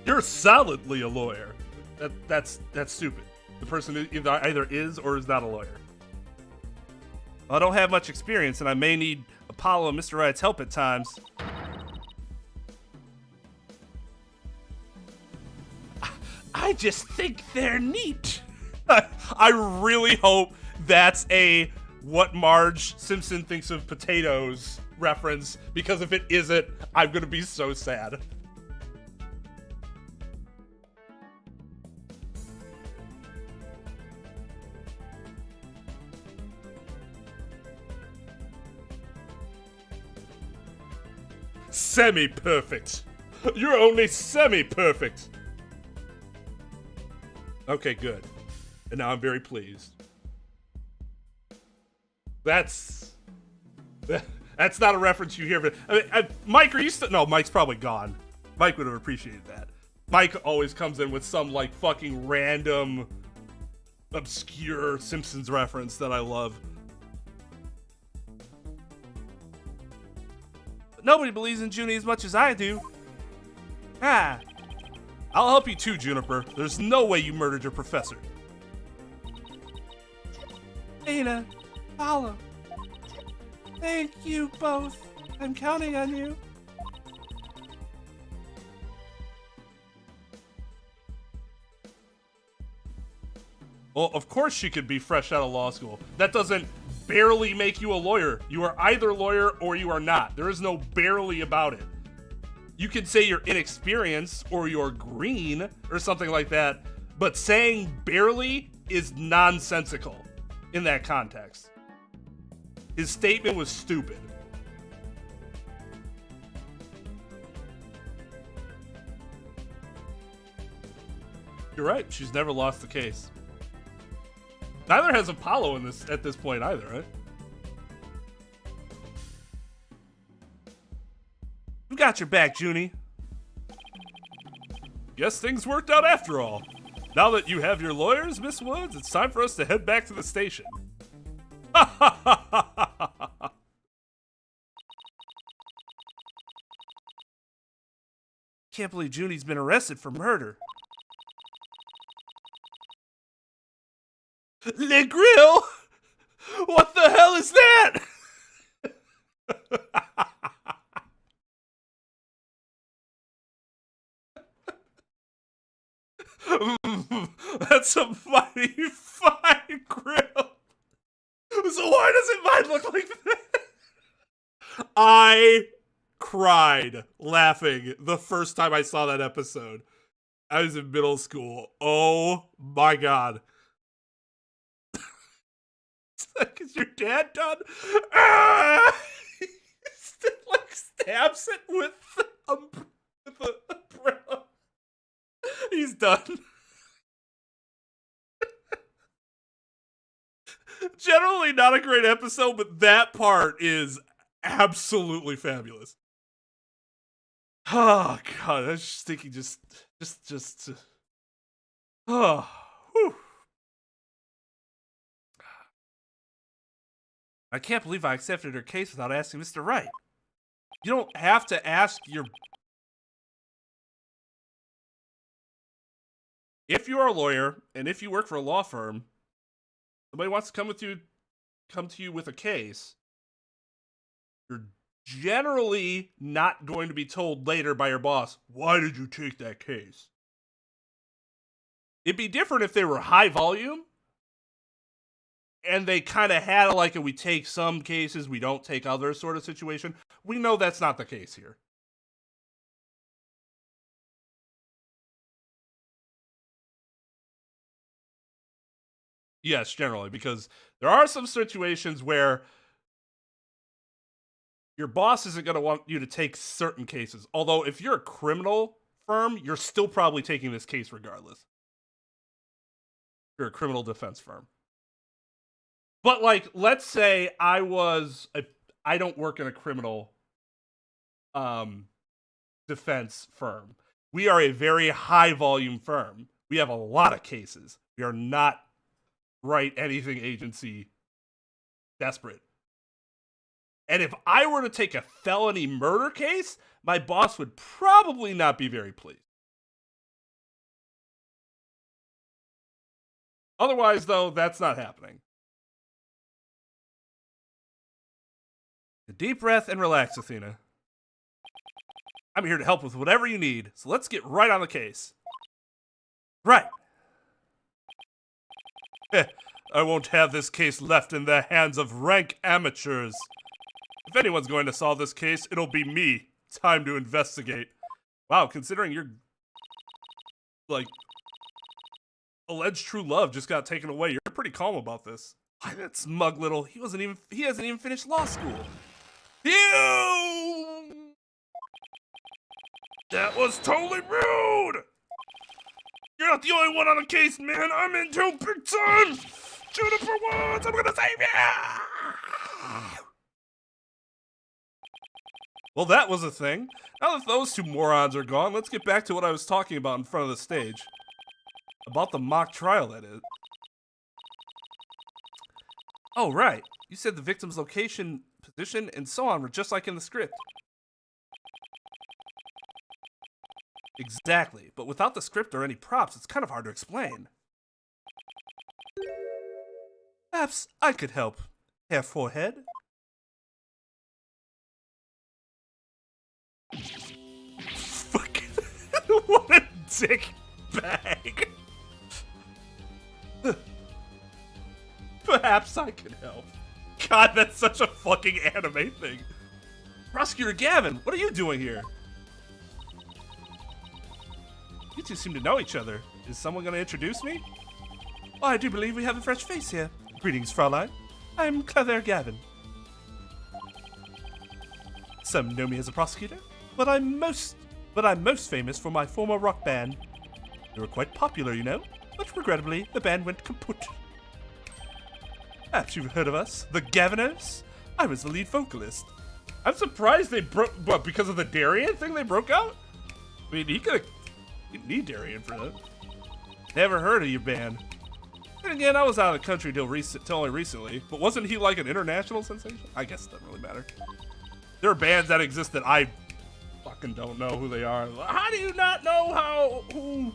You're solidly a lawyer. That's stupid. The person either is or is not a lawyer. I don't have much experience, and I may need Apollo and Mr. Wright's help at times. I just think they're neat. I really hope that's a what Marge Simpson thinks of potatoes reference, because if it isn't, I'm gonna be so sad. Semi-perfect. You're only semi-perfect. Okay, good. And now I'm very pleased. That's not a reference you hear. But I mean, Mike, are you still? No, Mike's probably gone. Mike would have appreciated that. Mike always comes in with some like fucking random, obscure Simpsons reference that I love. But nobody believes in Junie as much as I do. Ah. I'll help you too, Juniper. There's no way you murdered your professor. Dana, Apollo. Thank you both. I'm counting on you. Well, of course she could be fresh out of law school. That doesn't barely make you a lawyer. You are either a lawyer or you are not. There is no barely about it. You could say you're inexperienced or you're green or something like that, but saying barely is nonsensical in that context. His statement was stupid. You're right, she's never lost the case. Neither has Apollo at this point either, right? We got your back, Junie. Guess things worked out after all. Now that you have your lawyers, Miss Woods, it's time for us to head back to the station. Can't believe Junie's been arrested for murder. Le Grill? What the hell is that? That's a mighty fine grill. So why doesn't mine look like that? I cried laughing the first time I saw that episode. I was in middle school. Oh my god. Is your dad done? Ah! He like stabs it with the umbrella. He's done. Generally not a great episode, but that part is absolutely fabulous. Oh god, I was just thinking oh, whew. I can't believe I accepted her case without asking Mr. Wright. You don't have to ask your... If you are a lawyer, and if you work for a law firm, somebody wants to come to you with a case, you're generally not going to be told later by your boss, why did you take that case? It'd be different if they were high volume, and they kind of had like a we take some cases, we don't take others sort of situation. We know that's not the case here. Yes, generally, because there are some situations where your boss isn't going to want you to take certain cases. Although, if you're a criminal firm, you're still probably taking this case regardless. You're a criminal defense firm. But, like, let's say I don't work in a criminal defense firm. We are a very high-volume firm. We have a lot of cases. We are not Write anything agency desperate. And if I were to take a felony murder case, my boss would probably not be very pleased. Otherwise, though, that's not happening. A deep breath and relax, Athena. I'm here to help with whatever you need, so let's get right on the case. Right. I won't have this case left in the hands of rank amateurs. If anyone's going to solve this case, it'll be me. Time to investigate. Wow, considering your, like, alleged true love just got taken away, you're pretty calm about this. Why, that smug little, he hasn't even finished law school. You! That was totally rude! You're not the only one on the case, man. I'm in too big time! Juniper Woods, I'm gonna save you! Well, that was a thing. Now that those two morons are gone, let's get back to what I was talking about in front of the stage. About the mock trial, that is. Oh, right. You said the victim's location, position, and so on were just like in the script. Exactly, but without the script or any props, it's kind of hard to explain. Perhaps I could help, Herr Forehead. Fucking what a dick bag. Perhaps I could help. God, that's such a fucking anime thing. Prosecutor Gavin, what are you doing here? You two seem to know each other. Is someone going to introduce me? Oh, I do believe we have a fresh face here. Greetings, Fraulein. I'm Claire Gavin. Some know me as a prosecutor, but I'm most famous for my former rock band. They were quite popular, you know, but regrettably, the band went kaput. Perhaps you've heard of us, the Gaviners? I was the lead vocalist. I'm surprised they broke, what, because of the Darien thing they broke out? I mean, he didn't need Darien for that. Never heard of your band. And again, I was out of the country till only recently, but wasn't he like an international sensation? I guess it doesn't really matter. There are bands that exist that I fucking don't know who they are. How do you not know who?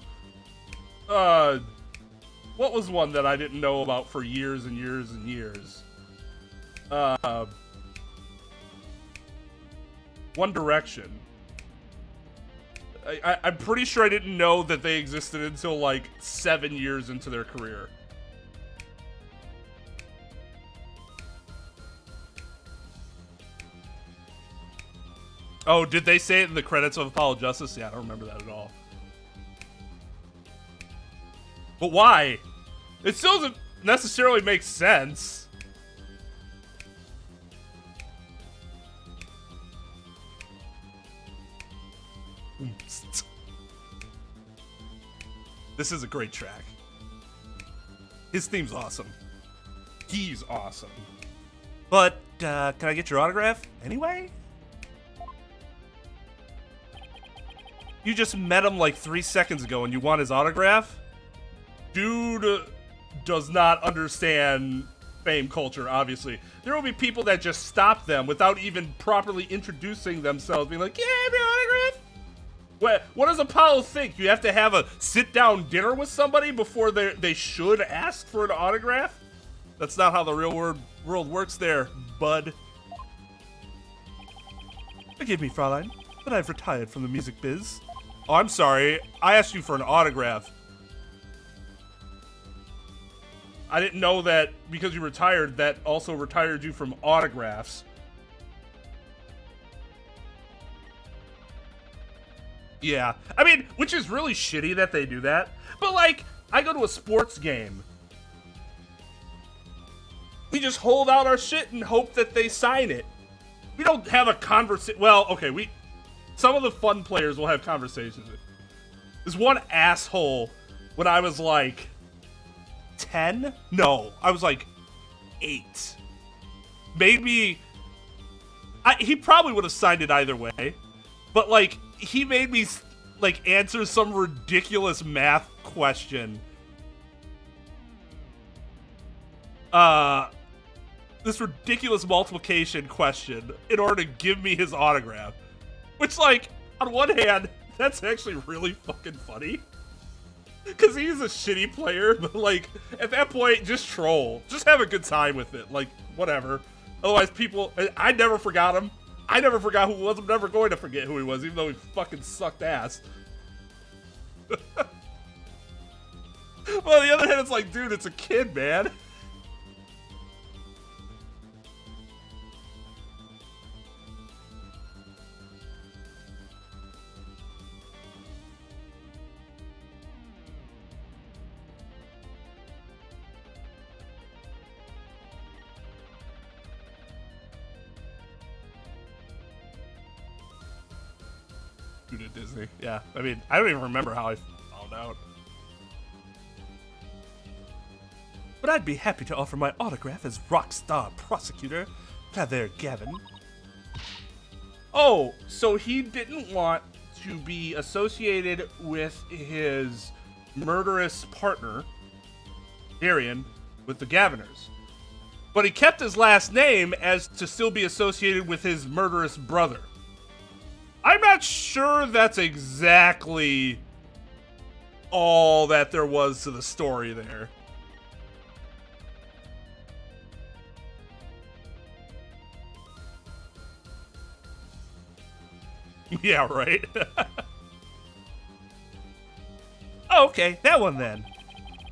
What was one that I didn't know about for years and years and years? One Direction. I'm pretty sure I didn't know that they existed until like 7 years into their career. Oh, did they say it in the credits of Apollo Justice? Yeah, I don't remember that at all. But why? It still doesn't necessarily make sense. This is a great track. His theme's awesome. He's awesome. But, can I get your autograph anyway? You just met him like 3 seconds ago and you want his autograph? Dude does not understand fame culture, obviously. There will be people that just stop them without even properly introducing themselves, being like, yeah, I have your autograph? What does Apollo think? You have to have a sit-down dinner with somebody before they should ask for an autograph? That's not how the real world works there, bud. Forgive me, Fraulein, but I've retired from the music biz. Oh, I'm sorry. I asked you for an autograph. I didn't know that because you retired, that also retired you from autographs. Yeah. I mean, which is really shitty that they do that. But, like, I go to a sports game. We just hold out our shit and hope that they sign it. We don't have a conversation. Well, okay, some of the fun players will have conversations. There's one asshole when I was like 10? No, I was like 8. Maybe he probably would have signed it either way. But like he made me like answer some ridiculous math question. This ridiculous multiplication question in order to give me his autograph. Which, like, on one hand, that's actually really fucking funny. Because he's a shitty player, but, like, at that point, just troll. Just have a good time with it. Like, whatever. Otherwise, people... I never forgot him. I never forgot who he was. I'm never going to forget who he was, even though he fucking sucked ass. Well, on the other hand, it's like, dude, it's a kid, man. At Disney. Yeah, I mean, I don't even remember how I found out. But I'd be happy to offer my autograph as rockstar prosecutor, Father Gavin. Oh, so he didn't want to be associated with his murderous partner, Darian, with the Gaviners. But he kept his last name as to still be associated with his murderous brother. I'm not sure that's exactly all that there was to the story there. Yeah, right? Oh, okay, that one then.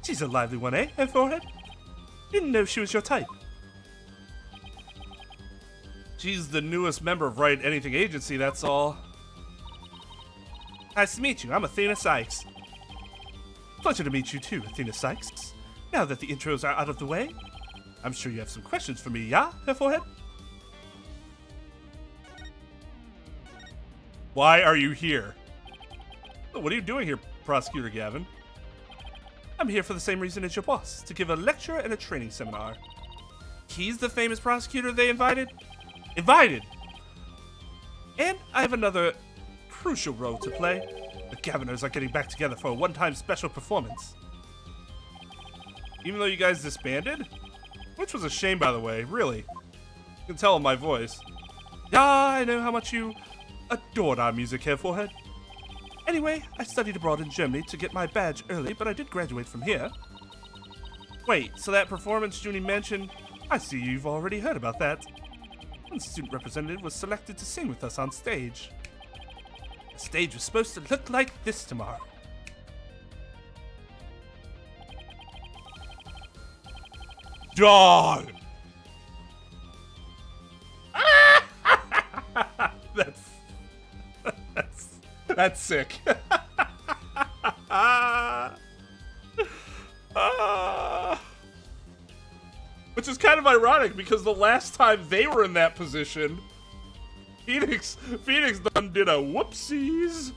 She's a lively one, eh, her forehead? Didn't know she was your type. She's the newest member of Wright Anything Agency, that's all. Nice to meet you. I'm Athena Sykes. Pleasure to meet you too, Athena Sykes. Now that the intros are out of the way, I'm sure you have some questions for me, yeah, her forehead? Why are you here? What are you doing here, Prosecutor Gavin? I'm here for the same reason as your boss, to give a lecture and a training seminar. He's the famous prosecutor they invited? Invited! And I have another crucial role to play. The Gaviners are getting back together for a one-time special performance. Even though you guys disbanded? Which was a shame, by the way, really. You can tell in my voice. Yeah, I know how much you adored our music here, Forehead. Anyway, I studied abroad in Germany to get my badge early, but I did graduate from here. Wait, so that performance Junie mentioned, I see you've already heard about that. One student representative was selected to sing with us on stage. The stage was supposed to look like this tomorrow. Dog! That's sick. Which is kind of ironic because the last time they were in that position, Phoenix done did a whoopsies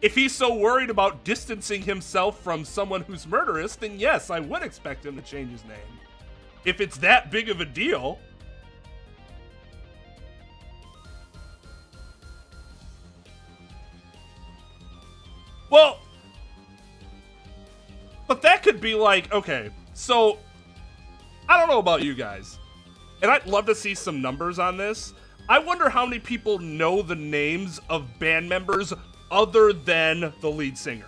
if he's so worried about distancing himself from someone who's murderous, then yes, I would expect him to change his name. If it's that big of a deal. Well, but that could be like, okay, so I don't know about you guys, and I'd love to see some numbers on this. I wonder how many people know the names of band members other than the lead singer.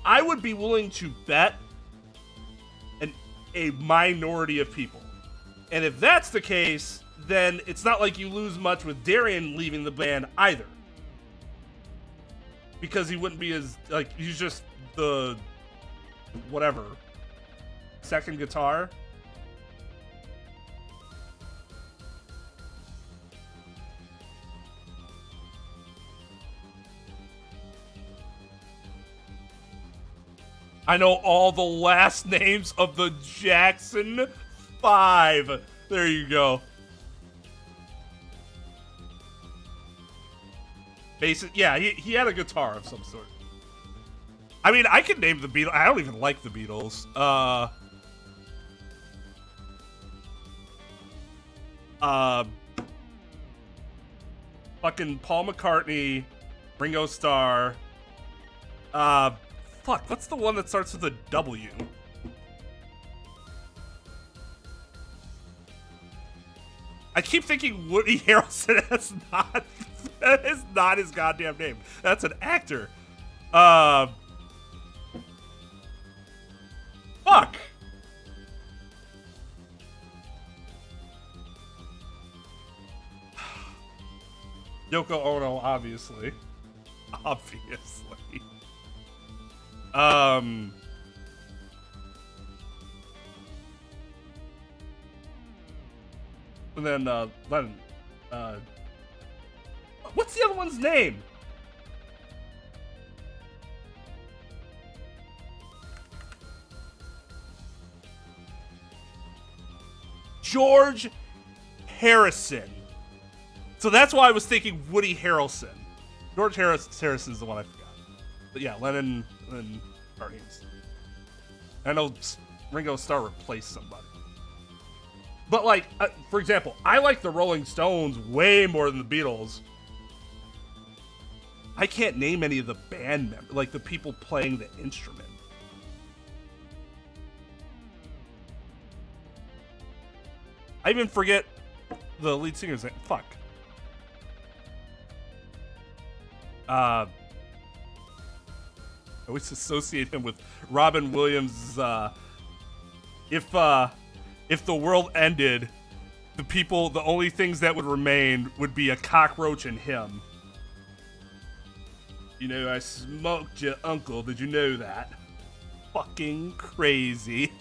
I would be willing to bet a minority of people. And if that's the case, then it's not like you lose much with Darian leaving the band either. Because he wouldn't be as, like, he's just the, whatever, second guitar. I know all the last names of the Jackson 5. There you go. Basic, yeah, he had a guitar of some sort. I mean, I can name the Beatles. I don't even like the Beatles. Fucking Paul McCartney, Ringo Starr. Fuck, what's the one that starts with a W? I keep thinking Woody Harrelson. That is not his goddamn name. That's an actor. Fuck. Yoko Ono, obviously. Obviously. And then, Lennon. What's the other one's name? George Harrison. So that's why I was thinking Woody Harrelson. George Harrison's the one I forgot. But yeah, Lennon and Guardians. I know Ringo Starr replaced somebody. But like, for example, I like the Rolling Stones way more than the Beatles. I can't name any of the band members, like the people playing the instrument. I even forget the lead singer's name. Fuck. I always associate him with Robin Williams' if the world ended, the only things that would remain would be a cockroach and him. You know, I smoked your uncle. Did you know that? Fucking crazy.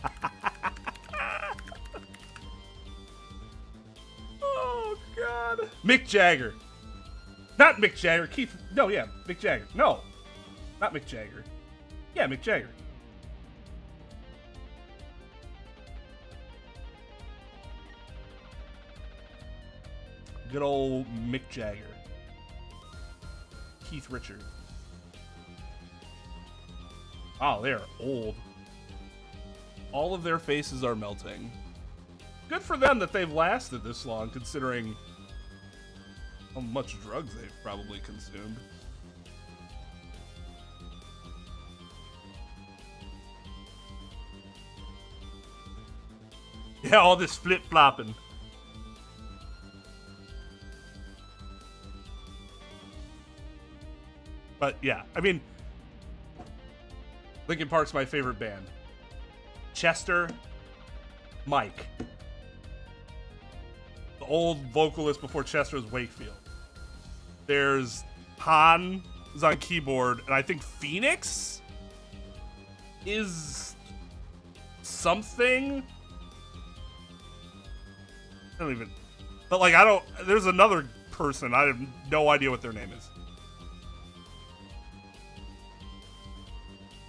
Oh, God. Mick Jagger. Not Mick Jagger. Keith. No, yeah. Mick Jagger. No. Not Mick Jagger. Yeah, Mick Jagger. Good old Mick Jagger. Keith Richards. Oh, they're old. All of their faces are melting. Good for them that they've lasted this long, considering how much drugs they've probably consumed. Yeah, all this flip-flopping. But yeah, I mean, Linkin Park's my favorite band. Chester, Mike. The old vocalist before Chester was Wakefield. There's Han is on keyboard, and I think Phoenix is something. I don't even, but like, there's another person, I have no idea what their name is.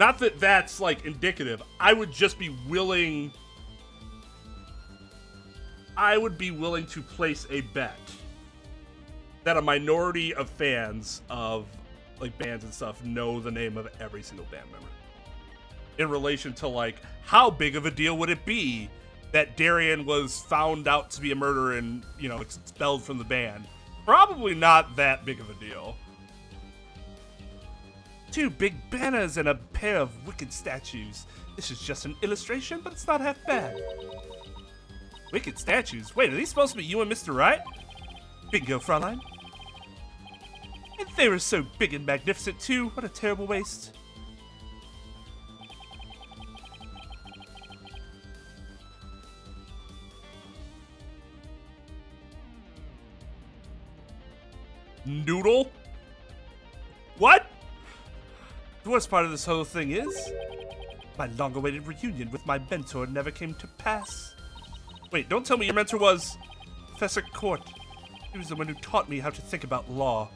Not that that's, like, indicative. I would just be willing... I would be willing to place a bet that a minority of fans of like bands and stuff know the name of every single band member. In relation to like how big of a deal would it be that Darian was found out to be a murderer and, you know, expelled from the band? Probably not that big of a deal. 2 big banners and a pair of wicked statues. This is just an illustration, but it's not half bad. Wicked statues? Wait, are these supposed to be you and Mr. Wright? Bingo, Fraulein. And they were so big and magnificent, too. What a terrible waste. Noodle? What? The worst part of this whole thing is, my long-awaited reunion with my mentor never came to pass. Wait, don't tell me your mentor was Professor Court. He was the one who taught me how to think about law.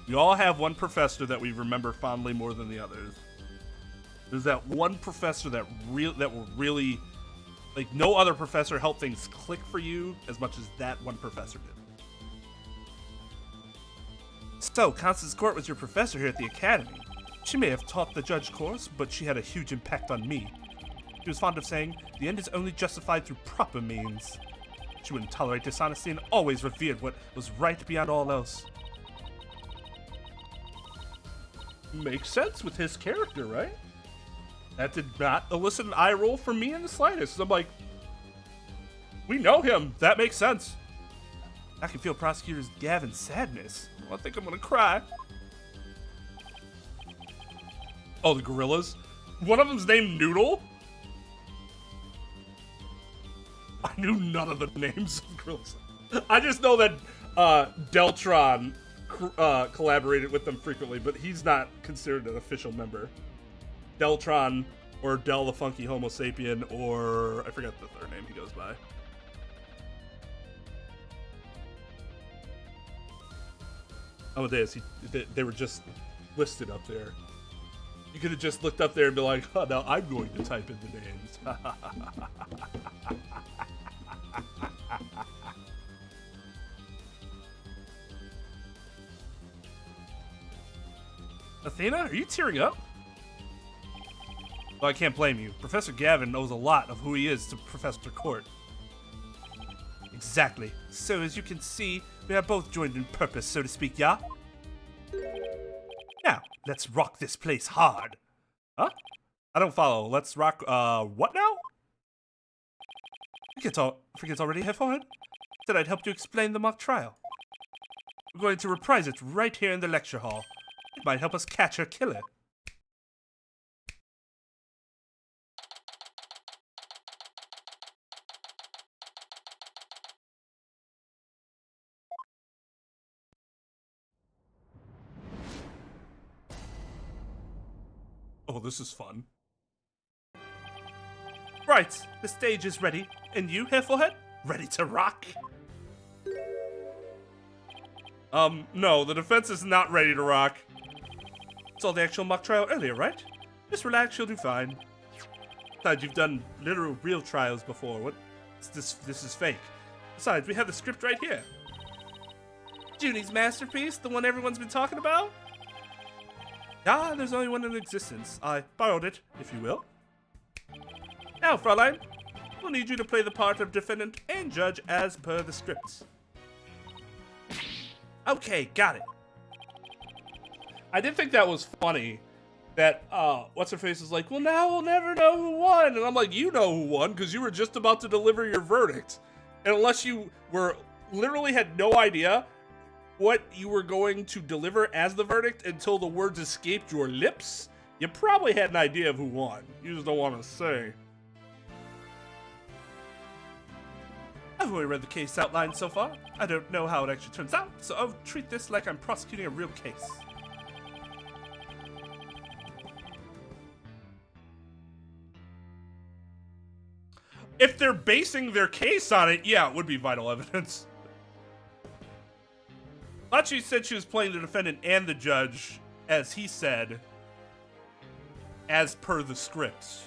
We all have one professor that we remember fondly more than the others. There's that one professor that will really, like, no other professor helped things click for you as much as that one professor did. So, Constance Court was your professor here at the academy. She may have taught the judge course, but she had a huge impact on me. She was fond of saying, the end is only justified through proper means. She wouldn't tolerate dishonesty and always revered what was right beyond all else. Makes sense with his character, right? That did not elicit an eye roll from me in the slightest. I'm like, we know him. That makes sense. I can feel Prosecutor Gavin's sadness. I think I'm gonna cry. Oh, the gorillas? One of them's named Noodle? I knew none of the names of gorillas. I just know that Deltron collaborated with them frequently, but he's not considered an official member. Deltron, or Del the Funky Homo Sapien, or I forgot the third name he goes by. Amadeus, they were just listed up there. You could have just looked up there and be like, oh, now I'm going to type in the names. Athena, are you tearing up? Well, I can't blame you. Professor Gavin knows a lot of who he is to Professor Court. Exactly. So as you can see, we are both joined in purpose, so to speak, yeah? Now, let's rock this place hard. Huh? I don't follow. Let's rock, what now? Forget's already here for it. Said I'd help you explain the mock trial. We're going to reprise it right here in the lecture hall. It might help us catch her killer. Oh, this is fun. Right, the stage is ready. And you, Hairforehead? Ready to rock? No, the defense is not ready to rock. Saw the actual mock trial earlier, right? Just relax, you'll do fine. Besides, you've done literal real trials before. What? This is fake. Besides, we have the script right here. Junie's masterpiece, the one everyone's been talking about? Ah, there's only one in existence. I borrowed it, if you will. Now, Fraulein, we'll need you to play the part of defendant and judge as per the script. Okay, got it. I did think that was funny that, what's-her-face is like, well, now we'll never know who won. And I'm like, you know who won, because you were just about to deliver your verdict. And unless you were literally had no idea what you were going to deliver as the verdict until the words escaped your lips, you probably had an idea of who won. You just don't want to say. I've only read the case outline so far. I don't know how it actually turns out, so I'll treat this like I'm prosecuting a real case. If they're basing their case on it, yeah, it would be vital evidence. Thought she said she was playing the defendant and the judge, as he said, as per the script.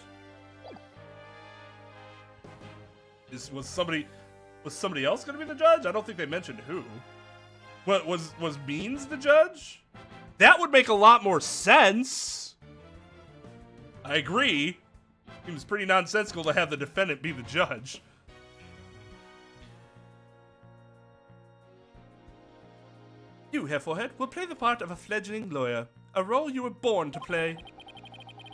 Was somebody else going to be the judge? I don't think they mentioned who. What was Beans the judge? That would make a lot more sense. I agree. Seems pretty nonsensical to have the defendant be the judge. You, Herr Forehead, will play the part of a fledgling lawyer, a role you were born to play.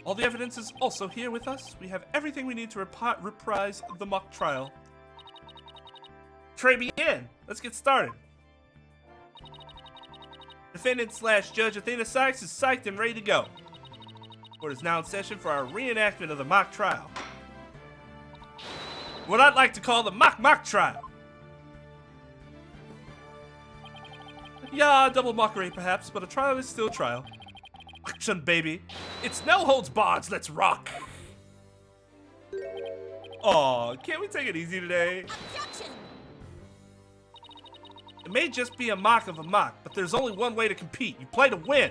All the evidence is also here with us. We have everything we need to reprise the mock trial. Très bien. Let's get started. Defendant / Judge Athena Sykes is psyched and ready to go. Court is now in session for our reenactment of the mock trial. What I'd like to call the mock trial. Yeah, double mockery perhaps, but a trial is still a trial. Action, baby. It's no holds barred, let's rock. Aw, can't we take it easy today? Objection! It may just be a mock of a mock, but there's only one way to compete. You play to win.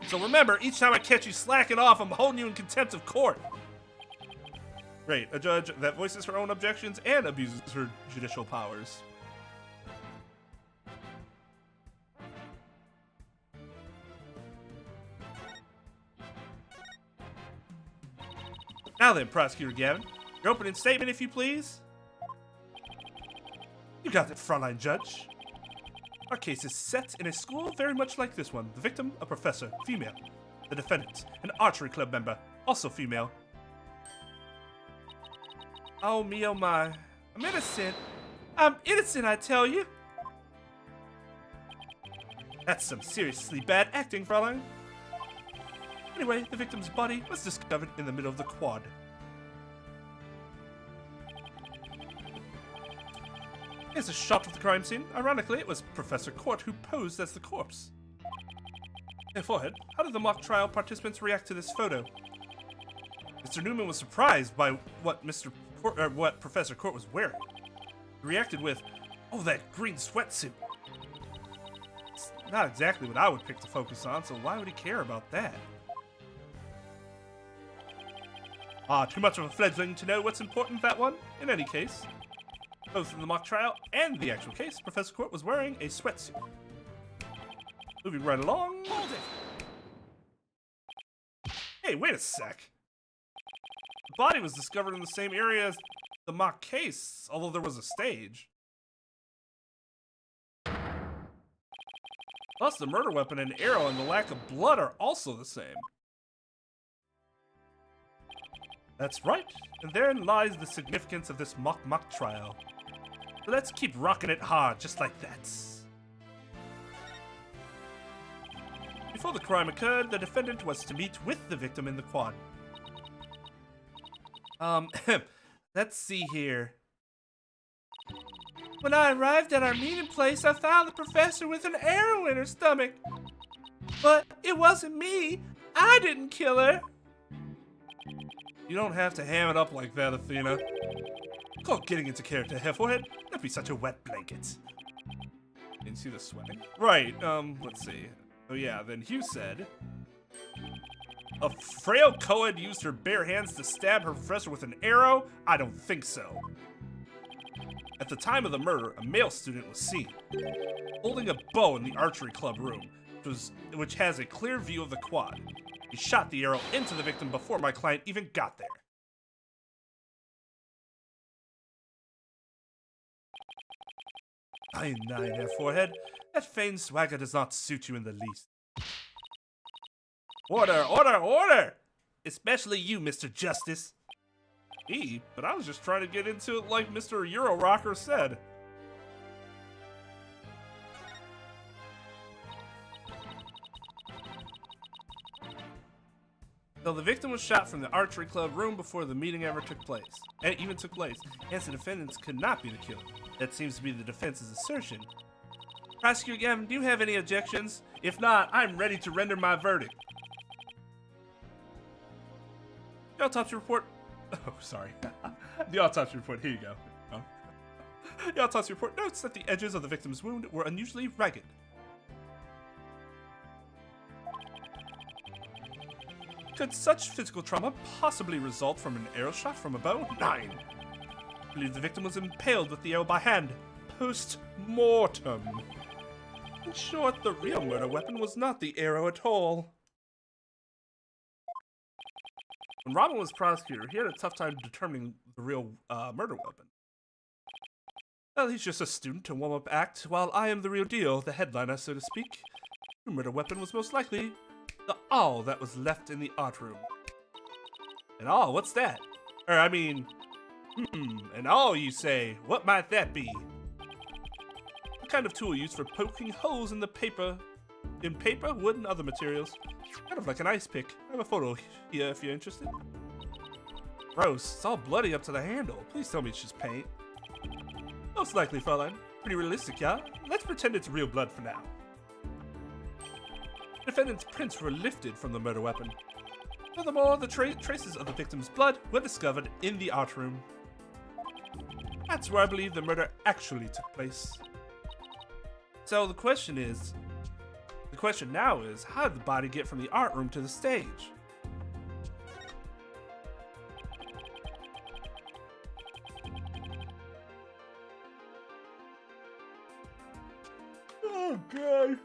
So remember, each time I catch you slacking off, I'm holding you in contempt of court. Great, a judge that voices her own objections and abuses her judicial powers. Now then, Prosecutor Gavin, your opening statement, if you please. You got it, Fräulein Judge. Our case is set in a school very much like this one. The victim, a professor, female. The defendant, an archery club member, also female. Oh me, oh my. I'm innocent. I'm innocent, I tell you. That's some seriously bad acting, Fräulein. Anyway, the victim's body was discovered in the middle of the quad. Here's a shot of the crime scene. Ironically, it was Professor Court who posed as the corpse. Hey, Forehead, how did the mock trial participants react to this photo? Mr. Newman was surprised by what Professor Court was wearing. He reacted with, "Oh, that green sweatsuit." It's not exactly what I would pick to focus on, so why would he care about that? Too much of a fledgling to know what's important, that one. In any case, both in the mock trial and the actual case, Professor Court was wearing a sweatsuit. Moving right along. Hold it! Hey, wait a sec. The body was discovered in the same area as the mock case, although there was a stage. Plus, the murder weapon and arrow and the lack of blood are also the same. That's right, and therein lies the significance of this mock trial. So let's keep rocking it hard, just like that. Before the crime occurred, the defendant was to meet with the victim in the quad. Let's see here. When I arrived at our meeting place, I found the professor with an arrow in her stomach. But it wasn't me. I didn't kill her. You don't have to ham it up like that, Athena. Call getting into character, Herr Forehead. Don't be such a wet blanket. Didn't see the sweating? Right, let's see. Oh yeah, then Hugh said, a frail co-ed used her bare hands to stab her professor with an arrow? I don't think so. At the time of the murder, a male student was seen holding a bow in the archery club room, which has a clear view of the quad. He shot the arrow into the victim before my client even got there. Aye, Herr Forehead. That feigned swagger does not suit you in the least. Order, order, order! Especially you, Mr. Justice. But I was just trying to get into it like Mr. Euro Rocker said. So the victim was shot from the archery club room before the meeting ever took place. And it even took place. Hence the defendants could not be the killer. That seems to be the defense's assertion. Prosecutor Gavin, do you have any objections? If not, I'm ready to render my verdict. The autopsy report... Oh, sorry. The autopsy report, here you go. Oh. The autopsy report notes that the edges of the victim's wound were unusually ragged. Could such physical trauma possibly result from an arrow shot from a bow? 9. I believe the victim was impaled with the arrow by hand. Post-mortem. In short, the real murder weapon was not the arrow at all. When Robin was prosecutor, he had a tough time determining the real murder weapon. Well, he's just a student to warm-up act, while I am the real deal, the headliner, so to speak. The murder weapon was most likely the awl that was left in the art room. An awl? What's that? An awl, you say? What might that be? A kind of tool used for poking holes in the paper. In paper, wood, and other materials. Kind of like an ice pick. I have a photo here if you're interested. Gross. It's all bloody up to the handle. Please tell me it's just paint. Most likely, Fräulein. Pretty realistic, yeah? Let's pretend it's real blood for now. The defendant's prints were lifted from the murder weapon. Furthermore, the traces of the victim's blood were discovered in the art room. That's where I believe the murder actually took place. So the question now is, how did the body get from the art room to the stage? Oh, God.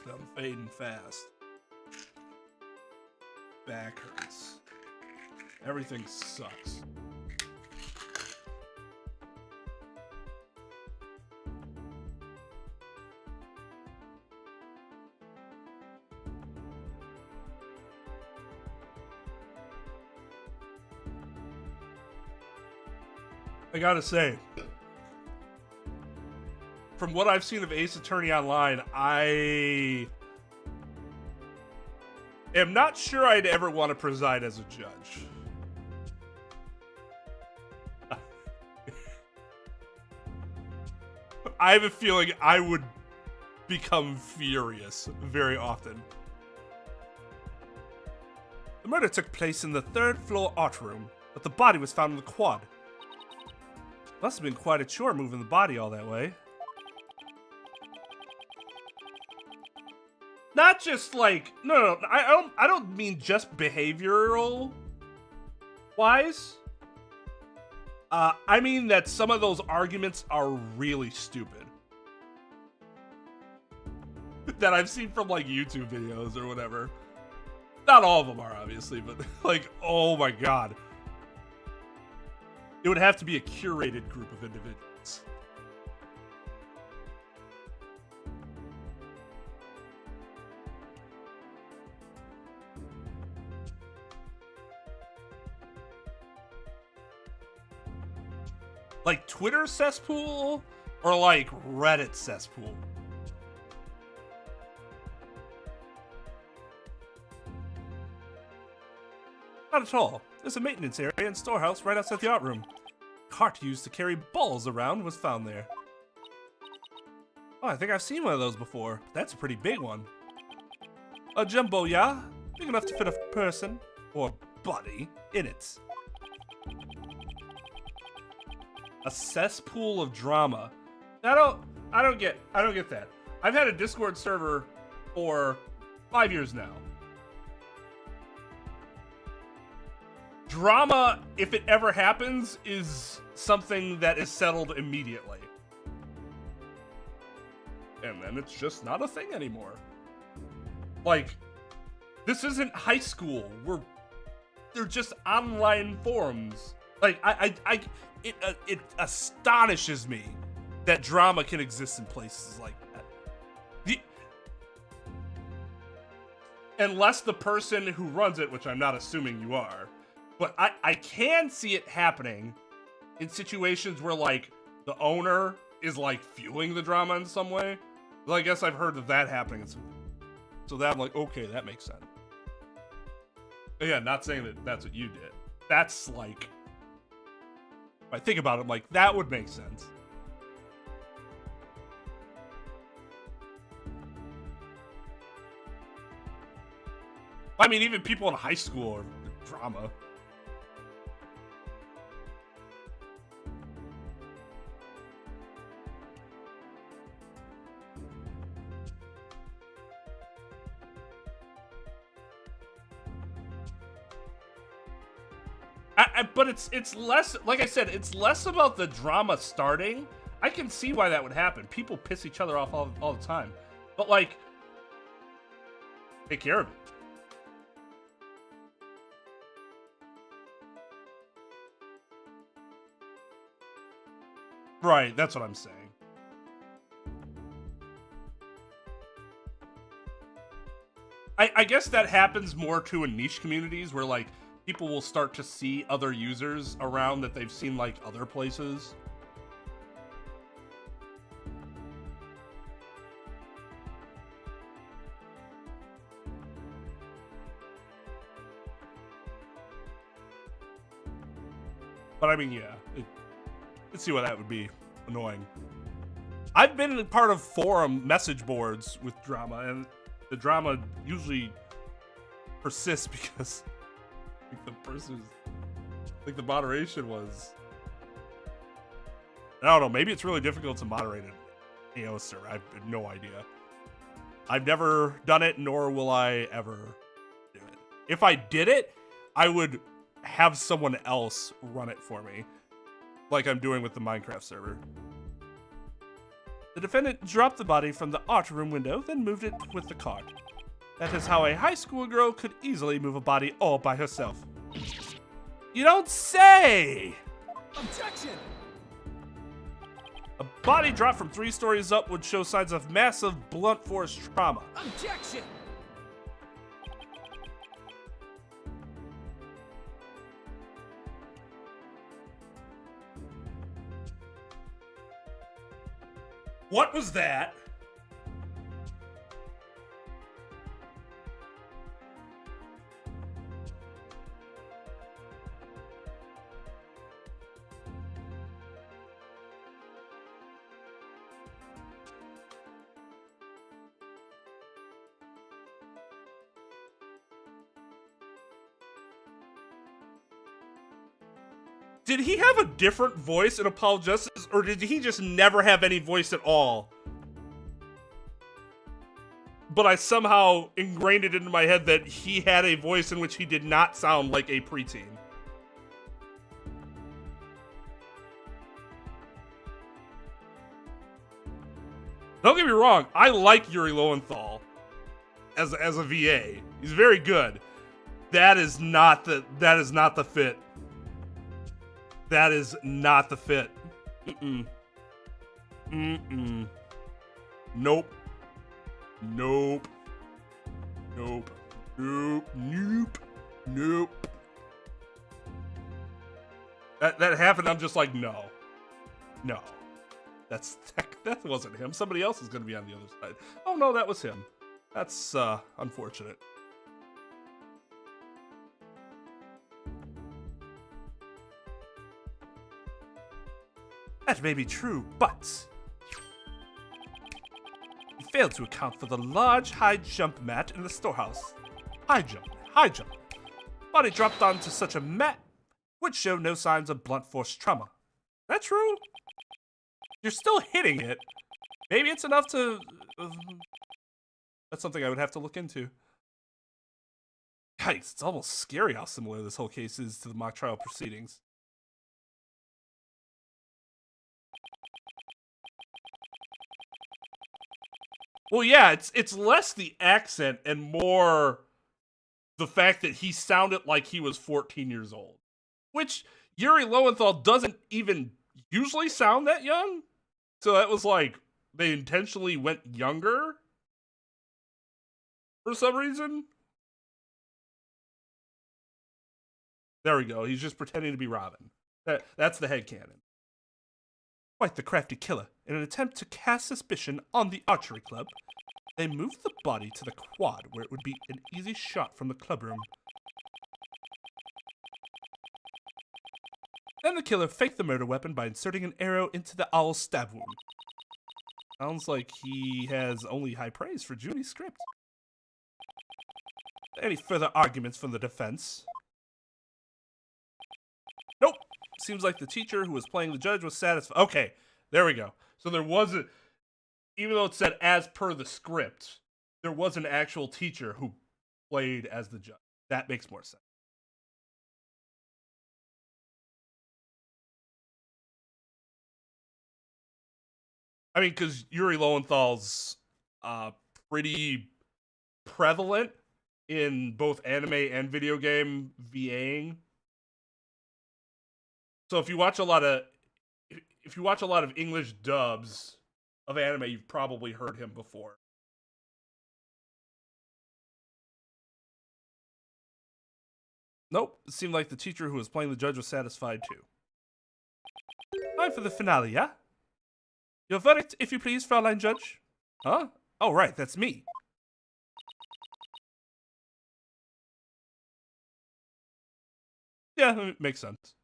I'm fading fast. Back hurts. Everything sucks. I gotta say, from what I've seen of Ace Attorney Online, I am not sure I'd ever want to preside as a judge. I have a feeling I would become furious very often. The murder took place in the third floor art room, but the body was found in the quad. Must have been quite a chore moving the body all that way. Not just like no, I don't mean just behavioral wise. I mean that some of those arguments are really stupid. That I've seen from like YouTube videos or whatever. Not all of them are obviously, but like, oh my god. It would have to be a curated group of individuals. Like Twitter cesspool or like Reddit cesspool? Not at all. There's a maintenance area and storehouse right outside the art room. A cart used to carry balls around was found there. Oh, I think I've seen one of those before. That's a pretty big one. A jumbo, yeah? Big enough to fit a person or body in it. A cesspool of drama. I don't get that. I've had a Discord server for 5 years now. Drama, if it ever happens, is something that is settled immediately. And then it's just not a thing anymore. Like, this isn't high school. They're just online forums. Like, it astonishes me that drama can exist in places like that. Unless the person who runs it, which I'm not assuming you are, but I can see it happening in situations where, like, the owner is, like, fueling the drama in some way. Well, I guess I've heard of that happening. So that I'm like, okay, that makes sense. But yeah, not saying that that's what you did. That's, like, if I think about it, I'm like, that would make sense. I mean, even people in high school are drama. But it's less, like I said, it's less about the drama starting. I can see why that would happen. People piss each other off all the time. But, like, take care of it. Right, that's what I'm saying. I guess that happens more too in niche communities where, like, people will start to see other users around that they've seen, like, other places. But I mean, yeah, let's see why that would be annoying. I've been a part of forum message boards with drama, and the drama usually persists because like the person's like the moderation was. I don't know. Maybe it's really difficult to moderate an AO server. I have no idea. I've never done it, nor will I ever do it. If I did it, I would have someone else run it for me, like I'm doing with the Minecraft server. The defendant dropped the body from the art room window, then moved it with the cart. That is how a high school girl could easily move a body all by herself. You don't say! Objection! A body dropped from 3 stories up would show signs of massive blunt force trauma. Objection! What was that? Did he have a different voice in Apologists, or did he just never have any voice at all? But I somehow ingrained it into my head that he had a voice in which he did not sound like a preteen. Don't get me wrong, I like Yuri Lowenthal as a VA. He's very good. That is not the fit. That is not the fit. Mm-mm. Mm-mm. Nope. Nope. Nope. Nope. Nope. Nope. That happened, I'm just like, no. No. That wasn't him. Somebody else is gonna be on the other side. Oh no, that was him. That's unfortunate. That may be true, but you failed to account for the large high jump mat in the storehouse. High jump. Body dropped onto such a mat would show no signs of blunt force trauma. That true? You're still hitting it. Maybe it's enough to... that's something I would have to look into. Yikes, it's almost scary how similar this whole case is to the mock trial proceedings. Well, yeah, it's less the accent and more the fact that he sounded like he was 14 years old. Which Yuri Lowenthal doesn't even usually sound that young. So that was like, they intentionally went younger for some reason. There we go. He's just pretending to be Robin. That's the headcanon. Quite the crafty killer. In an attempt to cast suspicion on the archery club, they moved the body to the quad where it would be an easy shot from the clubroom. Then the killer faked the murder weapon by inserting an arrow into the owl's stab wound. Sounds like he has only high praise for Junie's script. Any further arguments from the defense? Nope. Seems like the teacher who was playing the judge was satisfied. Okay, there we go. So there wasn't, even though it said as per the script, there was an actual teacher who played as the judge. That makes more sense. I mean, because Yuri Lowenthal's pretty prevalent in both anime and video game VAing. So if you watch a lot of English dubs of anime, you've probably heard him before. Nope, it seemed like the teacher who was playing the judge was satisfied too. Time for the finale, yeah? Your verdict, if you please, Fraulein Judge. Huh? Oh, right, that's me. Yeah, it makes sense.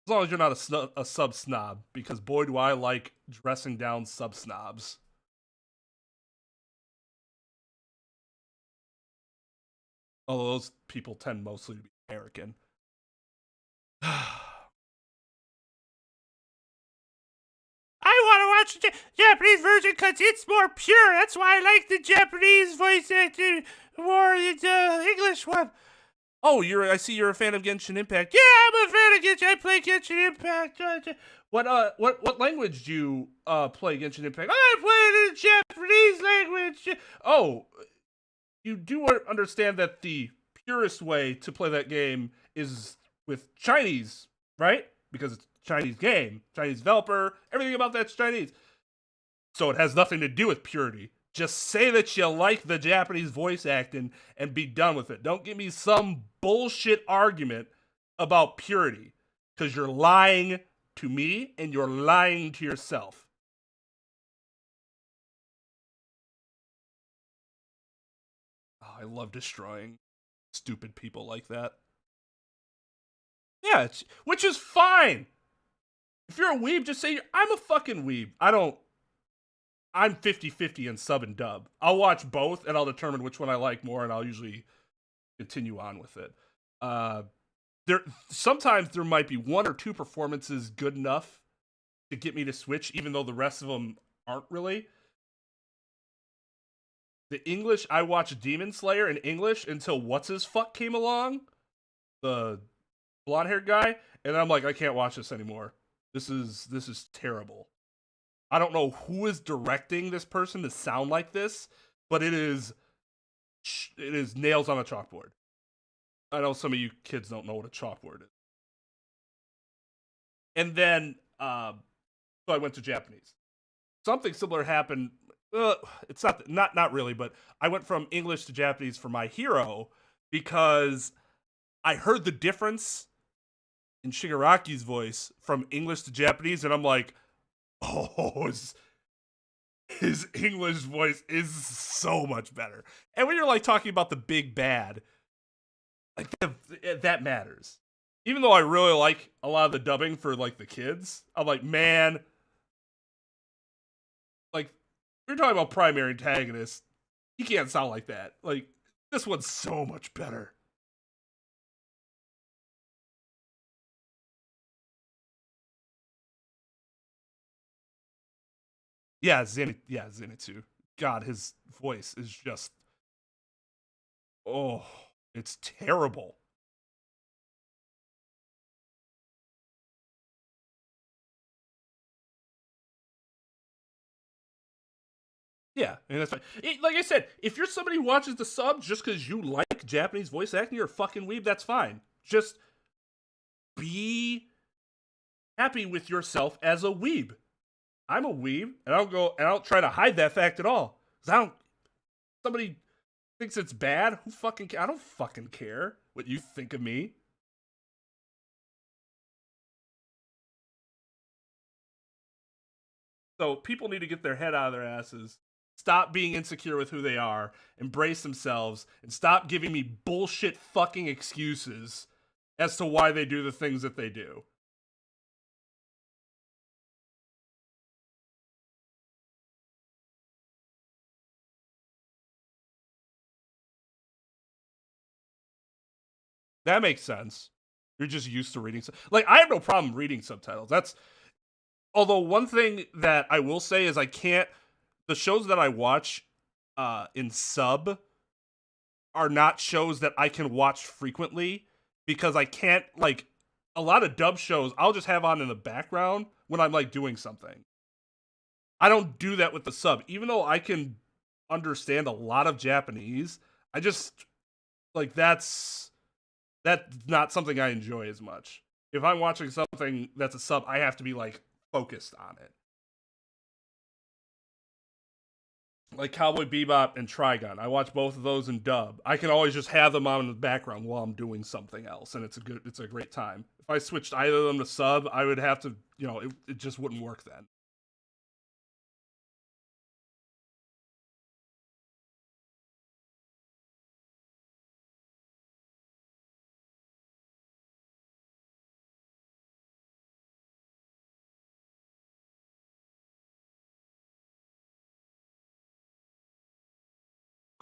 As long as you're not a sub snob, because boy do I like dressing down sub snobs. Although those people tend mostly to be American. I want to watch the Japanese version because it's more pure. That's why I like the Japanese voice acting more than the English one. Oh, I see you're a fan of Genshin Impact. Yeah, I'm a fan of Genshin. I play Genshin Impact. What language do you play Genshin Impact? I play it in Japanese language. Oh, you do understand that the purest way to play that game is with Chinese, right? Because it's a Chinese game, Chinese developer, everything about that's Chinese. So it has nothing to do with purity. Just say that you like the Japanese voice acting and be done with it. Don't give me some bullshit argument about purity, because you're lying to me and you're lying to yourself. Oh, I love destroying stupid people like that. Yeah, which is fine. If you're a weeb, just say, I'm a fucking weeb. I'm 50-50 in sub and dub. I'll watch both, and I'll determine which one I like more, and I'll usually continue on with it. Sometimes there might be one or two performances good enough to get me to switch, even though the rest of them aren't really. The English, I watched Demon Slayer in English until What's-His-Fuck came along, the blonde-haired guy, and I'm like, I can't watch this anymore. This is terrible. I don't know who is directing this person to sound like this, but it is nails on a chalkboard. I know some of you kids don't know what a chalkboard is. And then, so I went to Japanese. Something similar happened. It's not really, but I went from English to Japanese for My Hero because I heard the difference in Shigaraki's voice from English to Japanese, and I'm like, oh, his English voice is so much better. And when you're like talking about the big bad, like that matters. Even though I really like a lot of the dubbing for like the kids, I'm like, man, like you're talking about primary antagonist, you can't sound like that. Like this one's so much better. Yeah, Zenitsu. God, his voice is just, oh, it's terrible. Yeah, I mean, that's fine. Like I said, if you're somebody who watches the sub just because you like Japanese voice acting, you're a fucking weeb, that's fine. Just be happy with yourself as a weeb. I'm a weeb, and I don't try to hide that fact at all. Somebody thinks it's bad, I don't fucking care what you think of me. So people need to get their head out of their asses, stop being insecure with who they are, embrace themselves, and stop giving me bullshit fucking excuses as to why they do the things that they do. That makes sense. You're just used to reading. Like, I have no problem reading subtitles. Although one thing that I will say is the shows that I watch in sub are not shows that I can watch frequently because I can't, like, a lot of dub shows I'll just have on in the background when I'm like doing something. I don't do that with the sub, even though I can understand a lot of Japanese. I just like that's not something I enjoy as much. If I'm watching something that's a sub, I have to be like focused on it. Like Cowboy Bebop and Trigun. I watch both of those in dub. I can always just have them on in the background while I'm doing something else, and it's a great time. If I switched either of them to sub, I would have to, it just wouldn't work then.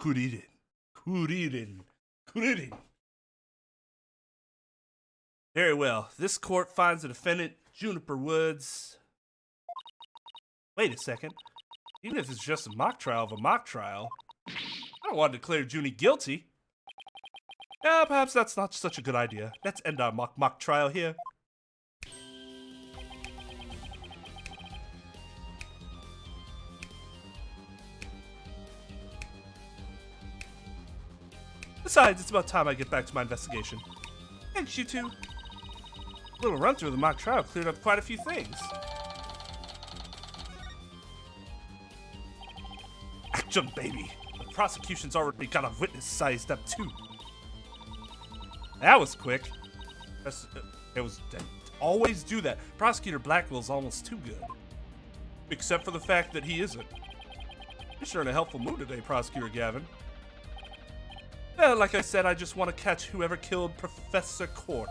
Kuririn. Very well. This court finds the defendant, Juniper Woods. Wait a second. Even if it's just a mock trial of a mock trial, I don't want to declare Junie guilty. Yeah, perhaps that's not such a good idea. Let's end our mock trial here. Besides, it's about time I get back to my investigation. Thanks, you two. A little run through of the mock trial cleared up quite a few things. Action, baby! The prosecution's already got a witness sized up too. That was quick. They always do that. Prosecutor Blackwell's almost too good. Except for the fact that he isn't. You're sure in a helpful mood today, Prosecutor Gavin. Well, like I said, I just want to catch whoever killed Professor Court.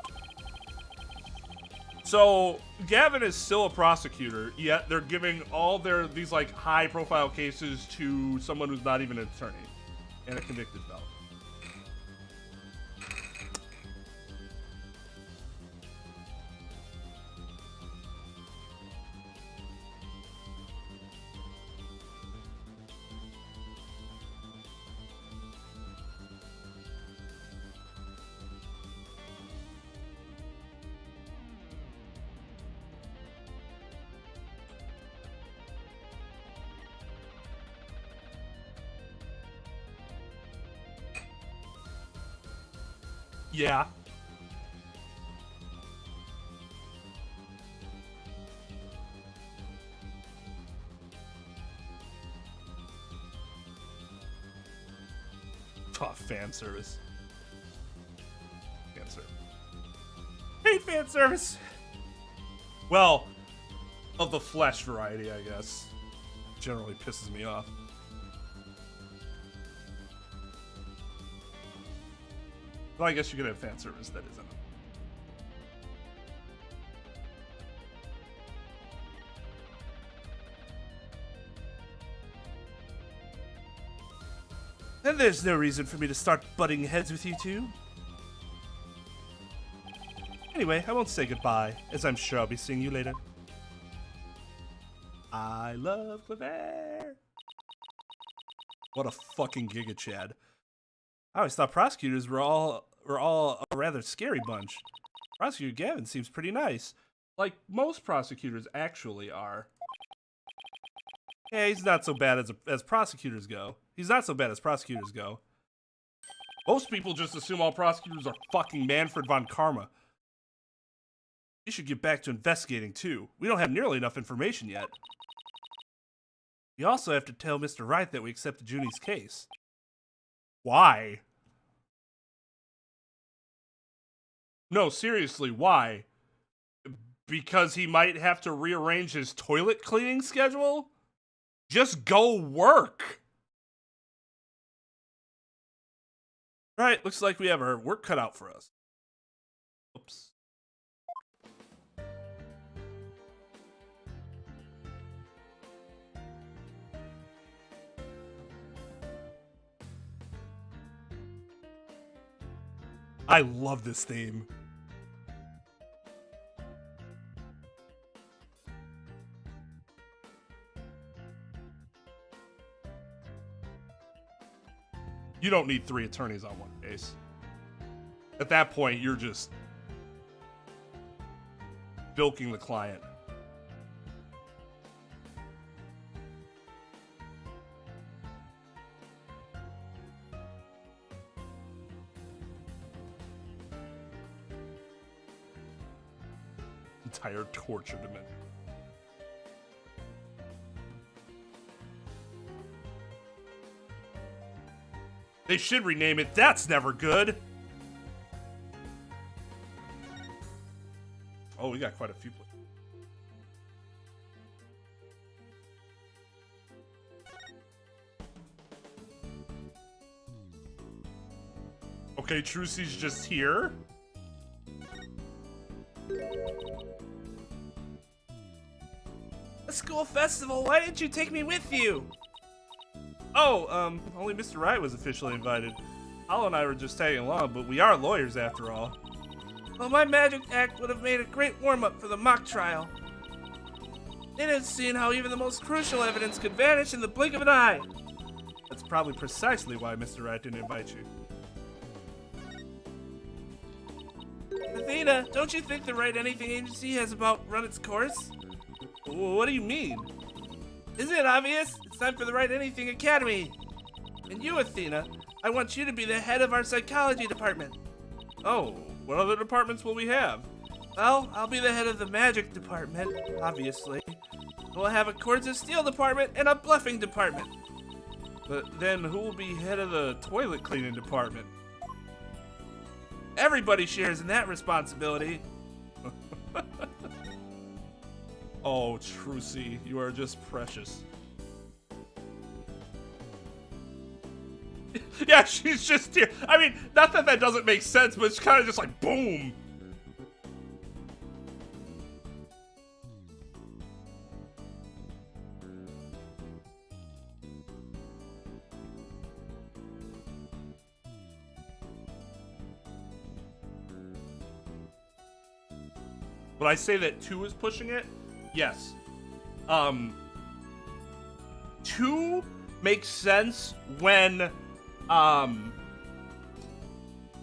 So, Gavin is still a prosecutor, yet they're giving all these like high-profile cases to someone who's not even an attorney and a convicted felon. Yeah. Oh, fan service. Fan service. Hate fan service! Well, of the flesh variety, I guess. Generally pisses me off. Well, I guess you could have fan service that isn't. And there's no reason for me to start butting heads with you two. Anyway, I won't say goodbye, as I'm sure I'll be seeing you later. I love Claver. What a fucking Giga Chad. I always thought prosecutors were all a rather scary bunch. Prosecutor Gavin seems pretty nice. Like most prosecutors actually are. Yeah, he's not so bad as prosecutors go. He's not so bad as prosecutors go. Most people just assume all prosecutors are fucking Manfred von Karma. You should get back to investigating too. We don't have nearly enough information yet. We also have to tell Mr. Wright that we accepted Junie's case. Why? No, seriously, why? Because he might have to rearrange his toilet cleaning schedule? Just go work! Alright, looks like we have our work cut out for us. Oops. I love this theme. You don't need 3 attorneys on one case. At that point, you're just bilking the client. Entire torture dimension. They should rename it That's Never Good. Oh, we got quite a few. Okay, Trucy's just here. A school festival, why didn't you take me with you? Oh, only Mr. Wright was officially invited. Hollow and I were just tagging along, but we are lawyers after all. Well, my magic act would have made a great warm-up for the mock trial. It has seen how even the most crucial evidence could vanish in the blink of an eye. That's probably precisely why Mr. Wright didn't invite you. Athena, don't you think the Reenacting agency has about run its course? What do you mean? Isn't it obvious? It's time for the Reenacting Academy. And you, Athena, I want you to be the head of our psychology department. Oh, what other departments will we have? Well, I'll be the head of the magic department, obviously. We'll have a Cords of Steel department and a bluffing department. But then who will be head of the toilet cleaning department? Everybody shares in that responsibility. Oh, Trucy, you are just precious. Yeah, she's just here. I mean, not that that doesn't make sense, but it's kind of just like, boom. Would I say that 2 is pushing it? Yes. 2 makes sense when,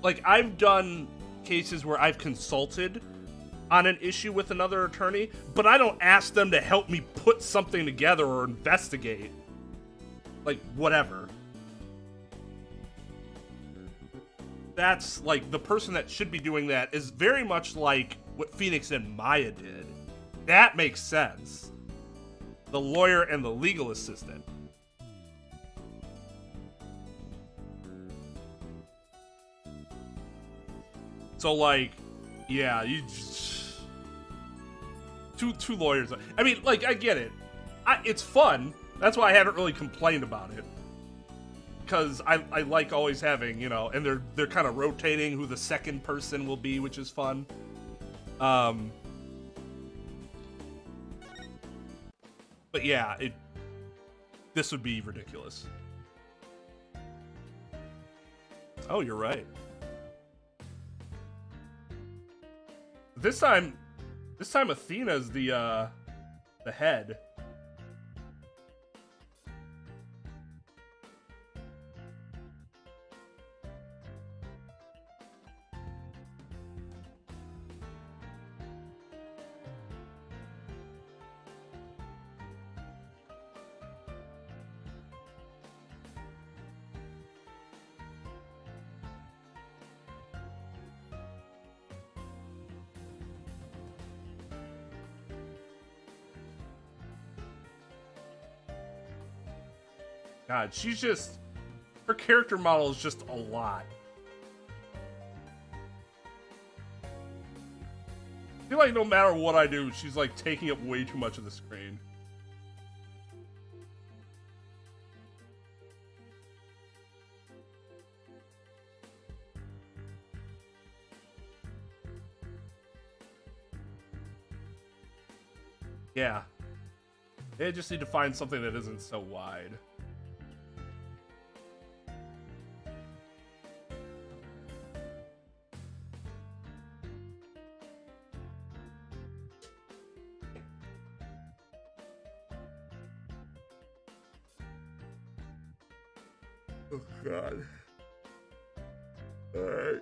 like, I've done cases where I've consulted on an issue with another attorney, but I don't ask them to help me put something together or investigate. Like, whatever. That's, like, the person that should be doing that is very much like what Phoenix and Maya did. That makes sense. The lawyer and the legal assistant. So, like, yeah, you just... Two lawyers. I mean, like, I get it. It's fun. That's why I haven't really complained about it. Because I like always having, you know, and they're kind of rotating who the second person will be, which is fun. But yeah, this would be ridiculous. Oh, you're right. This time Athena's the head. God, she's just... Her character model is just a lot. I feel like no matter what I do, she's like taking up way too much of the screen. Yeah. They just need to find something that isn't so wide. Oh, God. Alright.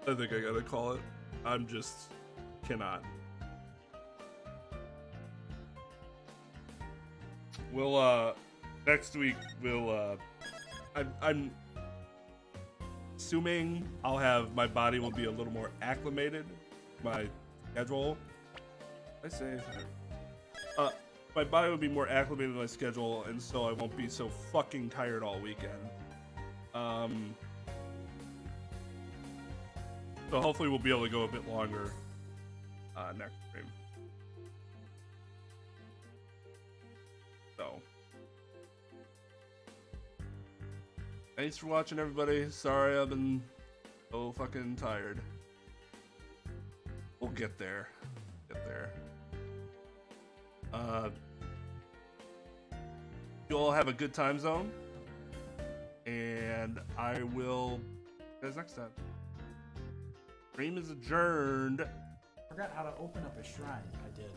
I think I gotta call it. I'm just cannot. We'll next week we'll I'm assuming I'll have my body will be a little more acclimated. My schedule. I say my body will be more acclimated to my schedule, and so I won't be so fucking tired all weekend. So hopefully we'll be able to go a bit longer next stream. So, thanks for watching, everybody. Sorry I've been so fucking tired. We'll get there. You all have a good time zone, and I will see you guys next time. Stream is adjourned. Forgot how to open up a shrine. I did.